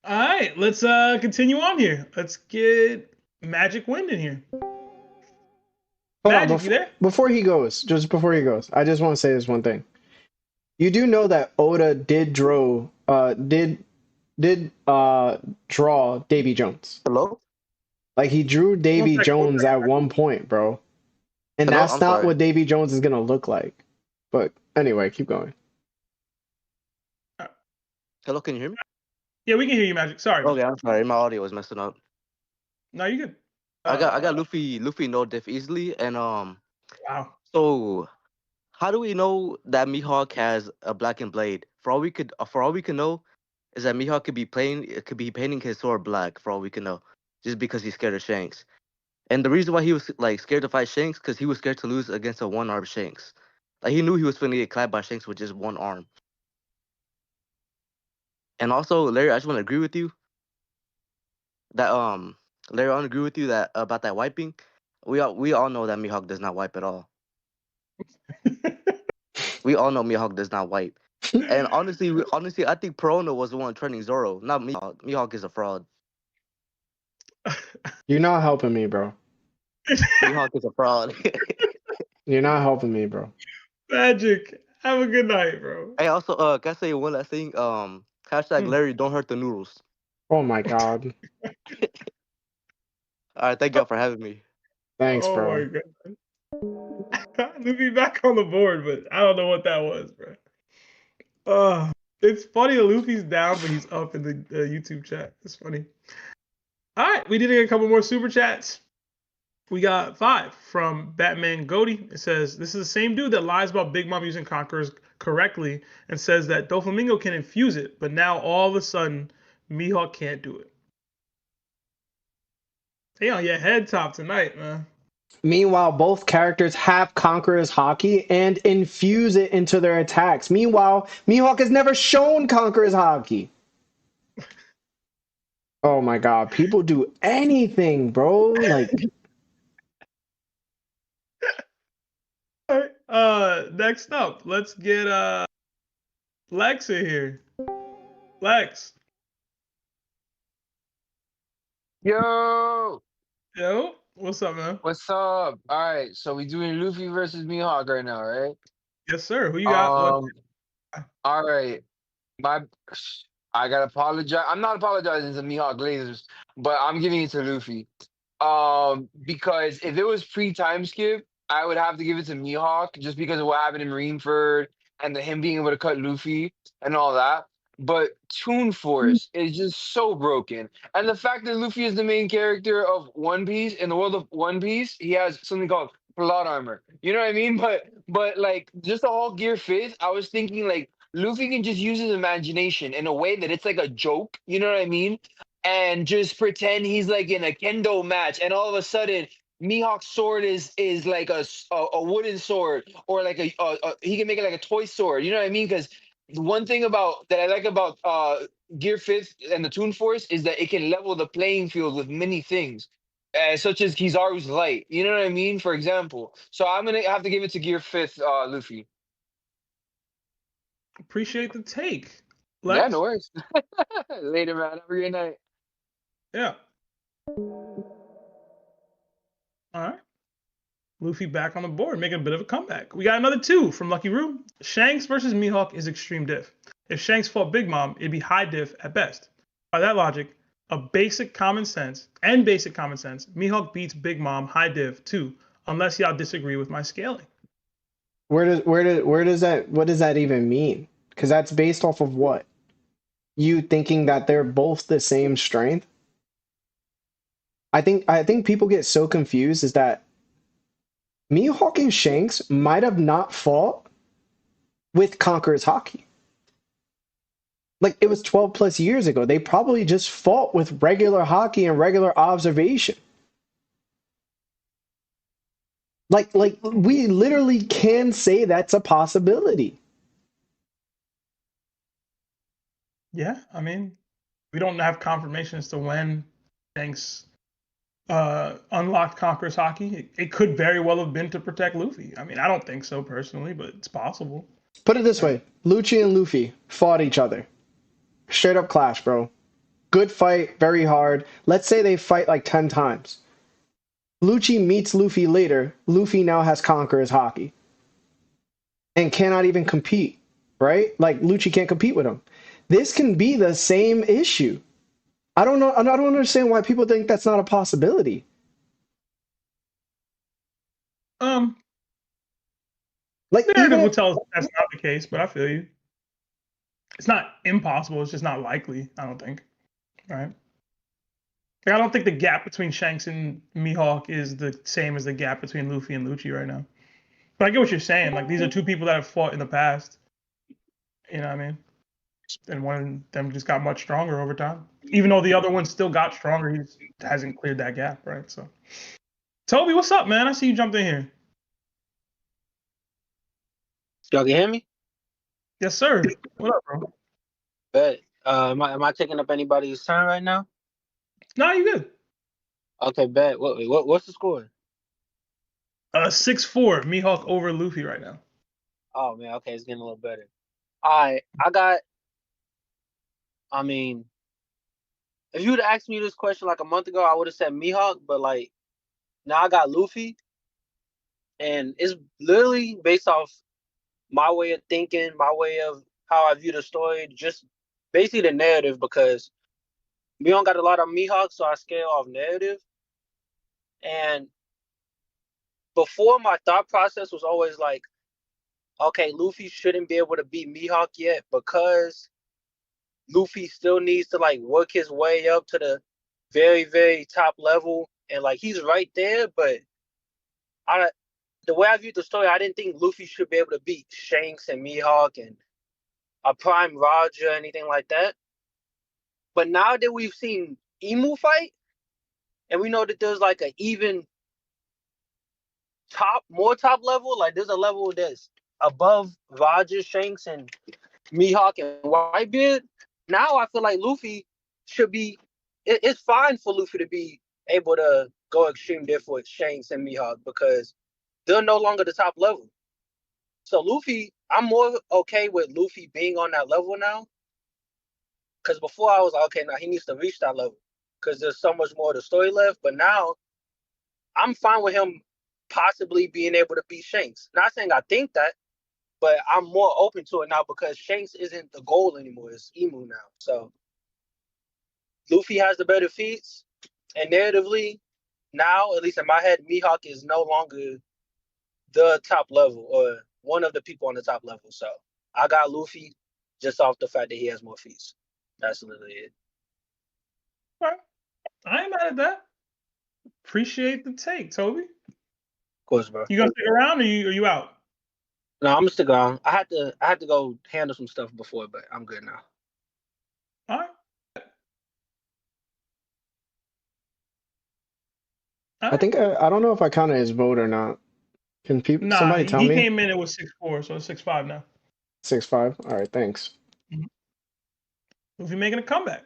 right, let's continue on here. Let's get Magic Wind in here. Magic, you there? Before he goes, I just want to say this one thing. You do know that Oda did draw Davy Jones. Hello? Like, he drew Davy Jones at one point, bro. And Hello? that's I'm not sorry. what Davy Jones is going to look like. But anyway, keep going. Hello, can you hear me? Yeah, we can hear you, Magic. Sorry. Okay, I'm sorry. My audio was messing up. No, you're good. I got Luffy no diff easily, and Wow. So how do we know that Mihawk has a blackened blade? For all we can know is that Mihawk could be painting his sword black, for all we can know, just because he's scared of Shanks. And the reason why he was scared to fight Shanks, because he was scared to lose against a one-armed Shanks. Like, he knew he was going to get clapped by Shanks with just one arm. And also, Larry, I just want to agree with you that Larry, I want to agree with you that about that wiping. We all know that Mihawk does not wipe at all. We all know Mihawk does not wipe. And honestly, I think Perona was the one training Zoro, not Mihawk. Mihawk is a fraud. You're not helping me, bro. Mihawk is a fraud. You're not helping me, bro. Magic. Have a good night, bro. Hey, also, can I say one last thing? Hashtag Larry, don't hurt the noodles. Oh my god. All right, thank y'all for having me. Thanks, Oh bro. my god. Luffy back on the board, but I don't know what that was, bro. It's funny that Luffy's down, but he's up in the YouTube chat. It's funny. All right, we did get a couple more super chats. We got 5 from Batman Goaty. It says, this is the same dude that lies about Big Mom using Conquerors correctly and says that Doflamingo can infuse it, but now all of a sudden, Mihawk can't do it. Hey, on your head top tonight, man. Meanwhile, both characters have Conqueror's Haki and infuse it into their attacks. Meanwhile, Mihawk has never shown Conqueror's Haki. Oh my god, people do anything, bro. Like, All right, next up, let's get Lex in here. Lex. Yo, what's up, man? what's up? All right, so we doing Luffy versus Mihawk right now, right? Yes, sir. Who you got? All right, I gotta apologize. I'm not apologizing to Mihawk Lasers, but I'm giving it to Luffy. Because if it was pre-time skip, I would have to give it to Mihawk just because of what happened in Marineford and him being able to cut Luffy and all that. But Toon Force is just so broken. And the fact that Luffy is the main character of One Piece, in the world of One Piece, he has something called plot armor. You know what I mean? But like just the whole Gear 5th, I was thinking like Luffy can just use his imagination in a way that it's like a joke. You know what I mean? And just pretend he's like in a kendo match, and all of a sudden Mihawk's sword is like a wooden sword, or like he can make it like a toy sword. You know what I mean? Because one thing that I like about Gear 5th and the Toon Force is that it can level the playing field with many things, such as Kizaru's light. You know what I mean? For example, so I'm gonna have to give it to Gear 5th, Luffy. Appreciate the take. Yeah, no worries. Later, man. Have a great night. Yeah. All right. Luffy back on the board, making a bit of a comeback. We got another 2 from Lucky Roo. Shanks versus Mihawk is extreme diff. If Shanks fought Big Mom, it'd be high diff at best. By that logic, basic common sense, Mihawk beats Big Mom high diff too, unless y'all disagree with my scaling. what does that even mean? Because that's based off of what? You thinking that they're both the same strength? I think people get so confused is that Mihawk and Shanks might have not fought with Conqueror's Haki. Like, it was 12 plus years ago. They probably just fought with regular Haki and regular observation. Like we literally can say that's a possibility. Yeah, I mean, we don't have confirmation as to when Shanks unlocked Conqueror's Haki. It could very well have been to protect Luffy. I mean, I don't think so personally, but it's possible. Put it this way. Lucci and Luffy fought each other. Straight up clash, bro. Good fight, very hard. Let's say they fight like 10 times. Lucci meets Luffy later. Luffy now has Conqueror's Haki. And cannot even compete, right? Like, Lucci can't compete with him. This can be the same issue. I don't know. I don't understand why people think that's not a possibility. Like, the narrative will tell us that's not the case, but I feel you. It's not impossible. It's just not likely, I don't think. Right? Like, I don't think the gap between Shanks and Mihawk is the same as the gap between Luffy and Lucci right now. But I get what you're saying. Like, these are 2 people that have fought in the past. You know what I mean? And one of them just got much stronger over time. Even though the other one still got stronger, he just hasn't cleared that gap, right? So, Toby, what's up, man? I see you jumped in here. Y'all can hear me? Yes, sir. What up, bro? Bet. Am I taking up anybody's turn right now? No, you good. Okay, bet. What's the score? 6-4. Mihawk over Luffy right now. Oh man, okay, it's getting a little better. I mean, if you would asked me this question like a month ago, I would have said Mihawk, but like now I got Luffy. And it's literally based off my way of thinking, my way of how I view the story, just basically the narrative, because we don't got a lot of Mihawk, so I scale off narrative. And before, my thought process was always like, okay, Luffy shouldn't be able to beat Mihawk yet because Luffy still needs to like work his way up to the very, very top level. And like he's right there, but the way I viewed the story, I didn't think Luffy should be able to beat Shanks and Mihawk and a Prime Roger or anything like that. But now that we've seen Emu fight, and we know that there's like an even more top level, like there's a level that's above Roger, Shanks, and Mihawk and Whitebeard. Now I feel like Luffy should be. It's fine for Luffy to be able to go extreme diff with Shanks and Mihawk because they're no longer the top level. So Luffy, I'm more okay with Luffy being on that level now. Because before I was like, okay, now he needs to reach that level because there's so much more of the story left. But now I'm fine with him possibly being able to beat Shanks. Not saying I think that, but I'm more open to it now because Shanks isn't the goal anymore. It's Emu now. So Luffy has the better feats. And narratively, now, at least in my head, Mihawk is no longer the top level or one of the people on the top level. So I got Luffy just off the fact that he has more feats. That's literally it. All right. I ain't mad at that. Appreciate the take, Toby. Of course, bro. You gonna stick around or you out? No, I'm gonna stick around. I had to go handle some stuff before, but I'm good now. All right. I think I don't know if I counted his vote or not. Can people? Nah, Somebody tell he me. came in. It was 6'4", so it's 6'5" now. 6'5". All right, thanks. Luffy making a comeback.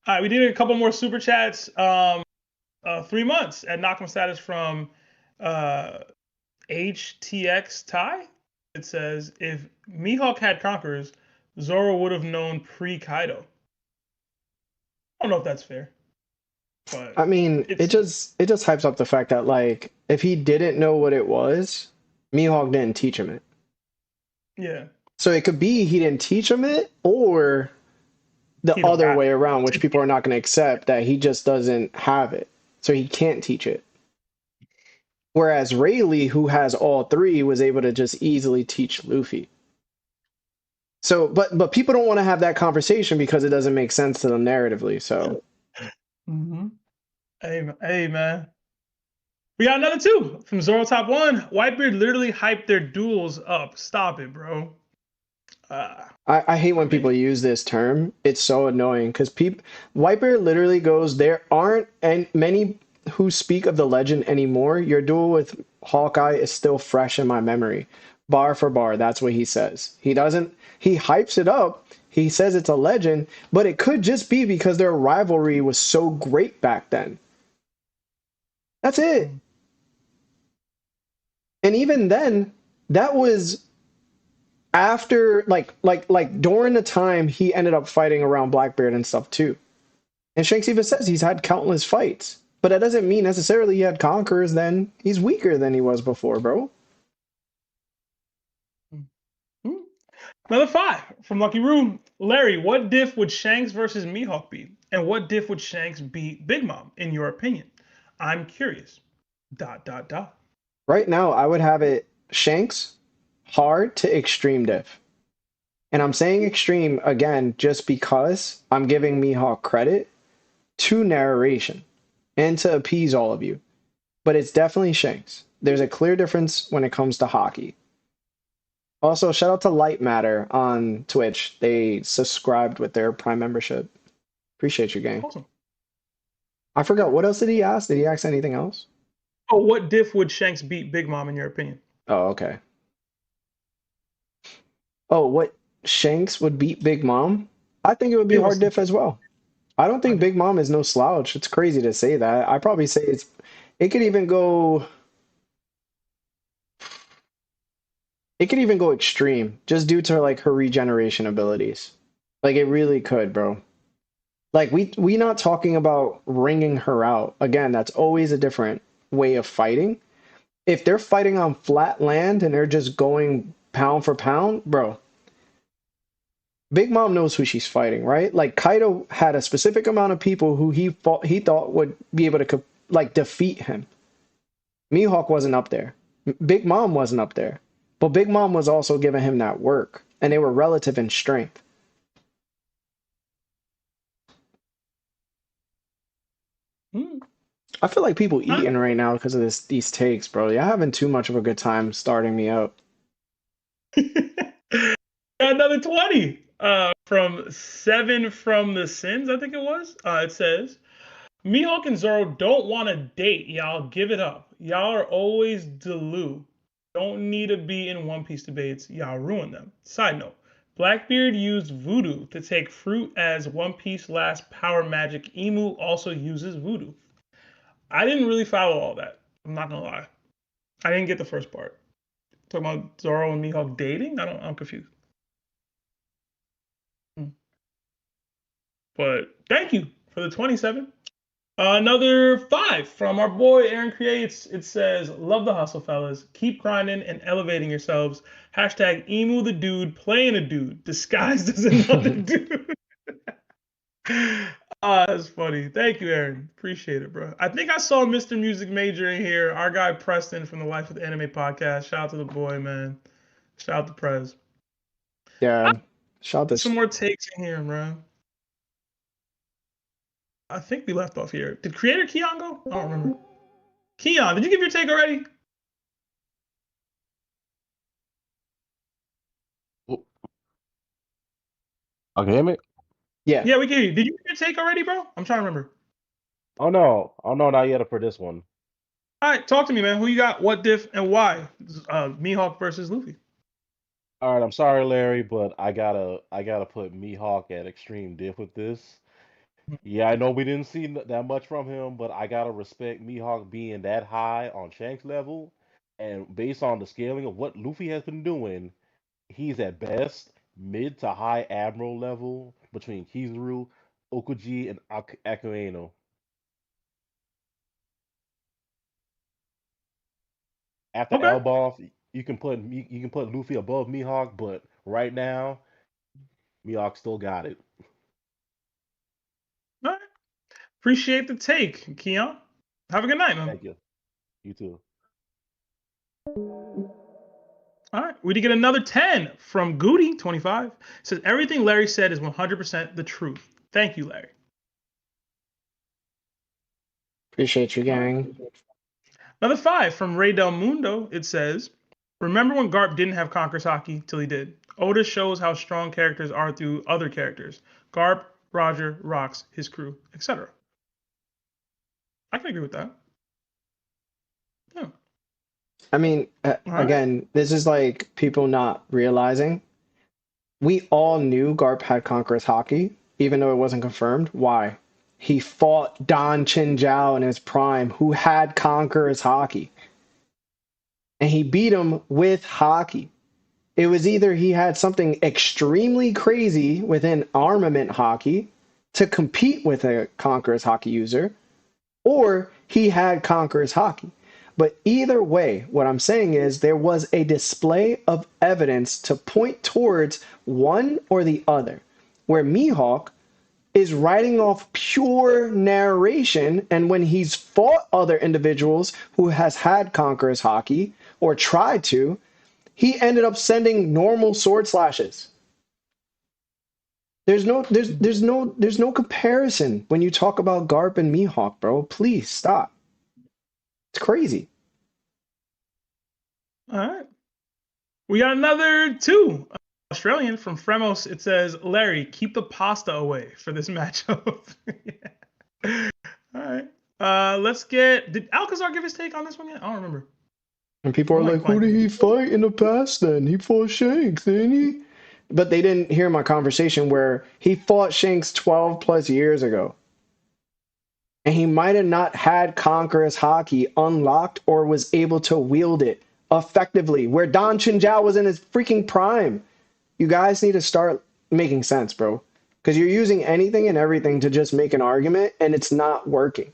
All right, we did a couple more super chats. 3 months at Knock'em status from HTX Ty. It says if Mihawk had Conquerors, Zoro would have known pre-Kaido. I don't know if that's fair. But I mean, it just hypes up the fact that like if he didn't know what it was, Mihawk didn't teach him it. Yeah. So it could be he didn't teach him it, or the other way around, which people are not going to accept, that he just doesn't have it, so he can't teach it. Whereas Rayleigh, who has all three, was able to just easily teach Luffy. So, but people don't want to have that conversation because it doesn't make sense to them narratively. So. Hey, man. We got another 2 from Zoro Top 1. Whitebeard literally hyped their duels up. Stop it, bro. I hate when people use this term. It's so annoying because Whitebeard literally goes, there aren't many who speak of the legend anymore. Your duel with Hawkeye is still fresh in my memory. Bar for bar, that's what he says. He hypes it up. He says it's a legend, but it could just be because their rivalry was so great back then. That's it. And even then, that was after, like during the time he ended up fighting around Blackbeard and stuff too. And Shanks even says he's had countless fights, but that doesn't mean necessarily he had conquerors then. He's weaker than he was before, bro. Another 5 from Lucky Room. Larry, what diff would Shanks versus Mihawk be? And what diff would Shanks beat Big Mom, in your opinion? I'm curious. ... Right now, I would have it Shanks hard to extreme diff. And I'm saying extreme, again, just because I'm giving Mihawk credit to narration and to appease all of you. But it's definitely Shanks. There's a clear difference when it comes to hockey. Also, shout out to Light Matter on Twitch. They subscribed with their Prime membership. Appreciate you, gang. Awesome. I forgot, what else did he ask? Did he ask anything else? Oh, what diff would Shanks beat Big Mom, in your opinion? Oh, okay. Oh, what Shanks would beat Big Mom? I think it would be hard diff as well. I don't think Big Mom is no slouch. It's crazy to say that. I probably say it could even go extreme just due to like her regeneration abilities. Like it really could, bro. Like we not talking about wringing her out. Again, that's always a different way of fighting. If they're fighting on flat land and they're just going pound for pound, bro, Big Mom knows who she's fighting, right? Like Kaido had a specific amount of people who he thought would be able to like defeat him. Mihawk wasn't up there. Big Mom wasn't up there. But Big Mom was also giving him that work, and they were relative in strength. I feel like people eating right now because of these takes, bro. You're having too much of a good time starting me up. Another 20 from 7 from the Sins, I think it was. It says, Mihawk and Zoro don't want to date. Y'all give it up. Y'all are always Delu. Don't need to be in One Piece debates. Y'all ruin them. Side note. Blackbeard used voodoo to take fruit as One Piece last power magic. Emu also uses voodoo. I didn't really follow all that. I'm not gonna lie. I didn't get the first part. Talking about Zoro and Mihawk dating? I'm confused. But thank you for the 27. Another 5 from our boy Aaron Creates. It says, love the hustle, fellas. Keep grinding and elevating yourselves. Hashtag Emu the dude playing a dude disguised as another dude. That's funny. Thank you, Aaron. Appreciate it, bro. I think I saw Mr. Music Major in here. Our guy Preston from the Life of the Anime podcast. Shout out to the boy, man. Shout out to Prez. Yeah. Shout out to some more takes in here, bro. I think we left off here. Did Creator Keon go? I don't remember. Keon, did you give your take already? Okay, hear me? Yeah. Yeah, we can hear you. Did you give your take already, bro? I'm trying to remember. Oh no, not yet for this one. All right, talk to me, man. Who you got? What diff and why? Mihawk versus Luffy. All right, I'm sorry, Larry, but I gotta put Mihawk at extreme diff with this. Yeah, I know we didn't see that much from him, but I gotta respect Mihawk being that high on Shanks level, and based on the scaling of what Luffy has been doing, he's at best mid to high admiral level between Kizaru, Okuji, and Akueno. After Okay. Elbaf, you can put Luffy above Mihawk, but right now, Mihawk still got it. All right. Appreciate the take, Keon. Have a good night, man. Thank you. You too. All right. We did get another 10 from Goody, 25. It says, everything Larry said is 100% the truth. Thank you, Larry. Appreciate you, gang. Another 5 from Ray Del Mundo. It says, remember when Garp didn't have Conqueror's Haki till he did? Oda shows how strong characters are through other characters. Garp, Roger, Rocks, his crew, etc. I can agree with that. Yeah. I mean, again, this is like people not realizing. We all knew Garp had Conqueror's Haki, even though it wasn't confirmed. Why? He fought Don Chinjiao in his prime, who had Conqueror's Haki. And he beat him with Haki. It was either he had something extremely crazy within armament Haki to compete with a Conqueror's Haki user, or he had Conqueror's Haki. But either way, what I'm saying is there was a display of evidence to point towards one or the other, where Mihawk is writing off pure narration, and when he's fought other individuals who has had Conqueror's Haki or tried to, he ended up sending normal sword slashes. There's no comparison when you talk about Garp and Mihawk, bro. Please stop. It's crazy. All right. We got another 2. Australian from Fremos. It says, Larry, keep the pasta away for this matchup. Yeah. All right. Let's get... Did Alcazar give his take on this one yet? I don't remember. And people are like, who did he fight in the past then? He fought Shanks, didn't he? But they didn't hear my conversation where he fought Shanks 12 plus years ago. And he might have not had Conqueror's Haki unlocked or was able to wield it effectively, where Don Chinjiao was in his freaking prime. You guys need to start making sense, bro. Because you're using anything and everything to just make an argument, and it's not working.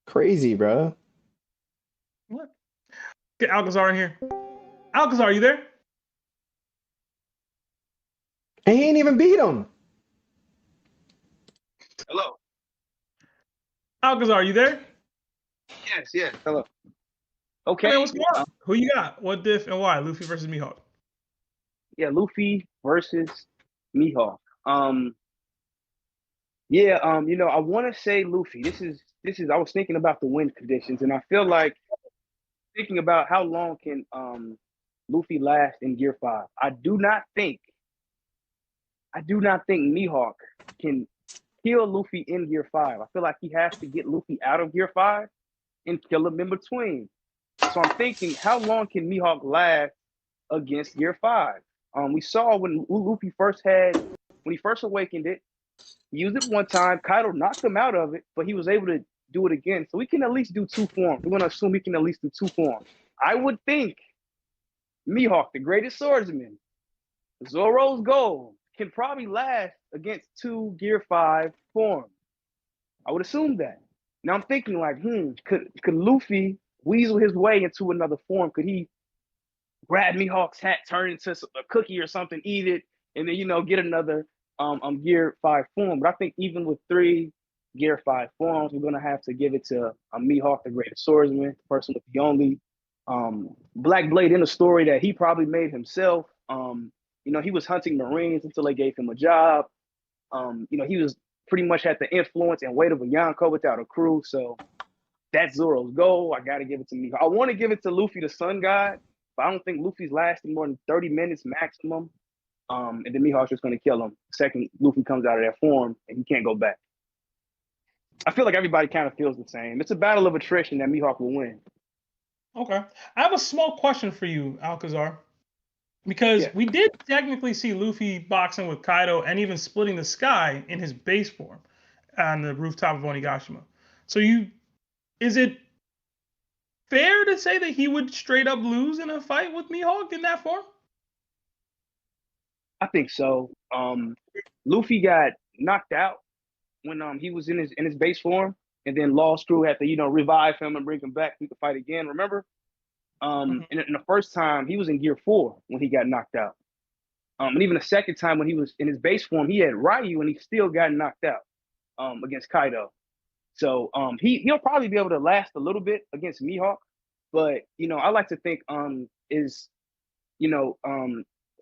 Crazy, bro. What? Get Alcazar in here. Alcazar, you there? And he ain't even beat him. Hello. Alcazar, you there? Yes. Hello. Okay. Hey, what's going on? Who you got? What diff and why? Luffy versus Mihawk. Yeah, Luffy versus Mihawk. I want to say Luffy. This is I was thinking about the win conditions, and I feel like thinking about how long can Luffy last in Gear 5. I do not think Mihawk can kill Luffy in Gear 5. I feel like he has to get Luffy out of Gear 5 and kill him in between. So I'm thinking, how long can Mihawk last against Gear 5? We saw when Luffy when he first awakened it, he used it one time, Kaido knocked him out of it, but he was able to do it again. So we can at least do 2 forms. We're going to assume he can at least do 2 forms. I would think Mihawk, the greatest swordsman, Zoro's goal, can probably last against 2 Gear 5 forms. I would assume that. Now I'm thinking like, could Luffy weasel his way into another form? Could he grab Mihawk's hat, turn it into a cookie or something, eat it, and then get another Gear 5 form? But I think even with 3 Gear 5 forms, we're gonna have to give it to Mihawk, the greatest swordsman, the person with the only Black Blade in a story that he probably made himself. He was hunting Marines until they gave him a job. He was pretty much had the influence and weight of a Yonko without a crew. So that's Zoro's goal. I got to give it to Mihawk. I want to give it to Luffy, the Sun God, but I don't think Luffy's lasting more than 30 minutes maximum. And then Mihawk's just going to kill him. Second, Luffy comes out of that form and he can't go back. I feel like everybody kind of feels the same. It's a battle of attrition that Mihawk will win. Okay. I have a small question for you, Alcazar. Because we did technically see Luffy boxing with Kaido and even splitting the sky in his base form on the rooftop of Onigashima. So is it fair to say that he would straight up lose in a fight with Mihawk in that form? I think so. Luffy got knocked out when he was in his base form, and then Law's crew had to revive him and bring him back. We could fight again. Remember? And the first time he was in Gear 4 when he got knocked out. And even the second time when he was in his base form, he had Ryu and he still got knocked out against Kaido. So he'll probably be able to last a little bit against Mihawk. But I like to think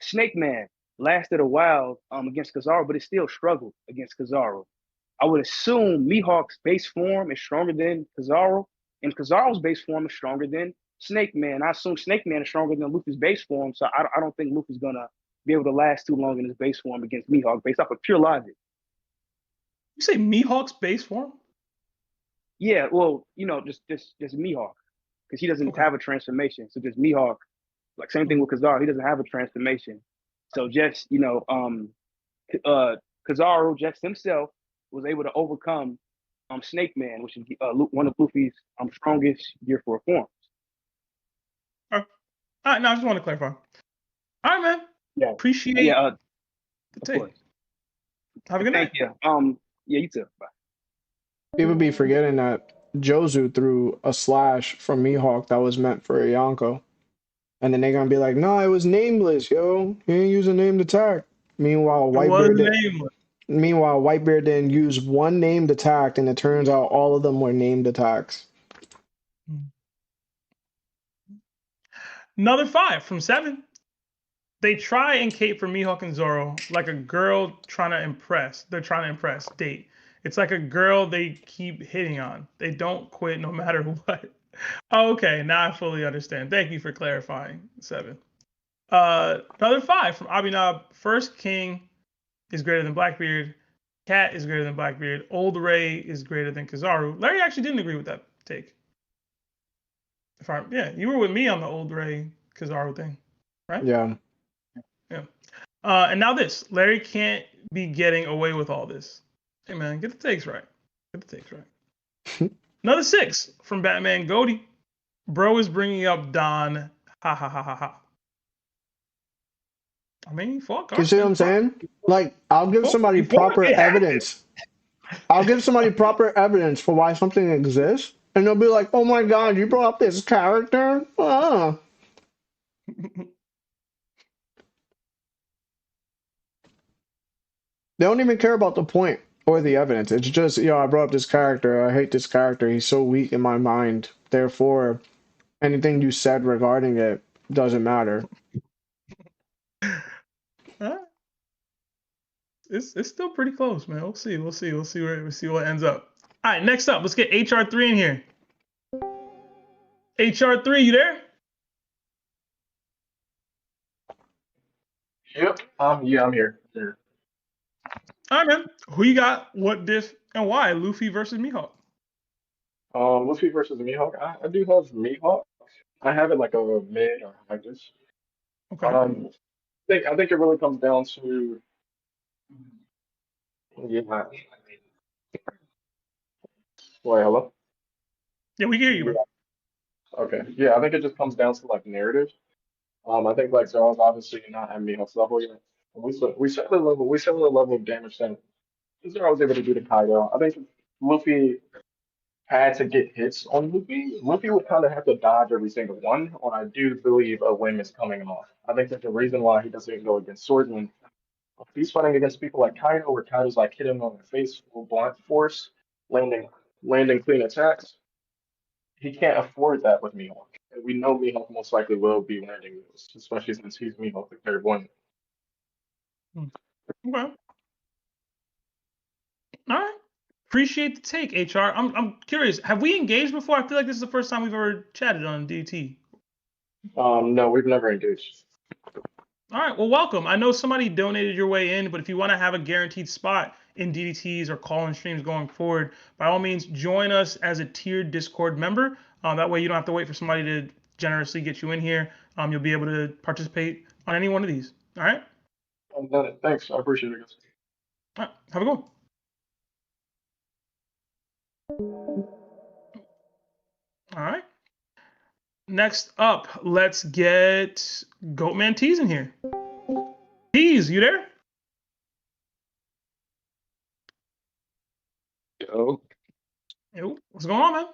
Snake Man lasted a while against Kizaru, but it still struggled against Kizaru. I would assume Mihawk's base form is stronger than Kizaru, and Kizaru's base form is stronger than Snake Man. I assume Snake Man is stronger than Luffy's base form, so I don't think Luffy's gonna be able to last too long in his base form against Mihawk based off of pure logic. You say Mihawk's base form? Yeah, well, just Mihawk, because he doesn't have a transformation. So just Mihawk, like same thing with Kizaru, he doesn't have a transformation. So just Kizaru just himself was able to overcome Snake Man, which is one of Luffy's strongest Gear 4 forms. All right, no, I just want to clarify. All right, man. Yeah. Appreciate the take. Have a good night. Thank you. Yeah, you too. Bye. People be forgetting that Jozu threw a slash from Mihawk that was meant for a Yonko. And then they're going to be like, no, it was nameless, yo. He didn't use a named attack. Meanwhile, Whitebeard didn't use one named attack, and it turns out all of them were named attacks. Another 5 from 7. They try and cape for Mihawk and Zoro like a girl trying to impress. They're trying to impress, date. It's like a girl they keep hitting on. They don't quit no matter what. Okay, now I fully understand. Thank you for clarifying, 7. Another 5 from Abhinav. First King is greater than Blackbeard. Cat is greater than Blackbeard. Old Ray is greater than Kizaru. Larry actually didn't agree with that take. You were with me on the Old Ray Kizaru thing, right? Yeah. And now this. Larry can't be getting away with all this. Hey, man, get the takes right. Another 6 from Batman Goaty. Bro is bringing up Don. Ha, ha, ha, ha, ha. I mean, fuck. You see what I'm saying? Like, I'll give somebody proper evidence. I'll give somebody proper evidence for why something exists, and they'll be like, oh my god, you brought up this character? Ah. They don't even care about the point or the evidence. It's just, I brought up this character. I hate this character. He's so weak in my mind. Therefore, anything you said regarding it doesn't matter. It's still pretty close, man. We'll see what ends up. All right, next up, let's get HR3 in here. HR3, you there? Yep. I'm here. All right, man. Who you got? What diff and why? Luffy versus Mihawk. Luffy versus Mihawk. I do have Mihawk. I have it like a mid or high dish. Okay. I think it really comes down to yeah. Wait, hello? Yeah, we hear you, bro. Okay. Yeah, I think it just comes down to like narrative. I think like Zoro's obviously not at Mihawk's level yet. We saw the level of damage that Zoro was able to do to Kaido. I think if Luffy had to get hits on Luffy, Luffy would kind of have to dodge every single one, or I do believe a win is coming off. I think that's the reason why he doesn't go against swordsmen. If he's fighting against people like Kaido, where Kaido's like hitting him on the face full blunt force, landing clean attacks, he can't afford that with Mihawk. And we know Mihawk most likely will be landing those, especially since he's Mihawk the third one. Okay. All right. Appreciate the take, HR. I'm curious. Have we engaged before? I feel like this is the first time we've ever chatted on DT. No, we've never engaged. All right. Well, welcome. I know somebody donated your way in, but if you want to have a guaranteed spot in DDTs or call-in streams going forward, by all means, join us as a tiered Discord member. That way you don't have to wait for somebody to generously get you in here. You'll be able to participate on any one of these. All right? Thanks. I appreciate it, guys. All right. Have a good one. All right. Next up, let's get Goatman Tease in here. Tease, you there? Yo. Yo, what's going on, man?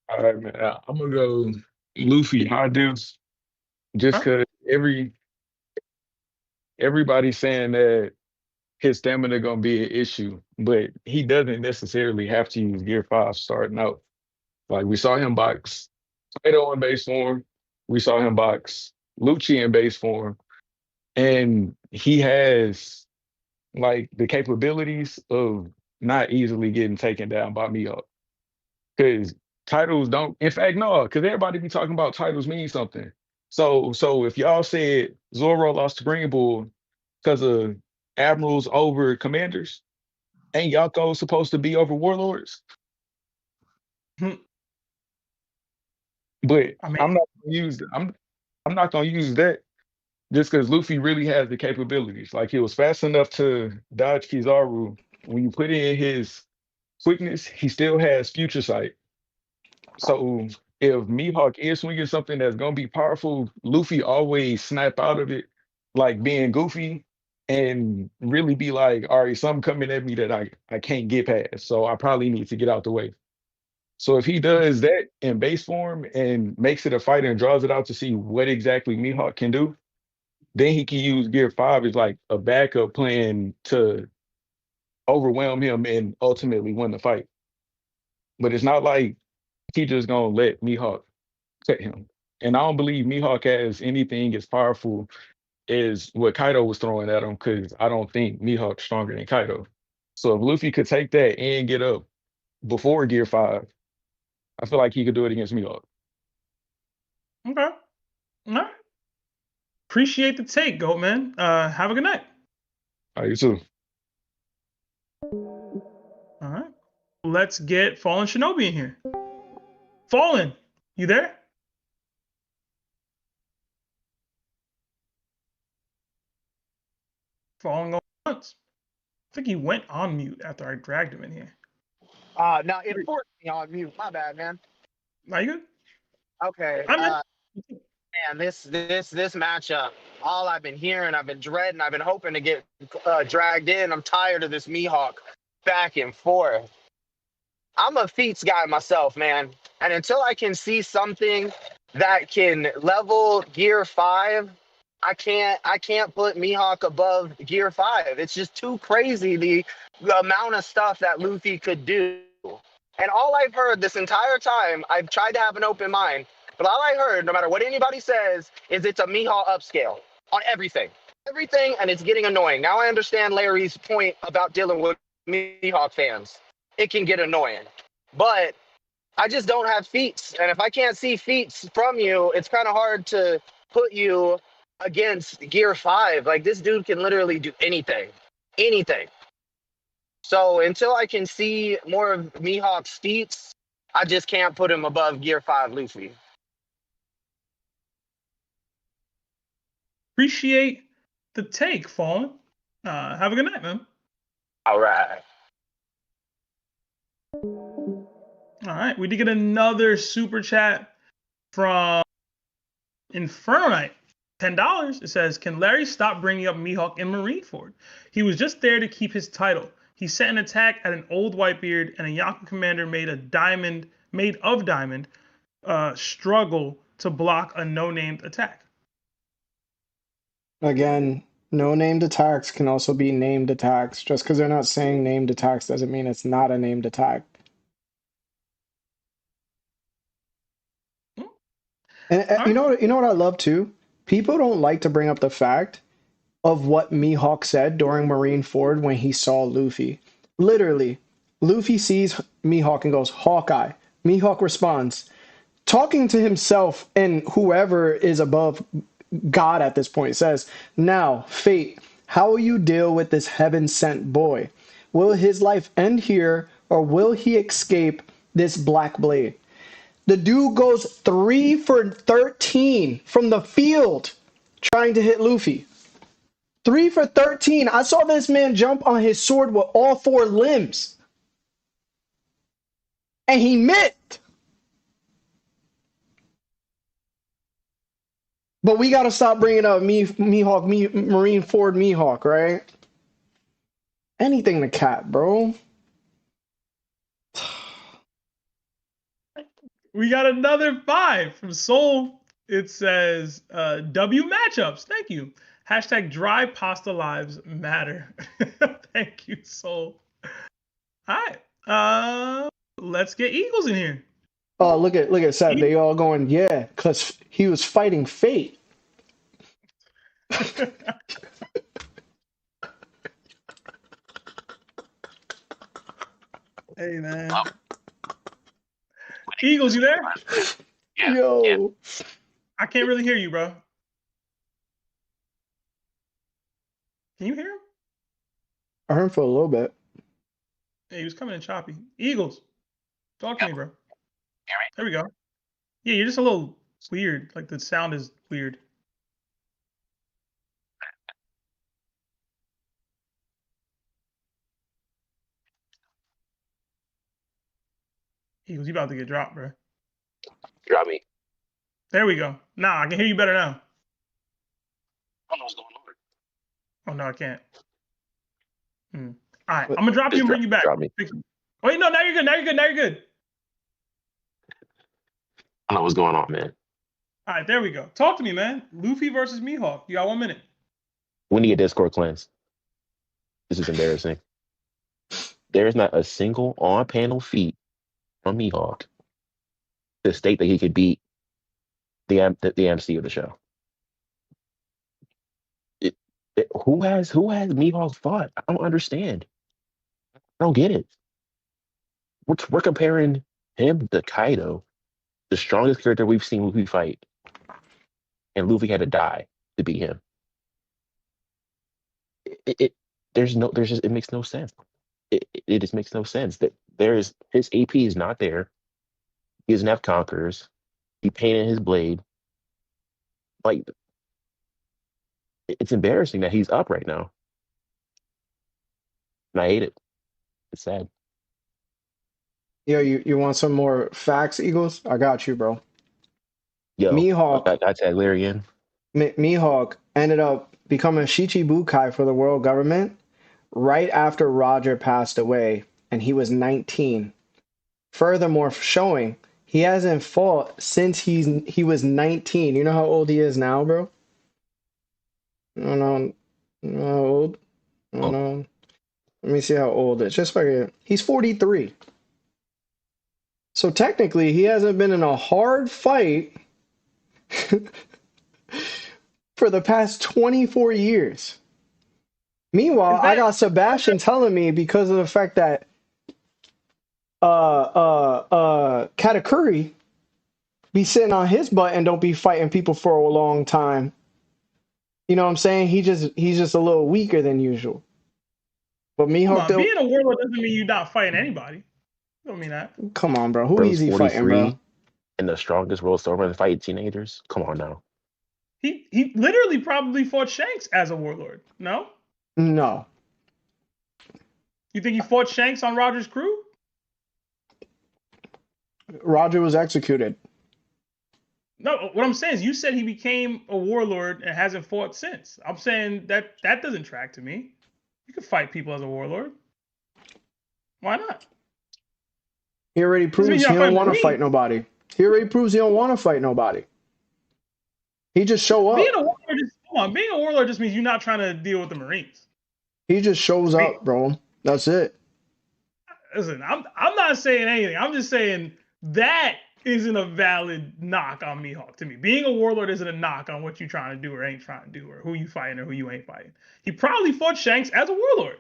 All right, man. I'm gonna go Luffy high dips just because everybody's saying that his stamina gonna be an issue, but he doesn't necessarily have to use Gear 5 starting out. Like we saw him box Kaido in base form, we saw him box Lucci in base form, and he has like the capabilities of not easily getting taken down by Mihawk. Because titles don't, in fact, no, because everybody be talking about titles mean something. So if y'all said Zoro lost to Green Bull because of admirals over commanders, ain't Yako supposed to be over warlords? But I'm not gonna use I'm not gonna use that just because Luffy really has the capabilities. Like he was fast enough to dodge Kizaru. When you put in his quickness, he still has future sight. So if Mihawk is swinging something that's gonna be powerful, Luffy always snap out of it, like being goofy, and really be like, all right, something coming at me that I can't get past. So I probably need to get out the way. So if he does that in base form and makes it a fight and draws it out to see what exactly Mihawk can do, then he can use Gear 5 as like a backup plan to overwhelm him and ultimately win the fight. But it's not like he just gonna let Mihawk cut him. And I don't believe Mihawk has anything as powerful as what Kaido was throwing at him, because I don't think Mihawk's stronger than Kaido. So if Luffy could take that and get up before Gear 5, I feel like he could do it against Mihawk. Okay. All right. Appreciate the take, Goatman. Have a good night. All right, you too. All right. Let's get Fallen Shinobi in here. Fallen, you there? Fallen going once. I think he went on mute after I dragged him in here. No, it forced me on mute. My bad, man. Are you good? Okay. Man, this matchup, all I've been hearing, I've been dreading, I've been hoping to get dragged in. I'm tired of this Mihawk back and forth. I'm a feats guy myself, man. And until I can see something that can level Gear 5, I can't put Mihawk above Gear 5. It's just too crazy, the amount of stuff that Luffy could do. And all I've heard this entire time, I've tried to have an open mind, but all I heard, no matter what anybody says, is it's a Mihawk upscale on everything. Everything, and it's getting annoying. Now I understand Larry's point about dealing with Mihawk fans. It can get annoying. But I just don't have feats. And if I can't see feats from you, it's kind of hard to put you against Gear 5. Like, this dude can literally do anything. anything. So until I can see more of Mihawk's feats, I just can't put him above Gear 5 Luffy. Appreciate the take, Fallen. Have a good night, man. All right. All right. We did get another super chat from Inferno Knight. $10. It says, can Larry stop bringing up Mihawk in Marineford? He was just there to keep his title. He set an attack at an old Whitebeard and a Yonko commander made of diamond struggle to block a no-named attack. Again, no named attacks can also be named attacks. Just because they're not saying named attacks doesn't mean it's not a named attack. And you know what I love too? People don't like to bring up the fact of what Mihawk said during Marineford when he saw Luffy. Literally, Luffy sees Mihawk and goes, Hawkeye. Mihawk responds, talking to himself and whoever is above God at this point, says, now, Fate, how will you deal with this heaven-sent boy? Will his life end here, or will he escape this black blade? The dude goes 3 for 13 from the field trying to hit Luffy. 3 for 13. I saw this man jump on his sword with all 4 limbs. And he missed. But we got to stop bringing up Marineford Mihawk, right? Anything to Cat, bro. We got another 5 from Soul. It says, W matchups. Thank you. Hashtag dry pasta lives matter. Thank you, Soul. All right. Let's get Eagles in here. Oh, look at Seth. They all going, yeah, because he was fighting fate. Hey, man. Eagles, you there? Yeah. Yo. I can't really hear you, bro. Can you hear him? I heard him for a little bit. Yeah, he was coming in choppy. Eagles, talk to me, bro. There we go. Yeah, you're just a little weird. Like the sound is weird. Eagles, you about to get dropped, bro. Drop me. There we go. Nah, I can hear you better now. I don't know what's going on. Oh, no, I can't. All right, I'm going to drop you and bring you back. Drop me. Wait, no, now you're good. Now you're good. I don't know what's going on, man. All right, there we go. Talk to me, man. Luffy versus Mihawk. You got 1 minute. We need a Discord cleanse. This is embarrassing. There is not a single on-panel feat from Mihawk to state that he could beat the MC of the show. Who has Mihawk fought? I don't understand. I don't get it. We're comparing him to Kaido, the strongest character we've seen Luffy fight, and Luffy had to die to beat him. It makes no sense. It just makes no sense that his AP is not there. He doesn't have conquerors. He painted his blade. Like, it's embarrassing that he's up right now. And I hate it. It's sad. Yo, you want some more facts, Eagles? I got you, bro. Yo, Mihawk. I tag Larry in. Mihawk ended up becoming Shichibukai for the world government right after Roger passed away, and he was 19. Furthermore, showing he hasn't fought since he was 19. You know how old he is now, bro? I don't know. How old? I don't know. Let me see how old it's. Just like he's 43. So technically, he hasn't been in a hard fight for the past 24 years. Meanwhile, I got Sebastian telling me because of the fact that Katakuri be sitting on his butt and don't be fighting people for a long time. You know what I'm saying? He's just a little weaker than usual. But Mihawk, being a warlord doesn't mean you're not fighting anybody. Don't mean that. Come on, bro. Who Bro's easy fighting, 43 bro? and the strongest world swordman fighting teenagers. Come on now. He literally probably fought Shanks as a warlord. No. No. You think he fought Shanks on Roger's crew? Roger was executed. No, what I'm saying is you said he became a warlord and hasn't fought since. I'm saying that doesn't track to me. You can fight people as a warlord. Why not? He already proves he don't want to fight nobody. He already proves he don't want to fight nobody. He just show up. Being a warlord just means you're not trying to deal with the Marines. He just shows up, bro. That's it. Listen, I'm not saying anything. I'm just saying that isn't a valid knock on Mihawk to me. Being a warlord isn't a knock on what you're trying to do or ain't trying to do, or who you fighting or who you ain't fighting. He probably fought Shanks as a warlord.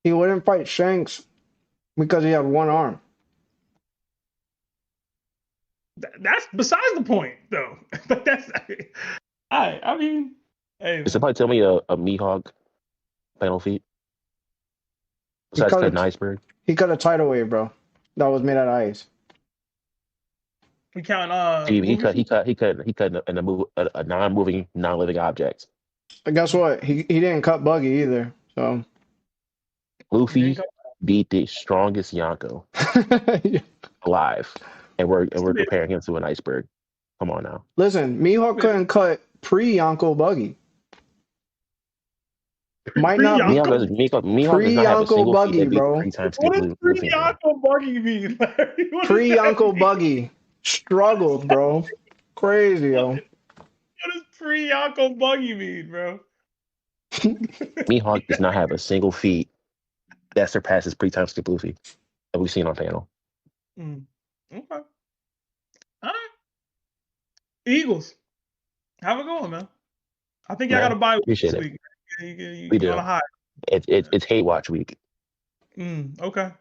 He wouldn't fight Shanks because he had one arm. That's besides the point, though. I mean, hey. Did somebody tell me a Mihawk final feat? Besides cutting an iceberg? He cut a tidal wave, bro. That was made out of ice. We count he cut a non-moving, non-living object. And guess what? He didn't cut Buggy either. So Luffy beat the strongest Yonko alive, and we're comparing him to an iceberg. Come on now. Listen, Mihawk couldn't cut pre-Yonko Buggy. Might not be pre-Yonko Buggy, bro. What does pre-Yonko Buggy mean, Larry? Pre-Yonko Buggy struggled, bro. Crazy, yo. What does pre-Yonko Buggy mean, bro? Mihawk does not have a single feat that surpasses pre-time skip Luffy that we've seen on panel. Okay. All right. Eagles. Have a good one, man. I think y'all got to buy this week. We do. It's hate watch week. Okay.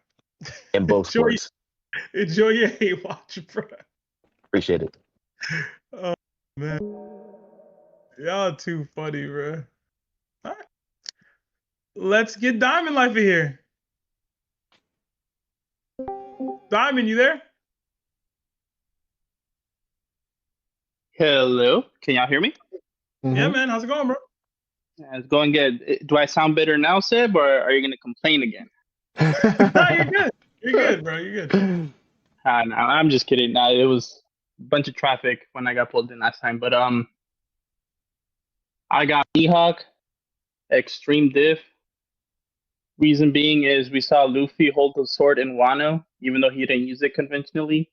In both sports. Enjoy your hate watch, bro. Appreciate it. Oh man, y'all too funny, bro. All right, let's get Diamond Life in here. Diamond, you there? Hello, can y'all hear me? Yeah, man. How's it going, bro? It's going good. Do I sound better now, Seb, or are you going to complain again? No, you're good. You're good, bro. You're good. No, I'm just kidding. No, it was a bunch of traffic when I got pulled in last time. But I got Mihawk, extreme diff. Reason being is we saw Luffy hold the sword in Wano, even though he didn't use it conventionally.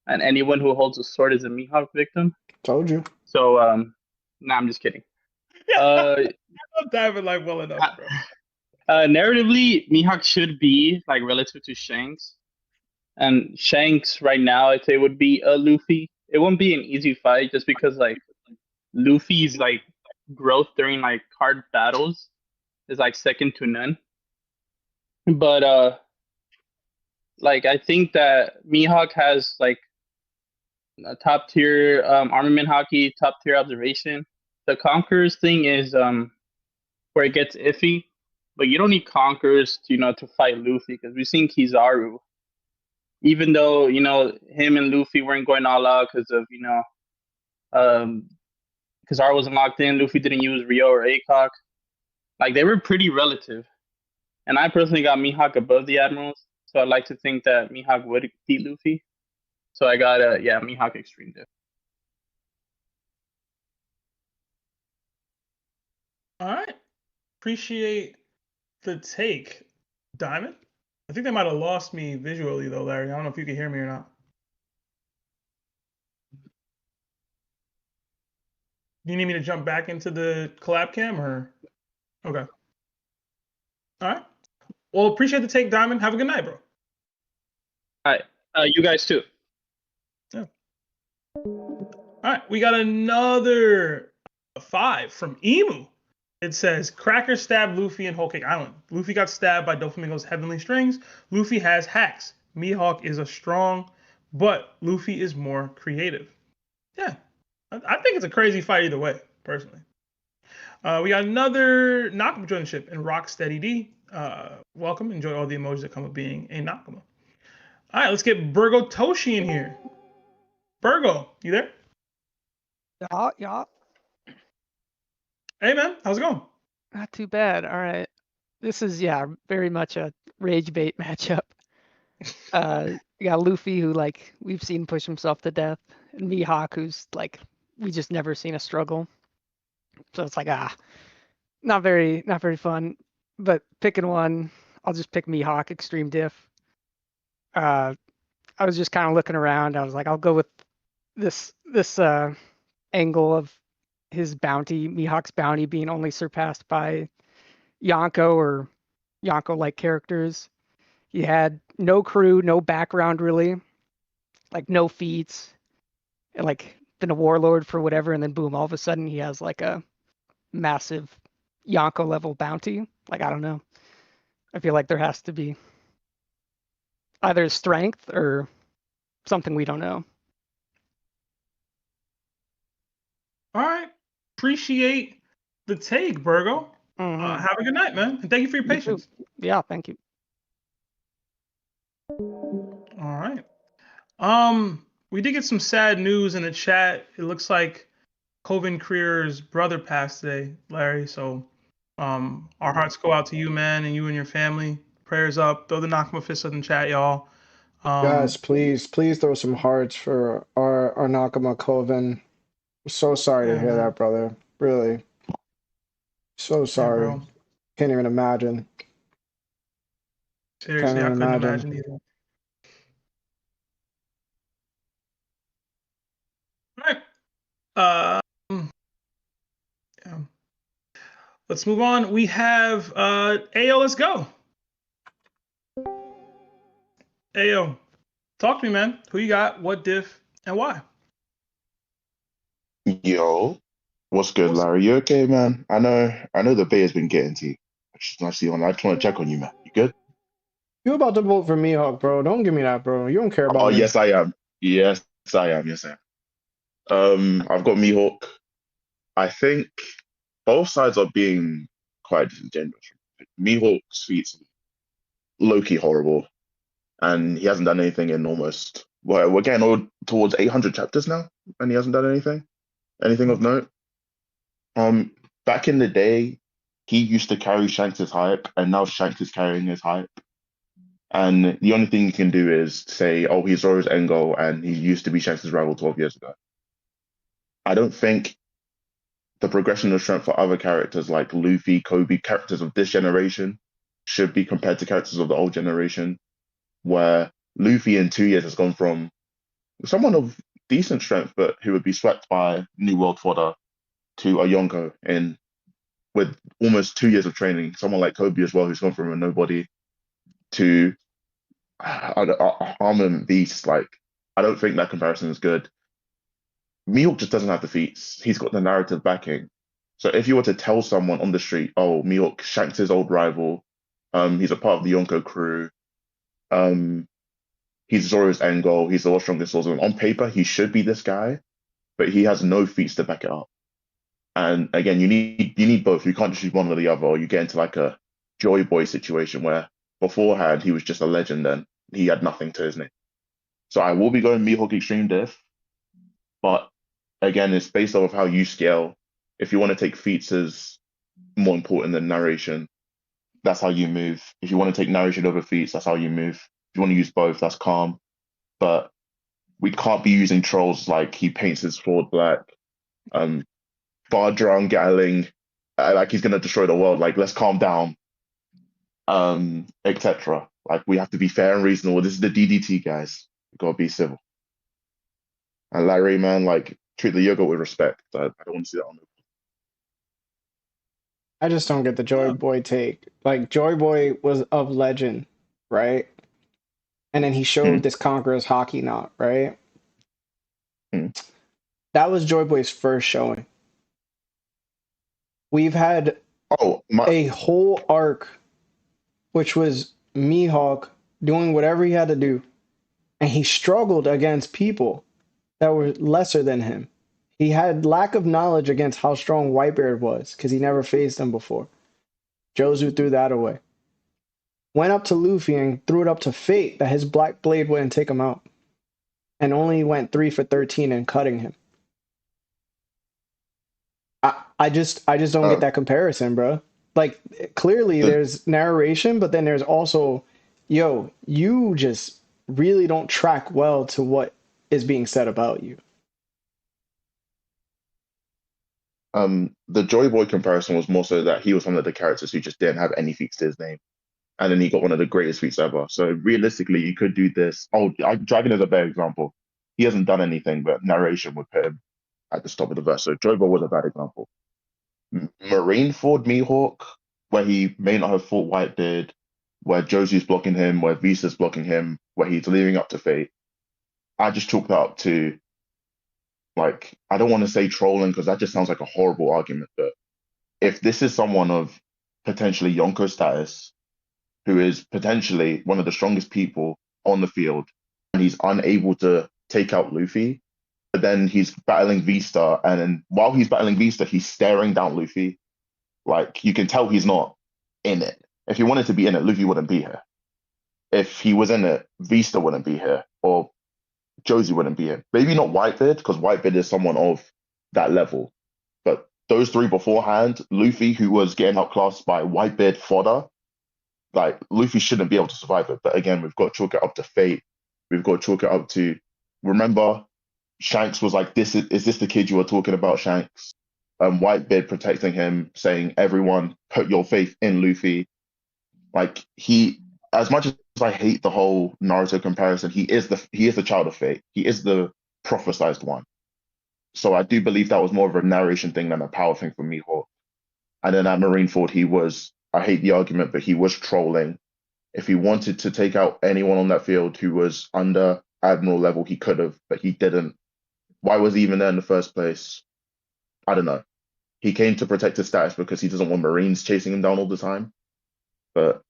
And anyone who holds a sword is a Mihawk victim. Told you. So, I'm just kidding. I'm diving like well enough, bro. Narratively, Mihawk should be like relative to Shanks, and Shanks right now I'd say would be a Luffy. It won't be an easy fight just because like Luffy's like growth during like hard battles is like second to none. But like I think that Mihawk has like a top tier armament hockey, top tier observation. The Conquerors thing is where it gets iffy, but you don't need Conquerors to fight Luffy because we've seen Kizaru. Even though him and Luffy weren't going all out because of Kizaru wasn't locked in, Luffy didn't use Ryo or Aycock. Like they were pretty relative, and I personally got Mihawk above the Admirals, so I'd like to think that Mihawk would beat Luffy. So I got Mihawk extreme diff. All right. Appreciate the take, Diamond. I think they might have lost me visually, though, Larry. I don't know if you can hear me or not. Do you need me to jump back into the collab cam or? Okay. All right. Well, appreciate the take, Diamond. Have a good night, bro. All right. You guys too. Yeah. All right. We got another 5 from Emu. It says, Cracker stabbed Luffy in Whole Cake Island. Luffy got stabbed by Doflamingo's heavenly strings. Luffy has hacks. Mihawk is a strong, but Luffy is more creative. Yeah. I think it's a crazy fight either way, personally. We got another Nakama joining the ship in Rocksteady D. Welcome. Enjoy all the emojis that come with being a Nakama. All right, let's get Burgo Toshi in here. Burgo, you there? Yeah. Hey, man. How's it going? Not too bad. All right. This is, very much a rage bait matchup. You got Luffy, who, we've seen push himself to death, and Mihawk, who's, we just never seen a struggle. So it's not very fun. But picking one, I'll just pick Mihawk, Extreme Diff. I was just kind of looking around. I was like, I'll go with this angle of his bounty, Mihawk's bounty, being only surpassed by Yonko or Yonko-like characters. He had no crew, no background really, no feats, and been a warlord for whatever, and then boom, all of a sudden he has a massive Yonko level bounty. I don't know. I feel like there has to be either strength or something we don't know. All right. Appreciate the take, Burgo. Have a good night, man. And thank you for your patience. Yeah, thank you. All right. We did get some sad news in the chat. It looks like Coven Creer's brother passed today, Larry. So our hearts go out to you, man, and you and your family. Prayers up. Throw the Nakama fist in the chat, y'all. Guys, please throw some hearts for our Nakama Coven. So sorry to hear that, brother. Really. So sorry. bro. Can't even imagine. Seriously, I couldn't imagine either. All right. Yeah. Let's move on. We have Ayo. Let's go. Ayo, talk to me, man. Who you got? What diff and why? Yo, what's good, Larry? You okay, man? I know the Bay has been getting to you. I just want to check on you, man. You good? You about to vote for Mihawk, bro. Don't give me that, bro. You don't care about me. Yes, I am. Yes, I am. I've got Mihawk. I think both sides are being quite disingenuous. Mihawk's feats low-key horrible, and he hasn't done anything in almost. We're getting all towards 800 chapters now, and he hasn't done anything of note. Back in the day, he used to carry Shanks' hype, and now Shanks is carrying his hype. And the only thing you can do is say, oh, he's Zoro's end goal, and he used to be Shanks' rival 12 years ago. I don't think the progression of strength for other characters like Luffy, Kobe, characters of this generation, should be compared to characters of the old generation, where Luffy in 2 years has gone from someone of decent strength, but who would be swept by New World Fodder, to a Yonko with almost 2 years of training. Someone like Kobe as well, who's gone from a nobody to armament beast. I don't think that comparison is good. Mihawk just doesn't have the feats. He's got the narrative backing. So if you were to tell someone on the street, oh, Mihawk, Shanks' old rival, he's a part of the Yonko crew, he's Zoro's end goal, he's the world's strongest swordsman. On paper, he should be this guy, but he has no feats to back it up. And again, you need both. You can't just use one or the other, or you get into a Joy Boy situation where beforehand he was just a legend and he had nothing to his name. So I will be going Mihawk Extreme Diff, but again, it's based off of how you scale. If you want to take feats as more important than narration, that's how you move. If you want to take narration over feats, that's how you move. If you want to use both, that's calm. But we can't be using trolls like he paints his sword black, Bardra Gatling, like he's gonna destroy the world. Let's calm down, etc. We have to be fair and reasonable. This is the DDT, guys. We gotta be civil. And Larry, man, treat the yoga with respect. I don't want to see that on the. I just don't get the Joy Boy take. Joy Boy was of legend, right? And then he showed this Conqueror's hockey knot, right? That was Joy Boy's first showing. We've had a whole arc, which was Mihawk doing whatever he had to do, and he struggled against people that were lesser than him. He had lack of knowledge against how strong Whitebeard was because he never faced him before. Jozu threw that away. Went up to Luffy and threw it up to Fate that his Black Blade wouldn't take him out. And only went 3 for 13 in cutting him. I just don't get that comparison, bro. Like, clearly there's narration, but then there's also, yo, you just really don't track well to what is being said about you. The Joy Boy comparison was more so that he was one of the characters who just didn't have any feats to his name. And then he got one of the greatest feats ever. So realistically, you could do this. Dragon is a better example. He hasn't done anything, but narration would put him at the top of the verse. So Joy Boy was a bad example. Marineford Mihawk, where he may not have fought Whitebeard, where Josu's blocking him, where Visa's blocking him, where he's leading up to Fate. I just chalk that up to, like, I don't want to say trolling because that just sounds like a horrible argument, but if this is someone of potentially Yonko status, who is potentially one of the strongest people on the field, and he's unable to take out Luffy, but then he's battling V-Star, and then while he's battling V-Star, he's staring down Luffy. Like, you can tell he's not in it. If he wanted to be in it, Luffy wouldn't be here. If he was in it, V-Star wouldn't be here, or Josie wouldn't be here. Maybe not Whitebeard, because Whitebeard is someone of that level. But those three beforehand, Luffy, who was getting outclassed by Whitebeard fodder, like, Luffy shouldn't be able to survive it. But again, we've got to chalk it up to Fate. We've got to chalk it up to, remember, Shanks was like, is this the kid you were talking about, Shanks? Whitebeard protecting him, saying, everyone put your faith in Luffy. Like, he, as much as I hate the whole Naruto comparison, he is the child of Fate. He is the prophesized one. So I do believe that was more of a narration thing than a power thing for Mihawk. And then at Marineford, he was, I hate the argument, but he was trolling. If he wanted to take out anyone on that field who was under Admiral level, he could have, but he didn't. Why was he even there in the first place? I don't know. He came to protect his status because he doesn't want Marines chasing him down all the time. But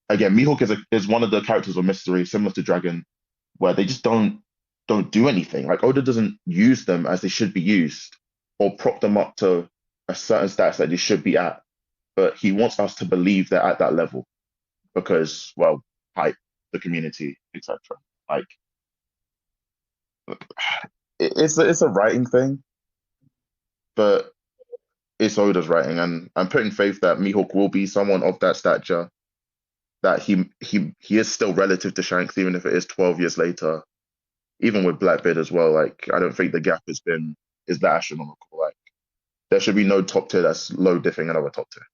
again, Mihawk is one of the characters of mystery, similar to Dragon, where they just don't do anything. Like, Oda doesn't use them as they should be used or prop them up to a certain status that they should be at. But he wants us to believe they're at that level because, well, hype, the community, etc. Like, it's a writing thing, but it's Oda's writing, and I'm putting faith that Mihawk will be someone of that stature, that he is still relative to Shanks, even if it is 12 years later. Even with Blackbeard as well, like, I don't think the gap is that astronomical. Like, there should be no top tier that's low diffing another top tier.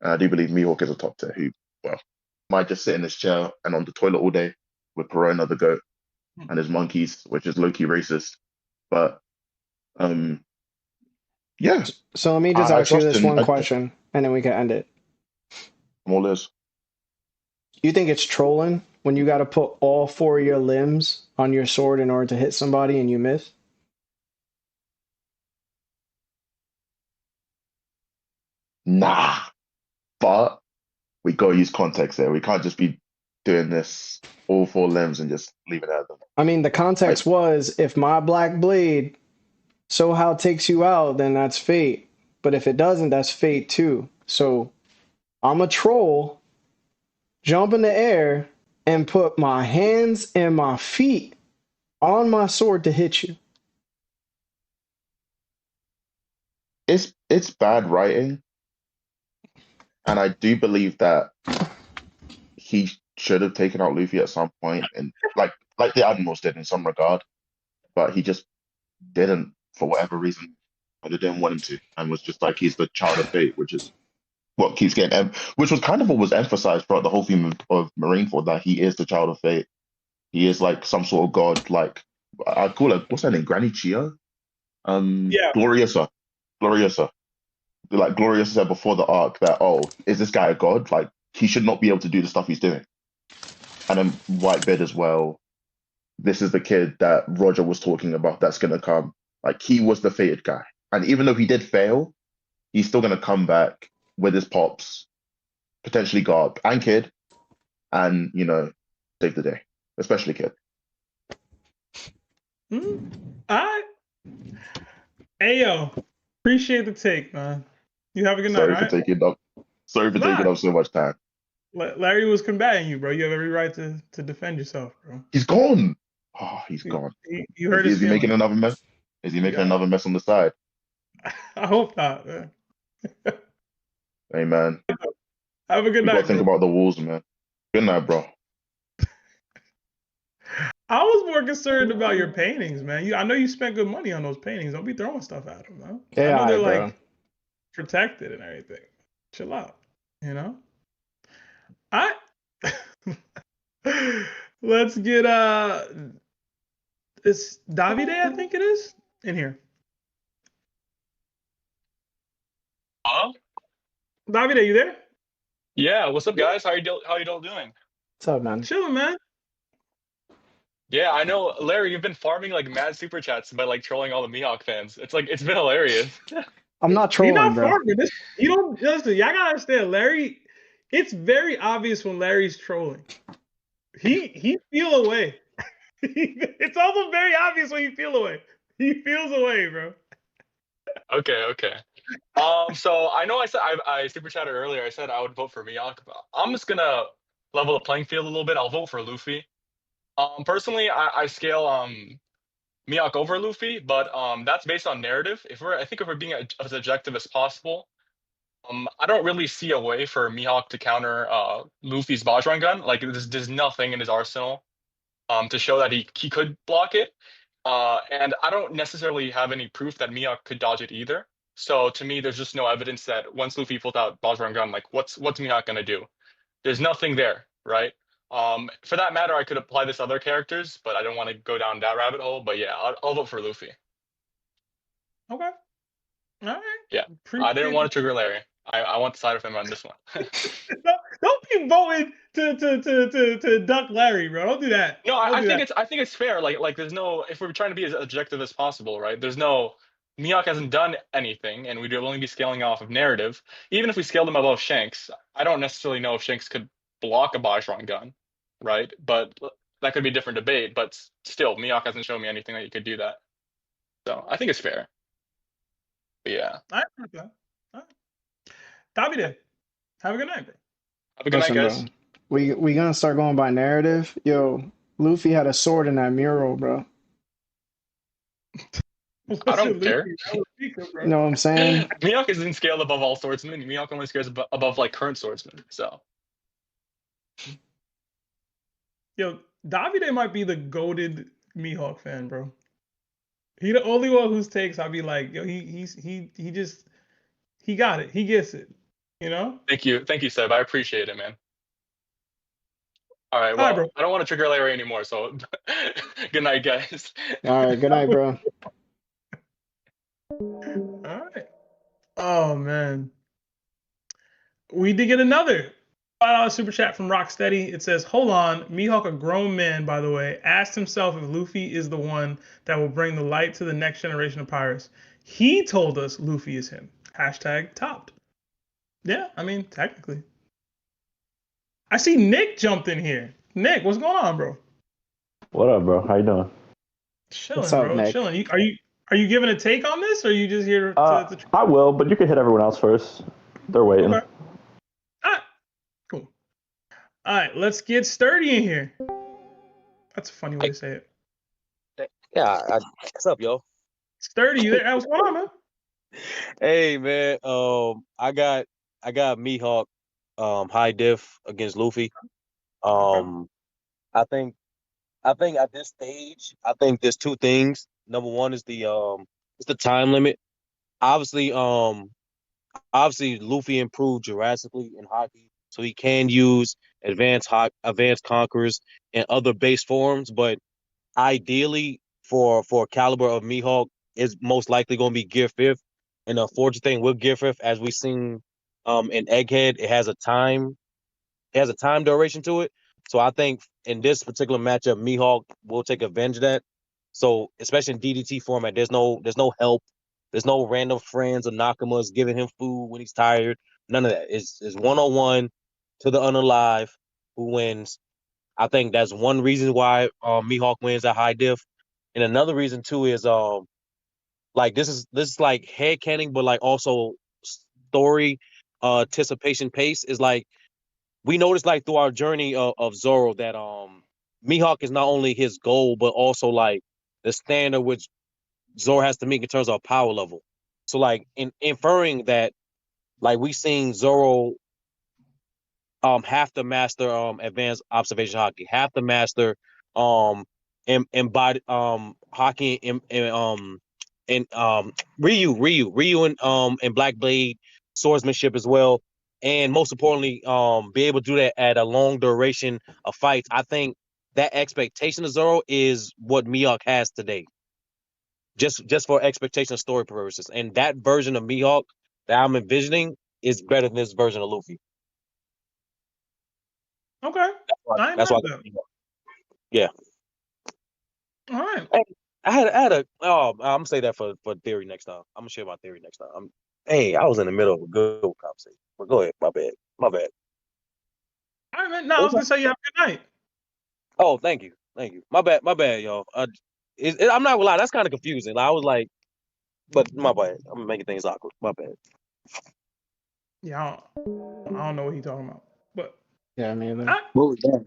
And I do believe Mihawk is a top tier who, well, might just sit in his chair and on the toilet all day with Perona the goat and his monkeys, which is low-key racist. But yeah. So let me just ask you this one question, and then we can end it. I'm all ears. You think it's trolling when you got to put all 4 of your limbs on your sword in order to hit somebody and you miss? Nah. But we got to use context there. We can't just be doing this all 4 limbs and just leaving it at them. I mean, the context was, if my Black Blade somehow takes you out, then that's Fate. But if it doesn't, that's Fate too. So I'm a troll, jump in the air, and put my hands and my feet on my sword to hit you. It's bad writing. And I do believe that he should have taken out Luffy at some point, and like the Admirals did in some regard, but he just didn't for whatever reason. Or they didn't want him to, and was just like, he's the child of Fate, which is what keeps getting, which was kind of what was emphasized throughout the whole theme of Marineford, that he is the child of Fate. He is like some sort of god, like, I call her, what's her name, Granny Chia? Yeah. Gloriosa. Like, Gloriosa said before the arc that, oh, is this guy a god? Like, he should not be able to do the stuff he's doing. And then Whitebeard as well. This is the kid that Roger was talking about that's going to come. Like, he was the fated guy. And even though he did fail, he's still going to come back with his pops, potentially Garb and Kid, and, you know, save the day. Especially Kid. Hey yo, appreciate the take, man. You have a good night, Sorry all for right? taking up. Sorry for taking Nah, up so much time. Larry was combating you, bro. You have every right to defend yourself, bro. He's gone. Oh, he's gone. You hurt his Is he making feelings. another mess? Is he making Yeah. another mess on the side? I hope not, man. Hey, man. Have a good We got night, to think bro. about the Wolves, man. Good night, bro. I was more concerned about your paintings, man. I know you spent good money on those paintings. Don't be throwing stuff at them, man. I know they're bro. like protected and everything. Chill out, you know. I let's get it's Davide, I think it is, in here. Hello? Davide, you there? Yeah, what's up, guys? How you all doing? What's up, man? Chilling, man. Yeah, I know, Larry. You've been farming like mad super chats by like trolling all the Mihawk fans. It's been hilarious. I'm not He trolling, not bro. farming. You don't listen. Y'all gotta understand, Larry. It's very obvious when Larry's trolling. He feel away. It's also very obvious when you feel away. He feels away, bro. Okay. So I know I said I super chatted earlier. I said I would vote for Mihawk. But I'm just gonna level the playing field a little bit. I'll vote for Luffy. Personally, I scale Mihawk over Luffy, but that's based on narrative. I think if we're being as objective as possible, I don't really see a way for Mihawk to counter Luffy's Bajran gun. Like there's nothing in his arsenal to show that he could block it. And I don't necessarily have any proof that Mihawk could dodge it either. So to me, there's just no evidence that once Luffy pulled out Bajran gun, like what's Mihawk gonna do? There's nothing there, right? For that matter, I could apply this to other characters, but I don't want to go down that rabbit hole. But yeah, I'll vote for Luffy. Okay. All right. Yeah, I didn't want to trigger Larry. I want to side with him on this one. Don't be voting to duck Larry, bro. Don't do that. No, Don't I do think that. I think it's fair. Like there's no, if we're trying to be as objective as possible, right? There's no, Mihawk hasn't done anything, and we'd only be scaling off of narrative. Even if we scaled him above Shanks, I don't necessarily know if Shanks could block a Bajran gun, right? But that could be a different debate. But still, Mihawk hasn't shown me anything that you could do that. So I think it's fair. But yeah. All right. Okay. All right. Davide, have a good night, bro. Have a good night, guys. Bro. We gonna start going by narrative. Yo, Luffy had a sword in that mural, bro. I don't care. You know what I'm saying? Mihawk isn't scaled above all swordsmen. Mihawk only scales above like current swordsmen. So. Yo, Davide might be the goated Mihawk fan, bro. He the only one whose takes I'll be like, yo, he got it. He gets it. You know? Thank you, Seb. I appreciate it, man. All right, well, bro. I don't want to trigger Larry anymore, so good night, guys. All right, good night, bro. All right. Oh man. We did get another $5 super chat from Rocksteady. It says, hold on, Mihawk, a grown man, by the way, asked himself if Luffy is the one that will bring the light to the next generation of pirates. He told us Luffy is him. Hashtag topped. Yeah, I mean, technically. I see Nick jumped in here. Nick, what's going on, bro? What up, bro? How you doing? Chilling, What's up, bro. Nick? Chilling. Are you giving a take on this, or are you just here to I will, but you can hit everyone else first. They're waiting. Okay. Cool. All right, let's get Sturdy in here. That's a funny way to say it. Yeah, what's up, yo? Sturdy, you there? What's going on, man? Hey, man. I got Mihawk, high diff against Luffy. I think at this stage, I think there's two things. Number one is it's the time limit. Obviously, Luffy improved drastically in hockey, so he can use advanced conquerors and other base forms. But ideally, for caliber of Mihawk, is most likely going to be Gear 5th. And the unfortunate thing with Gear 5th, as we've seen in Egghead, it has a time duration to it. So I think in this particular matchup, Mihawk will take advantage of that. So especially in DDT format, there's no help. There's no random friends or Nakamas giving him food when he's tired. None of that. It's 1-on-1 to the unalive who wins. I think that's one reason why Mihawk wins at high diff. And another reason too is Like this is like headcanon, but like also story anticipation pace is like we noticed like through our journey of Zoro that Mihawk is not only his goal, but also like the standard which Zoro has to meet in terms of power level. So like inferring that like we seen Zoro have to master advanced observation hockey, have to master embody hockey and Ryu and Black Blade swordsmanship as well. And most importantly, be able to do that at a long duration of fights. I think that expectation of Zoro is what Mihawk has today. Just for expectation of story purposes. And that version of Mihawk that I'm envisioning is better than this version of Luffy. Okay. That's why. Yeah. All right. Hey, I had a. Oh, I'm gonna say that for theory next time. I'm gonna share my theory next time. Hey, I was in the middle of a good conversation. But go ahead. My bad. All right, man. No, I was gonna say you have a good night. Oh, thank you. My bad, y'all. I'm not gonna lie. That's kind of confusing. I was like, but my bad. I'm making things awkward. My bad. Yeah, I don't know what he's talking about, but yeah, I mean, what was that?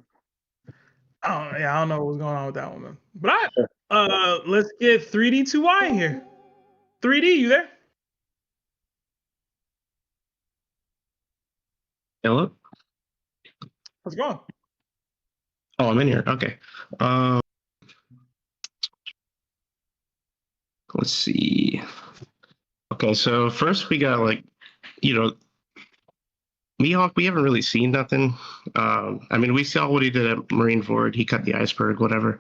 I don't know what's going on with that one, man. But let's get 3D2Y in here. 3D, you there? Hello? How's it going? Oh, I'm in here. Okay. Let's see. Okay, so first we got Mihawk, we haven't really seen nothing. I mean, we saw what he did at Marineford. He cut the iceberg, whatever.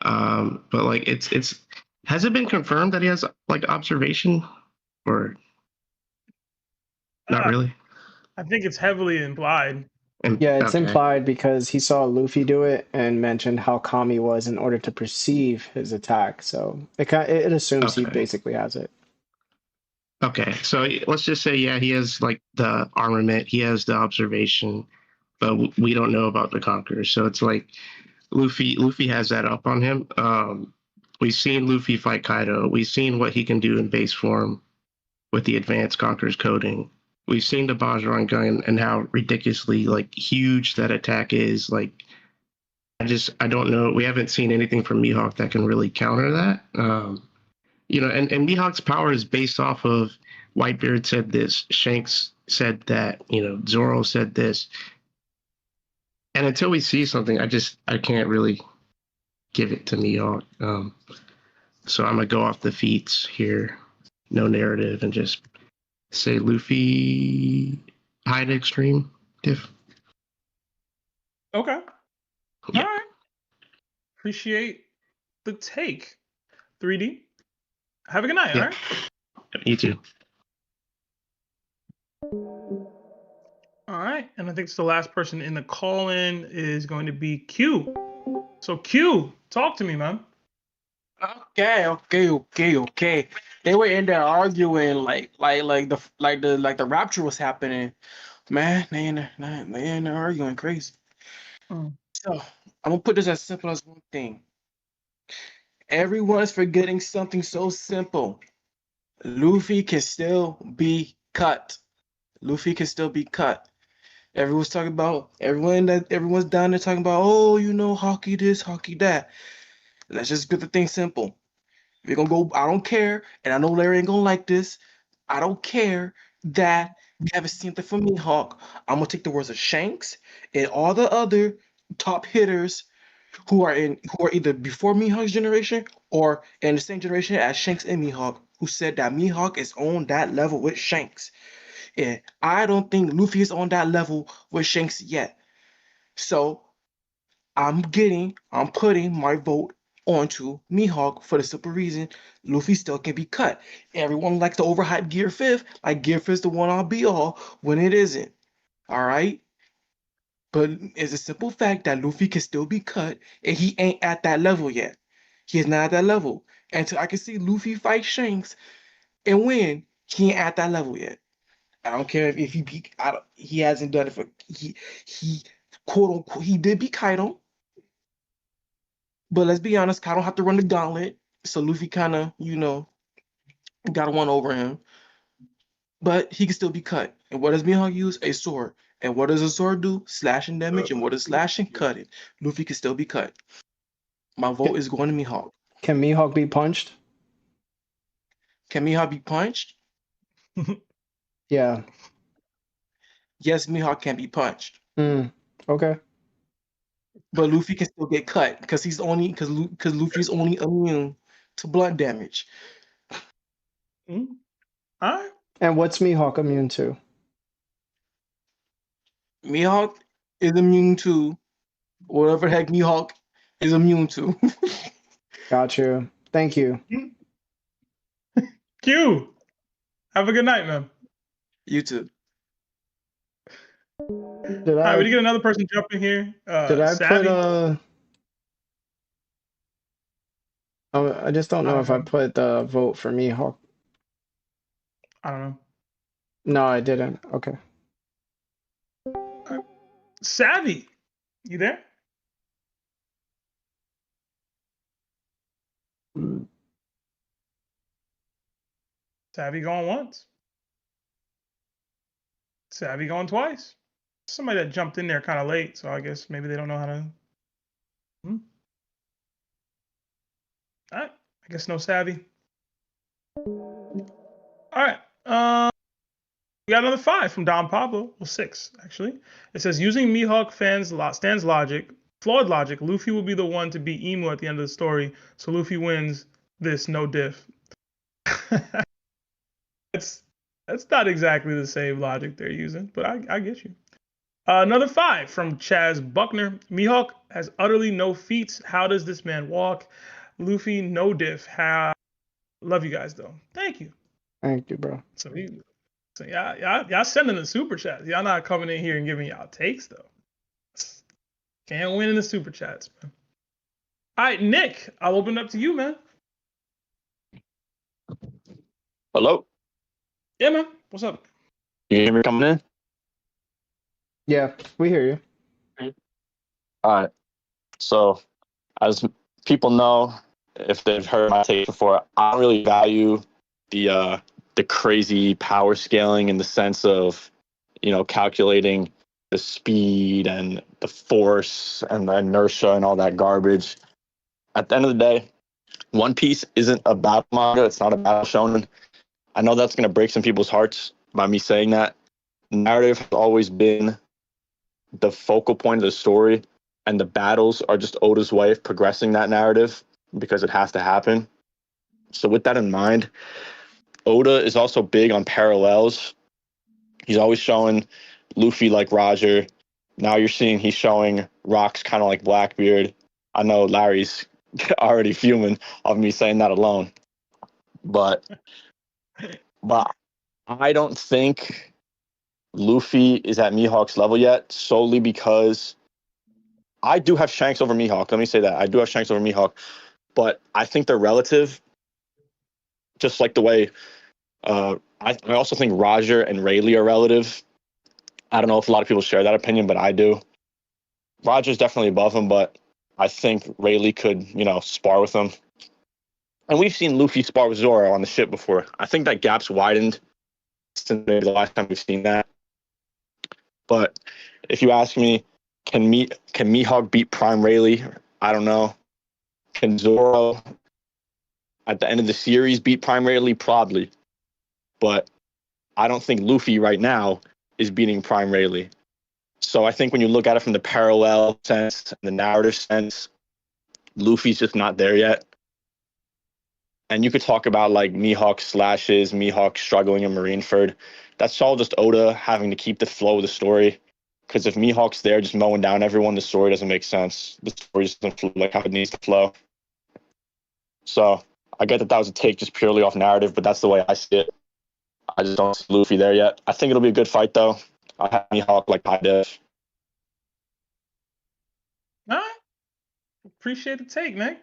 But like, it's has it been confirmed that he has like observation, or not really? I think it's heavily implied. Yeah, it's implied because he saw Luffy do it and mentioned how calm he was in order to perceive his attack. So it assumes he basically has it. Okay, so let's just say, yeah, he has like the armament, he has the observation, but we don't know about the Conqueror. So it's like Luffy has that up on him. We've seen Luffy fight Kaido. We've seen what he can do in base form with the advanced Conqueror's coding. We've seen the Bajran gun and how ridiculously like huge that attack is. Like, I don't know. We haven't seen anything from Mihawk that can really counter that. And Mihawk's power is based off of Whitebeard said this, Shanks said that, Zoro said this. And until we see something, I can't really give it to Mihawk. So I'm gonna go off the feats here, no narrative, and just say Luffy high to extreme diff. Okay. Yeah. All right. Appreciate the take. 3D. Have a good night, all right? You too. All right. And I think the last person in the call-in is going to be Q. So Q, talk to me, man. Okay. They were in there arguing like the rapture was happening. Man, they in there arguing crazy. So I'm gonna put this as simple as one thing. Everyone's forgetting something so simple. Luffy can still be cut. Everyone's talking about everyone's down there talking about, hockey this, hockey that. Let's just get the thing simple. We're gonna go. I don't care, and I know Larry ain't gonna like this. I don't care that we haven't seen the from Mihawk. I'm gonna take the words of Shanks and all the other top hitters who are either before Mihawk's generation or in the same generation as Shanks and Mihawk, who said that Mihawk is on that level with Shanks. And I don't think Luffy is on that level with Shanks yet. So I'm putting my vote onto Mihawk for the simple reason Luffy still can be cut. Everyone likes to overhype Gear 5th, like Gear 5th is the one I'll be all when it isn't. All right? But it's a simple fact that Luffy can still be cut, and he ain't at that level yet. He is not at that level. Until I can see Luffy fight Shanks and win, he ain't at that level yet. I don't care if he hasn't done it for he quote unquote he did beat Kaido. But let's be honest, Kaido have to run the gauntlet. So Luffy kind of, got one over him, but he can still be cut. And what does Mihawk use? A sword. And what does a sword do? Slashing damage. And what is slashing? Cutting. Luffy can still be cut. My vote is going to Mihawk. Can Mihawk be punched? Can Mihawk be punched? Yeah. Yes, Mihawk can be punched. Okay. But Luffy can still get cut because Luffy's only immune to blunt damage. All right. And what's Mihawk immune to? Mihawk is immune to whatever the heck Mihawk is immune to. Got you. Thank you. Q. Have a good night, man. You too. All right, we get another person jump in here. Did I Savvy? put I just don't know if I put the vote for Mihawk. I don't know. No, I didn't. Okay. Savvy, you there? Savvy going once. Savvy going twice. Somebody that jumped in there kind of late, so I guess maybe they don't know how to. All right. I guess no Savvy. All right. We got another 5 from Don Pablo. Well, 6 actually. It says using Mihawk stands logic, flawed logic. Luffy will be the one to beat Emu at the end of the story, so Luffy wins this no diff. That's not exactly the same logic they're using, but I get you. Another 5 from Chaz Buckner. Mihawk has utterly no feats. How does this man walk? Luffy, no diff. Love you guys though. Thank you. Thank you, bro. So y'all sending the super chats. Y'all not coming in here and giving y'all takes though. Can't win in the super chats, man. All right, Nick, I'll open it up to you, man. Hello. Yeah, man. What's up? You hear me coming in? Yeah, we hear you. All right. So, as people know, if they've heard my take before, I don't really value the crazy power scaling in the sense of, calculating the speed and the force and the inertia and all that garbage. At the end of the day, One Piece isn't a battle manga. It's not a battle shonen. I know that's going to break some people's hearts by me saying that. Narrative has always been the focal point of the story, and the battles are just Oda's way of progressing that narrative because it has to happen. So with that in mind, Oda is also big on parallels. He's always showing Luffy like Roger. Now you're seeing he's showing Rocks kind of like Blackbeard. I know Larry's already fuming of me saying that alone. But I don't think Luffy is at Mihawk's level yet, solely because I do have Shanks over Mihawk. Let me say that. I do have Shanks over Mihawk, but I think they're relative, just like the way I also think Roger and Rayleigh are relative. I don't know if a lot of people share that opinion, but I do. Roger's definitely above him, but I think Rayleigh could, spar with him. And we've seen Luffy spar with Zoro on the ship before. I think that gap's widened since maybe the last time we've seen that. But if you ask me, can Mihawk beat Prime Rayleigh? I don't know. Can Zoro at the end of the series beat Prime Rayleigh? Probably. But I don't think Luffy right now is beating Prime Rayleigh. So I think when you look at it from the parallel sense and the narrative sense, Luffy's just not there yet. And you could talk about like Mihawk slashes, Mihawk struggling in Marineford. That's all just Oda having to keep the flow of the story. Because if Mihawk's there just mowing down everyone, the story doesn't make sense. The story just doesn't flow like how it needs to flow. So I get that was a take just purely off narrative, but that's the way I see it. I just don't see Luffy there yet. I think it'll be a good fight, though. I have Mihawk like high diff. All right. Appreciate the take, Nick.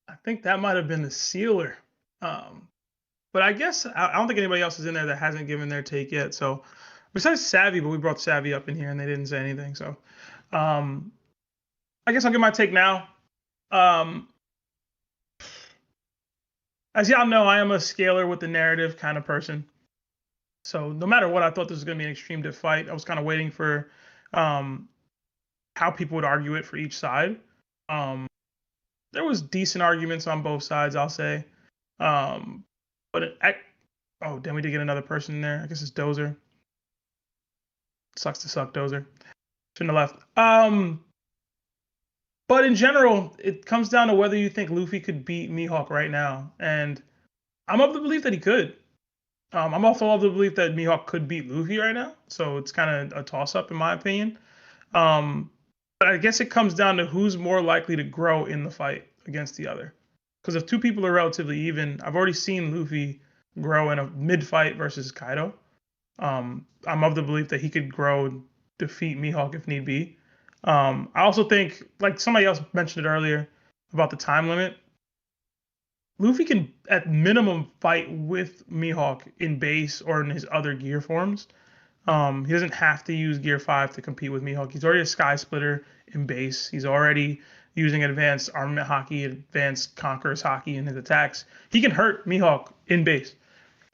I think that might have been the sealer. But I guess I don't think anybody else is in there that hasn't given their take yet. So besides Savvy, but we brought Savvy up in here and they didn't say anything. So I guess I'll give my take now. as y'all know, I am a scaler with the narrative kind of person. So no matter what, I thought this was going to be an extreme diff fight. I was kind of waiting for how people would argue it for each side. There was decent arguments on both sides, I'll say. Oh, then we did get another person in there. I guess it's Dozer. Sucks to suck, Dozer. Shouldn't have left. But in general, it comes down to whether you think Luffy could beat Mihawk right now. And I'm of the belief that he could. I'm also of the belief that Mihawk could beat Luffy right now. So it's kind of a toss-up in my opinion. But I guess it comes down to who's more likely to grow in the fight against the other. Because if two people are relatively even, I've already seen Luffy grow in a mid-fight versus Kaido. I'm of the belief that he could grow and defeat Mihawk if need be. I also think, like somebody else mentioned it earlier about the time limit, Luffy can at minimum fight with Mihawk in base or in his other gear forms. He doesn't have to use Gear 5 to compete with Mihawk. He's already a Sky Splitter in base. He's already using advanced armament hockey, advanced conquerors hockey in his attacks. He can hurt Mihawk in base.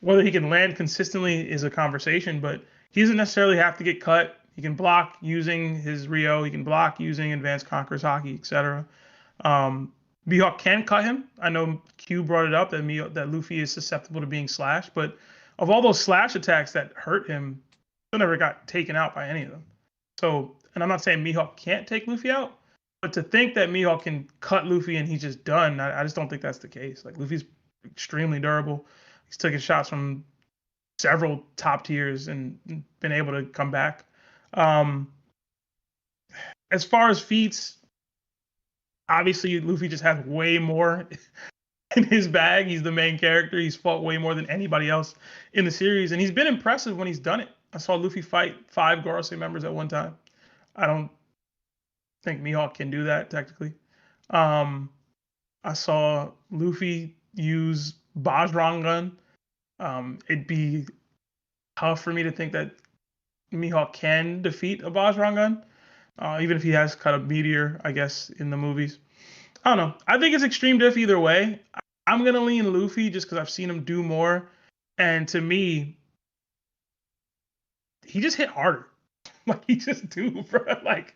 Whether he can land consistently is a conversation, but he doesn't necessarily have to get cut. He can block using his Rio. He can block using advanced conquerors hockey, etc. Mihawk can cut him. I know Q brought it up that Luffy is susceptible to being slashed, but of all those slash attacks that hurt him, he never got taken out by any of them. So, and I'm not saying Mihawk can't take Luffy out, but to think that Mihawk can cut Luffy and he's just done, I just don't think that's the case. Like, Luffy's extremely durable. He's taken shots from several top tiers and been able to come back. As far as feats, obviously Luffy just has way more in his bag. He's the main character. He's fought way more than anybody else in the series, and he's been impressive when he's done it. I saw Luffy fight 5 Gorosei members at one time. I don't think Mihawk can do that technically. I saw Luffy use Bajrangan. It'd be tough for me to think that Mihawk can defeat a Bajrangan, even if he has cut a meteor, I guess, in the movies. I don't know. I think it's extreme diff either way. I'm going to lean Luffy just because I've seen him do more. And to me, he just hit harder. Like, he just do, bro. Like,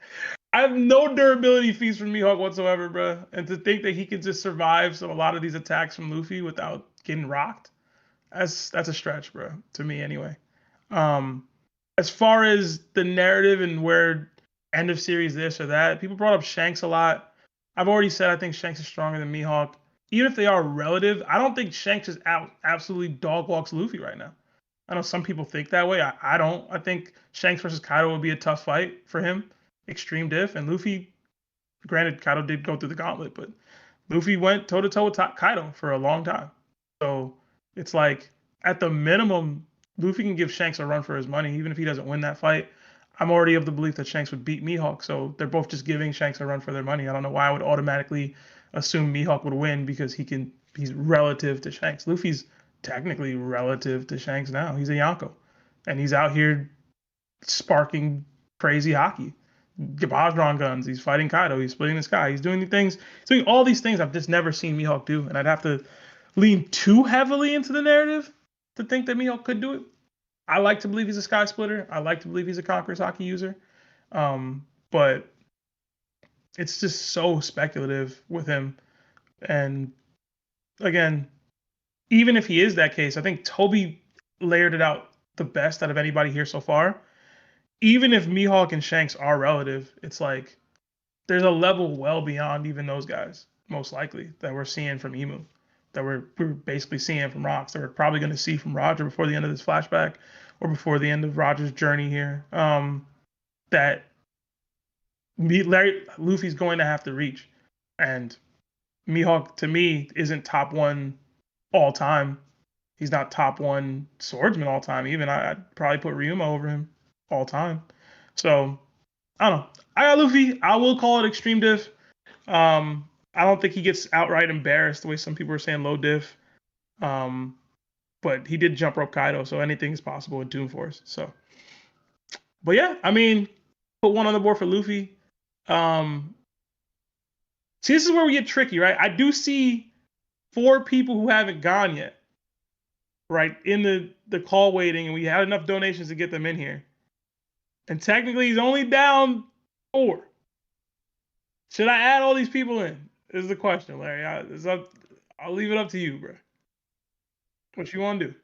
I have no durability feats from Mihawk whatsoever, bro. And to think that he could just survive a lot of these attacks from Luffy without getting rocked, that's a stretch, bro. To me, anyway. As far as the narrative and where end of series this or that, people brought up Shanks a lot. I've already said I think Shanks is stronger than Mihawk. Even if they are relative, I don't think Shanks is absolutely dog walks Luffy right now. I know some people think that way. I don't. I think Shanks versus Kaido would be a tough fight for him. Extreme diff. And Luffy, granted, Kaido did go through the gauntlet, but Luffy went toe-to-toe with Kaido for a long time. So it's like, at the minimum, Luffy can give Shanks a run for his money, even if he doesn't win that fight. I'm already of the belief that Shanks would beat Mihawk, so they're both just giving Shanks a run for their money. I don't know why I would automatically assume Mihawk would win because he's relative to Shanks. Luffy's technically relative to Shanks now. He's a Yonko, and he's out here sparking crazy hockey. Bajran guns. He's fighting Kaido. He's splitting the sky. He's doing all these things I've just never seen Mihawk do, and I'd have to lean too heavily into the narrative to think that Mihawk could do it. I like to believe he's a Sky Splitter. I like to believe he's a Conqueror's Hockey user. But it's just so speculative with him. And again, even if he is that case, I think Toby layered it out the best out of anybody here so far. Even if Mihawk and Shanks are relative, it's like there's a level well beyond even those guys, most likely, that we're seeing from Emu, that we're basically seeing from Rocks, that we're probably going to see from Roger before the end of this flashback or before the end of Roger's journey here, that Luffy's going to have to reach. And Mihawk, to me, isn't top 1 all time. He's not top 1 swordsman all time even. I'd probably put Ryuma over him all time. So, I don't know. I got Luffy. I will call it extreme diff. I don't think he gets outright embarrassed the way some people are saying low diff. But he did jump rope Kaido, so anything is possible in Toon Force. So, but yeah, I mean, put 1 on the board for Luffy. See, this is where we get tricky, right? I do see 4 people who haven't gone yet, right, in the call waiting, and we had enough donations to get them in here. And technically, he's only down 4. Should I add all these people in? Is the question, Larry. I'll leave it up to you, bro. What you want to do?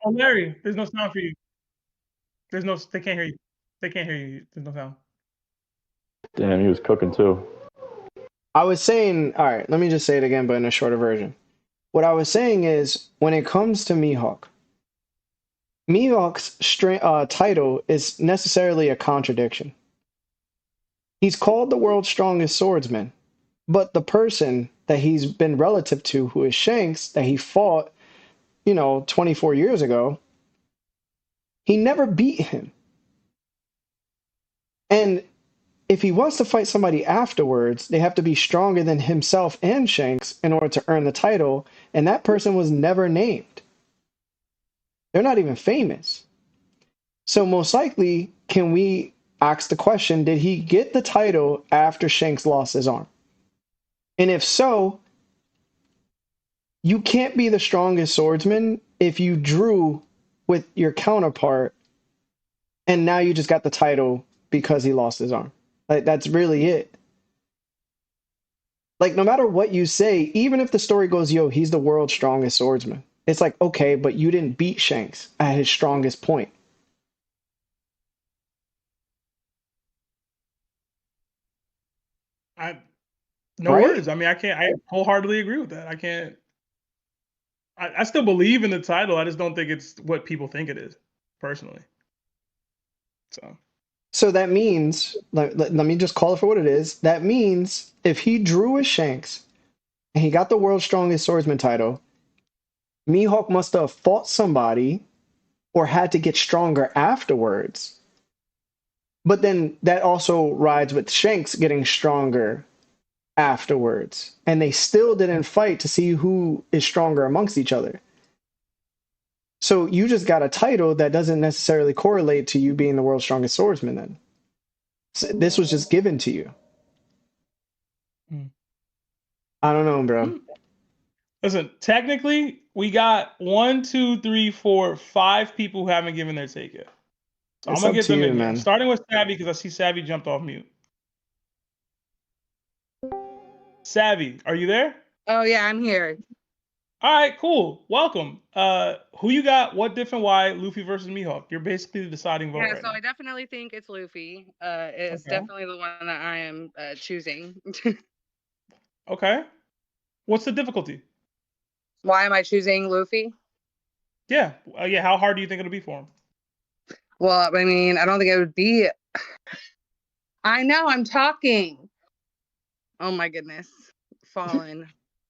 Oh, Larry, there's no sound for you. They can't hear you. They can't hear you. There's no sound. Damn, he was cooking too. I was saying, all right, let me just say it again, but in a shorter version. What I was saying is, when it comes to Mihawk, Mihawk's title is necessarily a contradiction. He's called the world's strongest swordsman, but the person that he's been relative to, who is Shanks, that he fought, 24 years ago, he never beat him. And if he wants to fight somebody afterwards, they have to be stronger than himself and Shanks in order to earn the title, and that person was never named. They're not even famous. So most likely, can we ask the question, did he get the title after Shanks lost his arm? And if so, you can't be the strongest swordsman if you drew with your counterpart and now you just got the title because he lost his arm. Like, that's really it. Like, no matter what you say, even if the story goes, yo, he's the world's strongest swordsman, it's like, okay, but you didn't beat Shanks at his strongest point. No Right? words. I mean, I wholeheartedly agree with that. I still believe in the title. I just don't think it's what people think it is, personally. So that means, let me just call it for what it is. That means if he drew with Shanks and he got the world's strongest swordsman title, Mihawk must have fought somebody or had to get stronger afterwards. But then that also rides with Shanks getting stronger afterwards. And they still didn't fight to see who is stronger amongst each other. So you just got a title that doesn't necessarily correlate to you being the world's strongest swordsman then. So this was just given to you. I don't know, bro. Listen, technically, we got 1, 2, 3, 4, 5 people who haven't given their take yet. So I'm It's gonna up get to them you, in here. man. Starting with Savvy, because I see Savvy jumped off mute. Savvy, are you there? Oh yeah, I'm here. All right, cool. Welcome. Who you got? What diff and why? Luffy versus Mihawk. You're basically the deciding vote Yeah, right so now. I definitely think it's Luffy. It's Okay. definitely the one that I am choosing. Okay. What's the difficulty? Why am I choosing Luffy? Yeah. Yeah. How hard do you think it'll be for him? Well, I mean, I don't think it would be. I know I'm talking. Oh my goodness. Fallen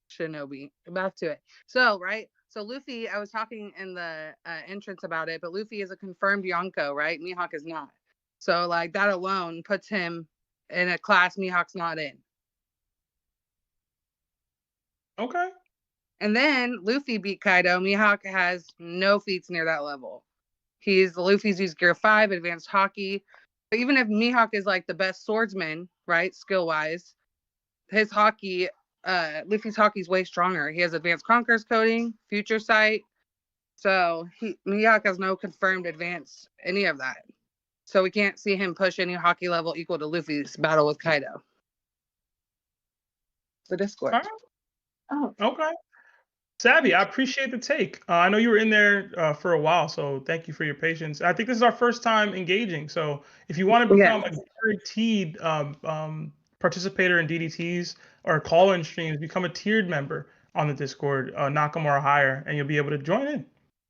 Shinobi. Back to it. So, right? So Luffy, I was talking in the entrance about it, but Luffy is a confirmed Yonko, right? Mihawk is not. So, like, that alone puts him in a class Mihawk's not in. Okay. And then Luffy beat Kaido. Mihawk has no feats near that level. Luffy's used Gear 5, Advanced Hockey. But even if Mihawk is like the best swordsman, right, skill-wise, his hockey, Luffy's hockey is way stronger. He has Advanced Conqueror's Coding, Future Sight. So Mihawk has no confirmed advance, any of that. So we can't see him push any hockey level equal to Luffy's battle with Kaido. The Discord. Oh, okay. Savvy, I appreciate the take. I know you were in there for a while, so thank you for your patience. I think this is our first time engaging, so if you want to become a guaranteed participator in DDTs or call-in streams, become a tiered member on the Discord, Nakamura higher, and you'll be able to join in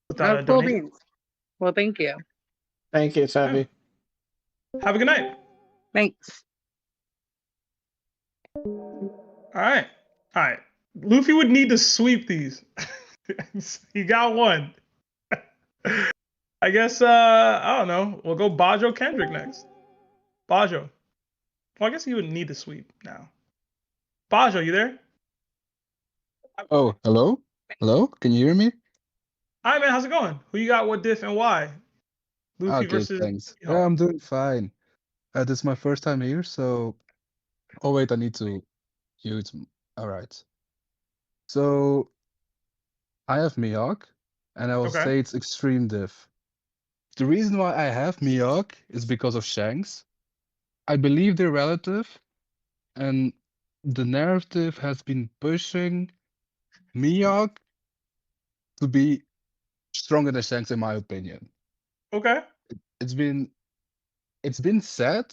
without a Cool donation. beans. Well, thank you. Thank you, Savvy. Have a good night. Thanks. All right. Luffy would need to sweep these. He got one. I guess I don't know. We'll go Bajo Kendrick next. Bajo. Well, I guess he would need to sweep now. Bajo, you there? Oh, hello? Hello? Can you hear me? Hi, man. How's it going? Who you got? What diff and why? Luffy Okay, versus. thanks. Yeah, I'm doing fine. This is my first time here, so. Oh, wait, I need to mute. All right. So, I have Mihawk, and I will say it's extreme diff. The reason why I have Mihawk is because of Shanks. I believe they're relative, and the narrative has been pushing Mihawk to be stronger than Shanks, in my opinion. Okay. It's been said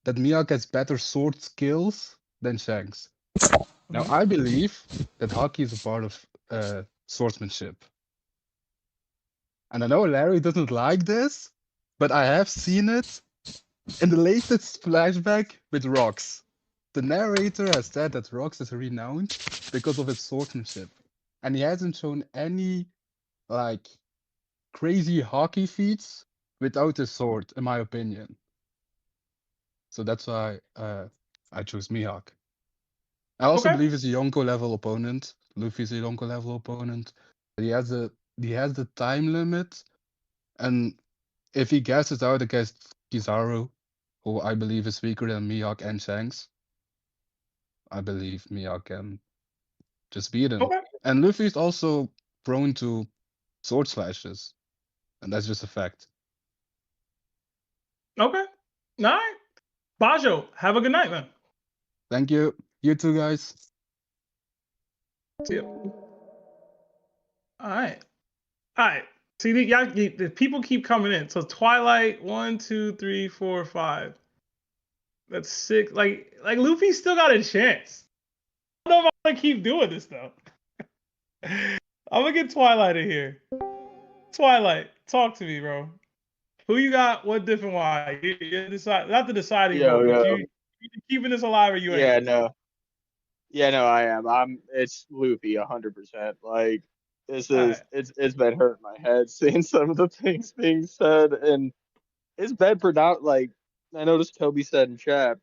that Mihawk has better sword skills than Shanks. Now, I believe that hockey is a part of swordsmanship. And I know Larry doesn't like this, but I have seen it in the latest flashback with Rox. The narrator has said that Rox is renowned because of his swordsmanship. And he hasn't shown any, like, crazy hockey feats without his sword, in my opinion. So that's why I chose Mihawk. I also believe he's a Yonko level opponent. Luffy's a Yonko level opponent. He has the time limit, and if he guesses out against Kizaru, who I believe is weaker than Mihawk and Shanks, I believe Mihawk can just beat him. And Luffy's also prone to sword slashes, and that's just a fact. Okay. All right. Bajo, have a good night, man. Thank you. You too, guys. See you. All right. See, the people keep coming in. So Twilight, 1, 2, 3, 4, 5. That's 6. Like Luffy still got a chance. I don't know if I'm gonna keep doing this though. I'm gonna get Twilight in here. Twilight, talk to me, bro. Who you got? What different why? You decide, not the deciding vote, but you keeping this alive or you ain't? No, I am. It's Luffy 100%. Like this is it's been hurting my head seeing some of the things being said, and it's been like I noticed Toby said in chat.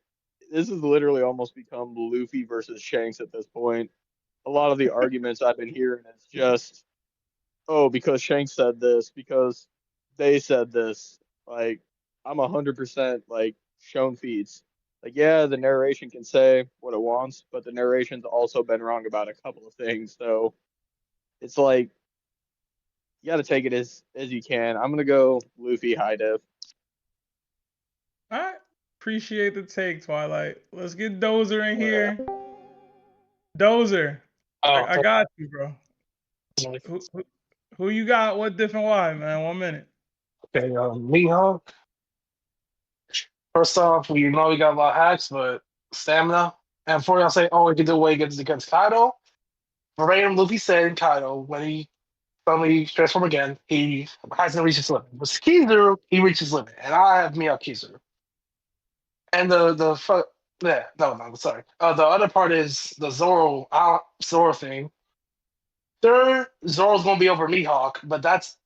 This has literally almost become Luffy versus Shanks at this point. A lot of the arguments I've been hearing is just, oh, because Shanks said this, because they said this. Like I'm 100% like shown feeds. Like, yeah, the narration can say what it wants, but the narration's also been wrong about a couple of things. So it's like you got to take it as you can. I'm gonna go Luffy high diff. All right, appreciate the take, Twilight. Let's get Dozer in here. Dozer, I got you, bro. Who you got? What different why, man? 1 minute. Okay, Mihawk. First off, we know we got a lot of hacks, but stamina. And before y'all say, oh, we can do away against Kaido, verbatim, Luffy said in Kaido, when he suddenly transformed again, he hasn't reached his limit. With Kizaru, he reached his limit. And I have Mihawk Kizaru. And the other part is the Zoro thing. Sure, Zoro's going to be over Mihawk, but that's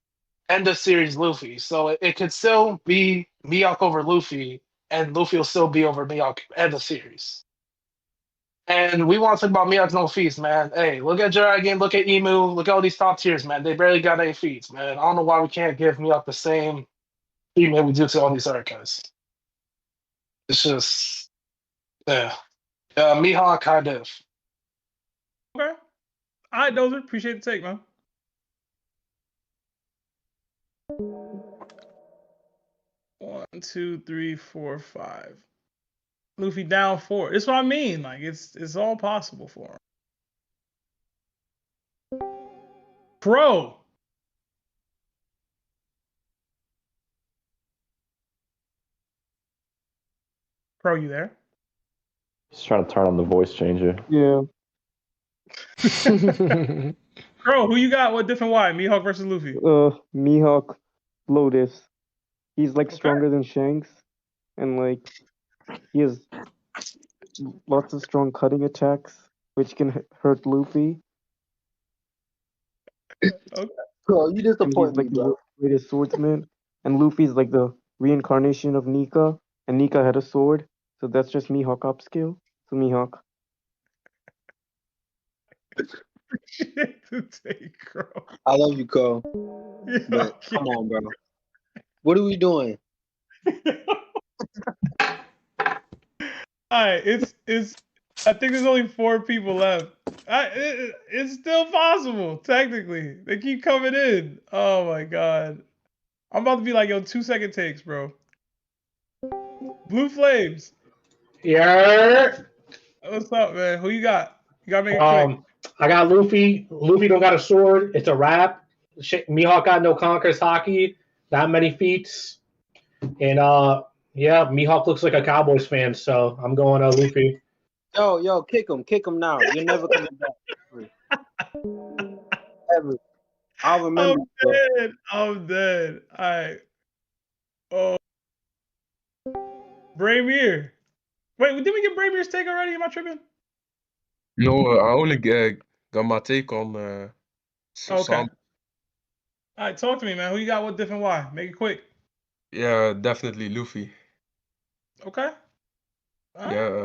end of series Luffy. So it could still be Mihawk over Luffy, and Luffy will still be over Mihawk end of series. And we want to talk about Mihawk's no feats, man. Hey, look at Dragon, look at Emu, look at all these top tiers, man. They barely got any feats, man. I don't know why we can't give Mihawk the same treatment we do to all these other guys. It's just, Mihawk high diff. Okay. All right, Dozer, appreciate the take, man. One, 2, 3, 4, 5. Luffy down 4. That's what I mean. Like it's all possible for him. Crow. Crow, you there? Just trying to turn on the voice changer. Yeah. Crow, who you got? What different why? Mihawk versus Luffy. Mihawk Lotus. He's like stronger than Shanks, and like he has lots of strong cutting attacks, which can hurt Luffy. Okay. Bro, you And disappoint he's me, like the bro. greatest swordsman, and Luffy's like the reincarnation of Nika, and Nika had a sword, so that's just Mihawk upscale. So Mihawk. Shit to take, Crow. I love you, Cole. Yeah, But okay. come on, bro. What are we doing? All right, it's. I think there's only 4 people left. It's still possible, technically. They keep coming in. Oh my god, I'm about to be like, yo, 2-second takes, bro. Blue Flames. Yeah. What's up, man? Who you got? You gotta make it quick. I got Luffy. Luffy don't got a sword. It's a wrap. Mihawk got no conquers hockey. Not many feats. And yeah, Mihawk looks like a Cowboys fan, so I'm going Luffy. Yo, kick him now. You're never coming back. Ever. I'll remember. I'm dead. All right. Oh, Braymir. Wait, did we get Braymir's take already? Am I tripping? No, I only got my take on Okay. some. All right, talk to me, man. Who you got? What different why? Make it quick. Yeah, definitely Luffy. Okay. All right. Yeah.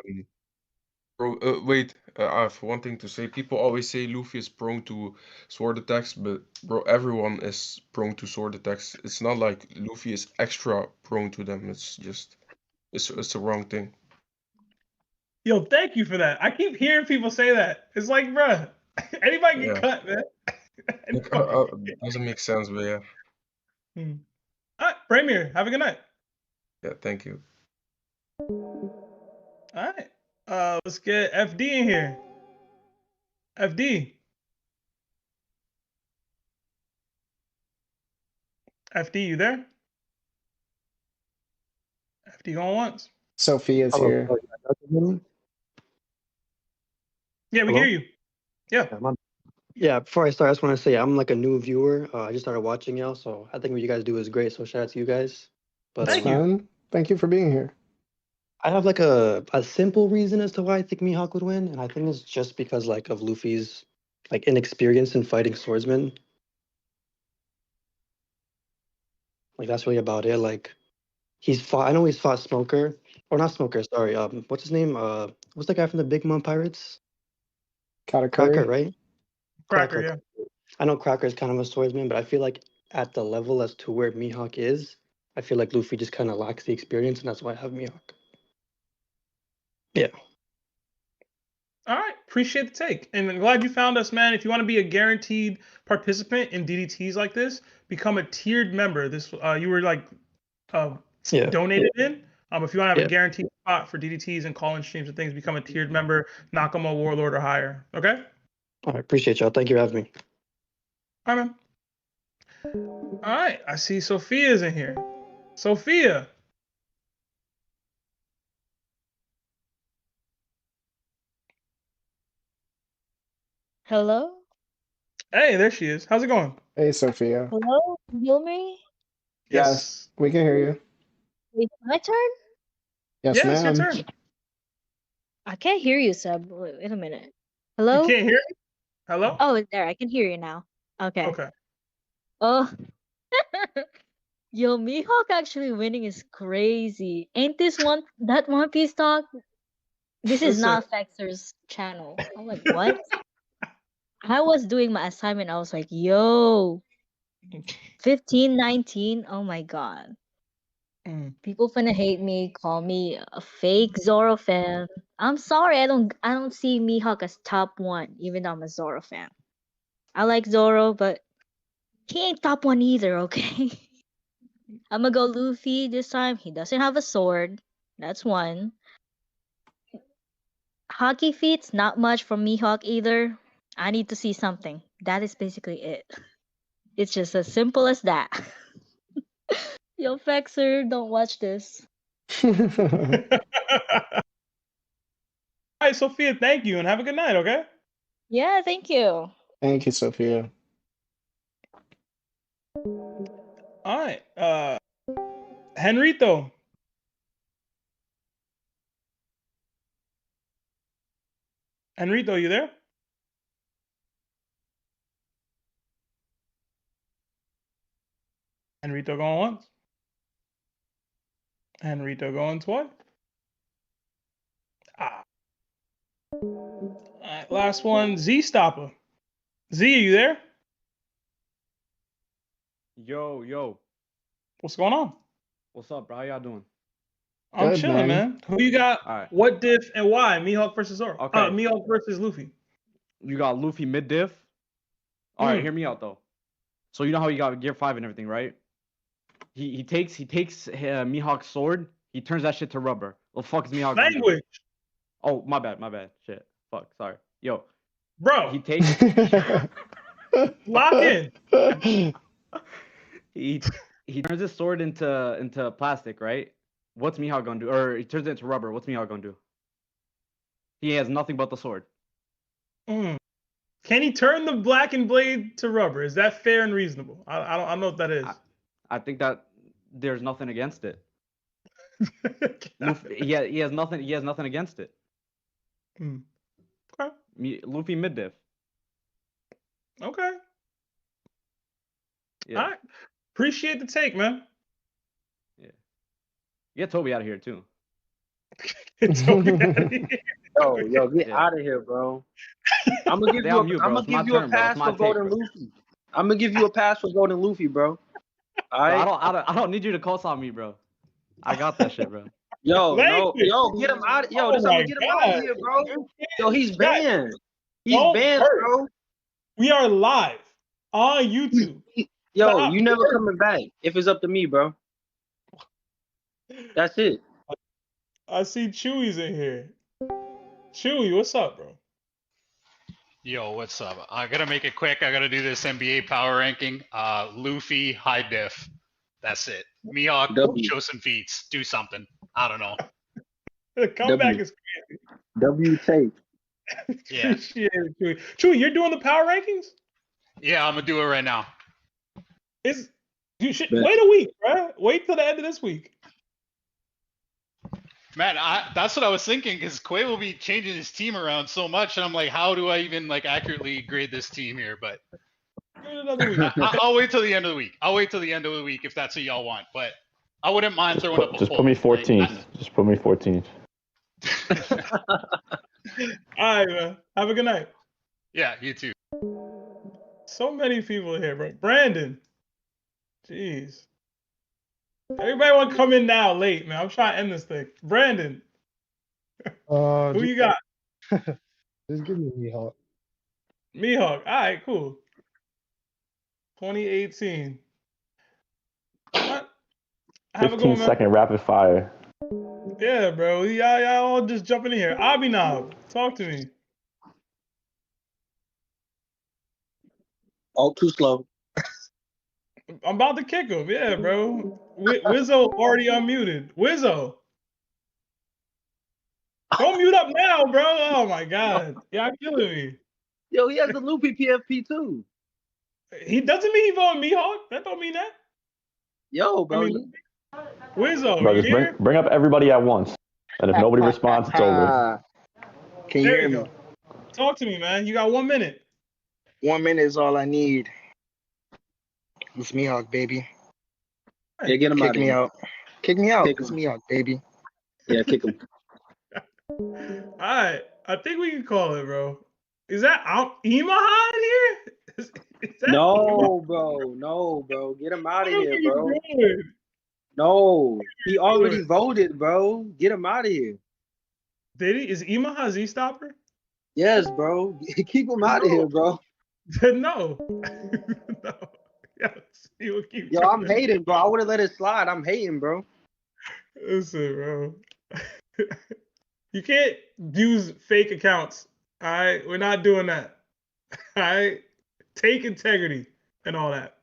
Bro, wait. I have one thing to say. People always say Luffy is prone to sword attacks, but bro, everyone is prone to sword attacks. It's not like Luffy is extra prone to them. It's just it's the wrong thing. Yo, thank you for that. I keep hearing people say that. It's like, bruh, anybody get Yeah. cut, man. Doesn't make sense, but yeah. All right, Braymir, have a good night. Yeah, thank you. All right. Let's get FD in here. FD. FD, you there? FD going once. Sophia's Hello. here. Yeah, we Hello? hear you. Yeah. Yeah, before I start, I just want to say I'm like a new viewer. I just started watching y'all, so I think what you guys do is great. So shout out to you guys. But That's fun. Thank you for being here. I have like a simple reason as to why I think Mihawk would win, and I think it's just because like of Luffy's like inexperience in fighting swordsmen. Like that's really about it. Like he's fought. I know he's fought Smoker, or not Smoker. Sorry. What's his name? What's that guy from the Big Mom Pirates? Katakuri. Cracker, right? Cracker, yeah. I know Cracker is kind of a swordsman, but I feel like at the level as to where Mihawk is, I feel like Luffy just kind of lacks the experience, and that's why I have Mihawk. Yeah. All right, appreciate the take, and I'm glad you found us, man. If you want to be a guaranteed participant in DDTs like this, become a tiered member. This you were like donated in. If you want to have a guaranteed spot for DDTs and call-in streams and things, become a tiered member, Nakama Warlord or higher. Okay. All right, appreciate y'all. Thank you for having me. All right, man. All right, I see Sophia's in here. Sophia. Hello? Hey, there she is. How's it going? Hey, Sophia. Hello? Can you hear me? Yes, we can hear you. Is it my turn? Yes, Yeah, it's your ma'am. turn. I can't hear you, Seb. Wait a minute. Hello? You can't hear me? Hello? Oh, there. I can hear you now. Okay. Okay. Oh. Yo, Mihawk actually winning is crazy. Ain't this that One Piece talk? This is not Fexer's channel. I'm like, what? I was doing my assignment. I was like, yo, 15-19. Oh my god. People finna hate me, call me a fake Zoro fan. I'm sorry, I don't see Mihawk as top 1, even though I'm a Zoro fan. I like Zoro, but he ain't top 1 either, okay? I'm gonna go Luffy this time. He doesn't have a sword. That's 1. Hockey feats, not much from Mihawk either. I need to see something. That is basically it. It's just as simple as that. Yo, Fexer, don't watch this. All right, Sophia, thank you, and have a good night, okay? Yeah, thank you. Thank you, Sophia. All right, Henrito. Henrito, you there? Henrito going once. Henrito going twice. All right, last one, Z Stopper. Z, are you there? Yo. What's going on? What's up, bro? How y'all doing? I'm chilling, man. Who you got? All right. What diff and why? Mihawk versus Zoro. Okay. Mihawk versus Luffy. You got Luffy mid diff. All right, hear me out though. So you know how you got Gear 5 and everything, right? He takes Mihawk's sword. He turns that shit to rubber. What the fuck is Mihawk? Language. Oh, my bad. Shit. Fuck. Sorry. Yo, bro. He takes. Lock in. He turns his sword into plastic, right? What's Mihawk gonna do? Or he turns it into rubber. What's Mihawk gonna do? He has nothing but the sword. Can he turn the blackened blade to rubber? Is that fair and reasonable? I don't know what that is. I think that there's nothing against it. Luffy, he has nothing. He has nothing against it. Okay. Luffy mid diff. Okay. Yeah. All right. Appreciate the take, man. Get Toby out of here too. Get Toby out of here. Yo, get out of here, bro. I'm gonna give you a pass for voting Luffy. I'm gonna give you a pass for voting Luffy, bro. All right. I don't need you to co-sign me, bro. I got that shit, bro. Yo, get him out. Yo, I'm gonna get him out of here, bro. Yo, he's banned. He's banned, bro. We are live on YouTube. Yo, you never coming back if it's up to me, bro. That's it. I see Chewy's in here. Chewy, what's up, bro? Yo, what's up? I gotta make it quick. I gotta do this NBA power ranking. Luffy, high diff. That's it. Mihawk, show some feats. Do something. I don't know. The comeback is crazy. W take. Yeah. Chewy, you're doing the power rankings? Yeah, I'm gonna do it right now. You should wait a week, bro. Wait till the end of this week. Man, that's what I was thinking, because Quay will be changing his team around so much, and I'm like, how do I even accurately grade this team here? But I'll wait till the end of the week. I'll wait till the end of the week if that's what y'all want. But I wouldn't mind throwing up a Just poll. put me 14th. Just put me 14th. All right, man. Have a good night. Yeah, you too. So many people here, bro. Brandon. Jeez. Everybody want to come in now late, man. I'm trying to end this thing. Brandon. Who you got? Just give me Mihawk. Mihawk. All right, cool. 2018. Have a good 15 one, man. second rapid fire. Yeah, bro. Y'all all just jumping in here. Abhinav, talk to me. Oh, too slow. I'm about to kick him. Yeah, bro. Wizzo already unmuted. Wizzo. Don't mute up now, bro. Oh, my God. Y'all killing me. Yo, he has the Luffy PFP, too. He doesn't mean he voting Mihawk. That don't mean that. Yo, bro. Wizzo, Bro, you just here? bring up everybody at once. And if nobody responds, it's over. Can you There hear you me? go. Talk to me, man. You got 1 minute. 1 minute is all I need. It's Mihawk, baby. Yeah, get him Kick out of me here. out. Kick me out. Kick It's him. Mihawk, baby. Yeah, kick him. All right. I think we can call it, bro. Is that Imaha in here? Is that No, bro. No, bro. Get him out of What here, are you bro. doing? No. He already voted, bro. Get him out of here. Did he? Is Imaha Z Stopper? Yes, bro. Keep him out of here, bro. No. No. Yes, he will keep Yo, I'm trying. hating, bro. I would have let it slide. I'm hating, bro. Listen, bro. You can't use fake accounts. All right, we're not doing that. All right, take integrity and all that.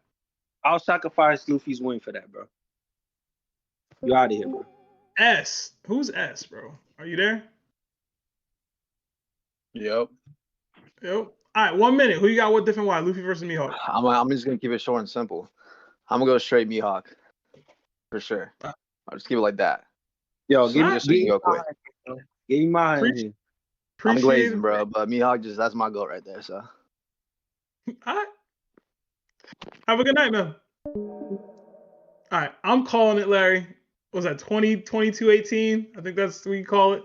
I'll sacrifice Luffy's win for that, bro. You out of here, bro. S. Who's S, bro? Are you there? Yep. All right, 1 minute. Who you got? What different? Why? Luffy versus Mihawk. I'm just gonna keep it short and simple. I'm gonna go straight Mihawk for sure. I'll just keep it like that. Yo, give me real quick. Give me my hand. I'm glazing, bro, but Mihawk that's my goal right there. So. All right. Have a good night, man. All right, I'm calling it, Larry. What was that 22-18? I think that's what you call it.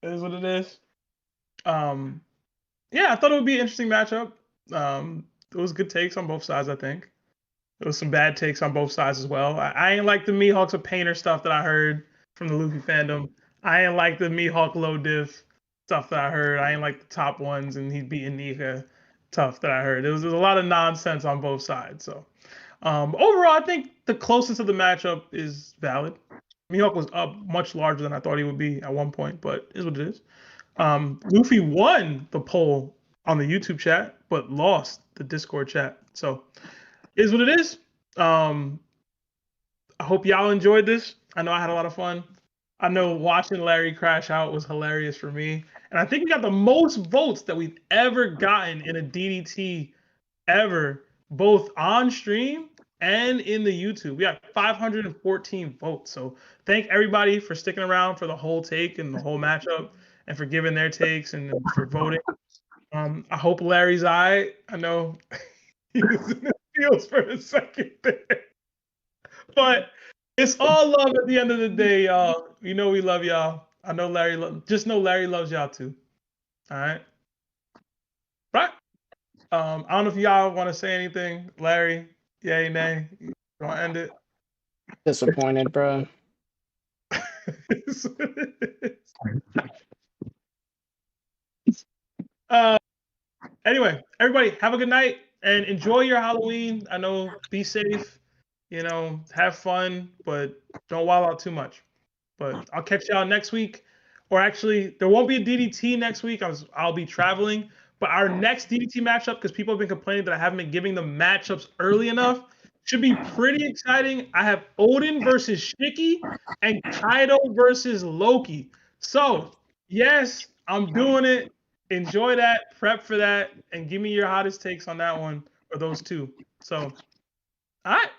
That is what it is. Yeah, I thought it would be an interesting matchup. It was good takes on both sides, I think. There was some bad takes on both sides as well. I ain't like the Mihawk's a painter stuff that I heard from the Luffy fandom. I ain't like the Mihawk low diff stuff that I heard. I ain't like the top ones and he beating Nika tough that I heard. There was a lot of nonsense on both sides. So overall, I think the closest of the matchup is valid. Mihawk was up much larger than I thought he would be at one point, but it is what it is. Luffy won the poll on the YouTube chat, but lost the Discord chat. So it is what it is. I hope y'all enjoyed this. I know I had a lot of fun. I know watching Larry crash out was hilarious for me. And I think we got the most votes that we've ever gotten in a DDT ever, both on stream and in the YouTube. We got 514 votes. So thank everybody for sticking around for the whole take and the whole matchup and for giving their takes and for voting. I hope Larry's I know he was in the fields for a second there. But it's all love at the end of the day, y'all. You know we love y'all. I know Larry just know Larry loves y'all too. All right. Right. I don't know if y'all want to say anything. Larry, yay, nay. You want to end it? Disappointed, bro. Anyway, everybody have a good night and enjoy your Halloween. I know, be safe, have fun, but don't wild out too much. But I'll catch y'all next week. Or actually, there won't be a DDT next week. I'll be traveling. But our next DDT matchup, because people have been complaining that I haven't been giving them matchups early enough, should be pretty exciting. I have Odin versus Shiki and Kaido versus Loki. So, yes, I'm doing it. Enjoy that, prep for that, and give me your hottest takes on that one or those two. So, all right.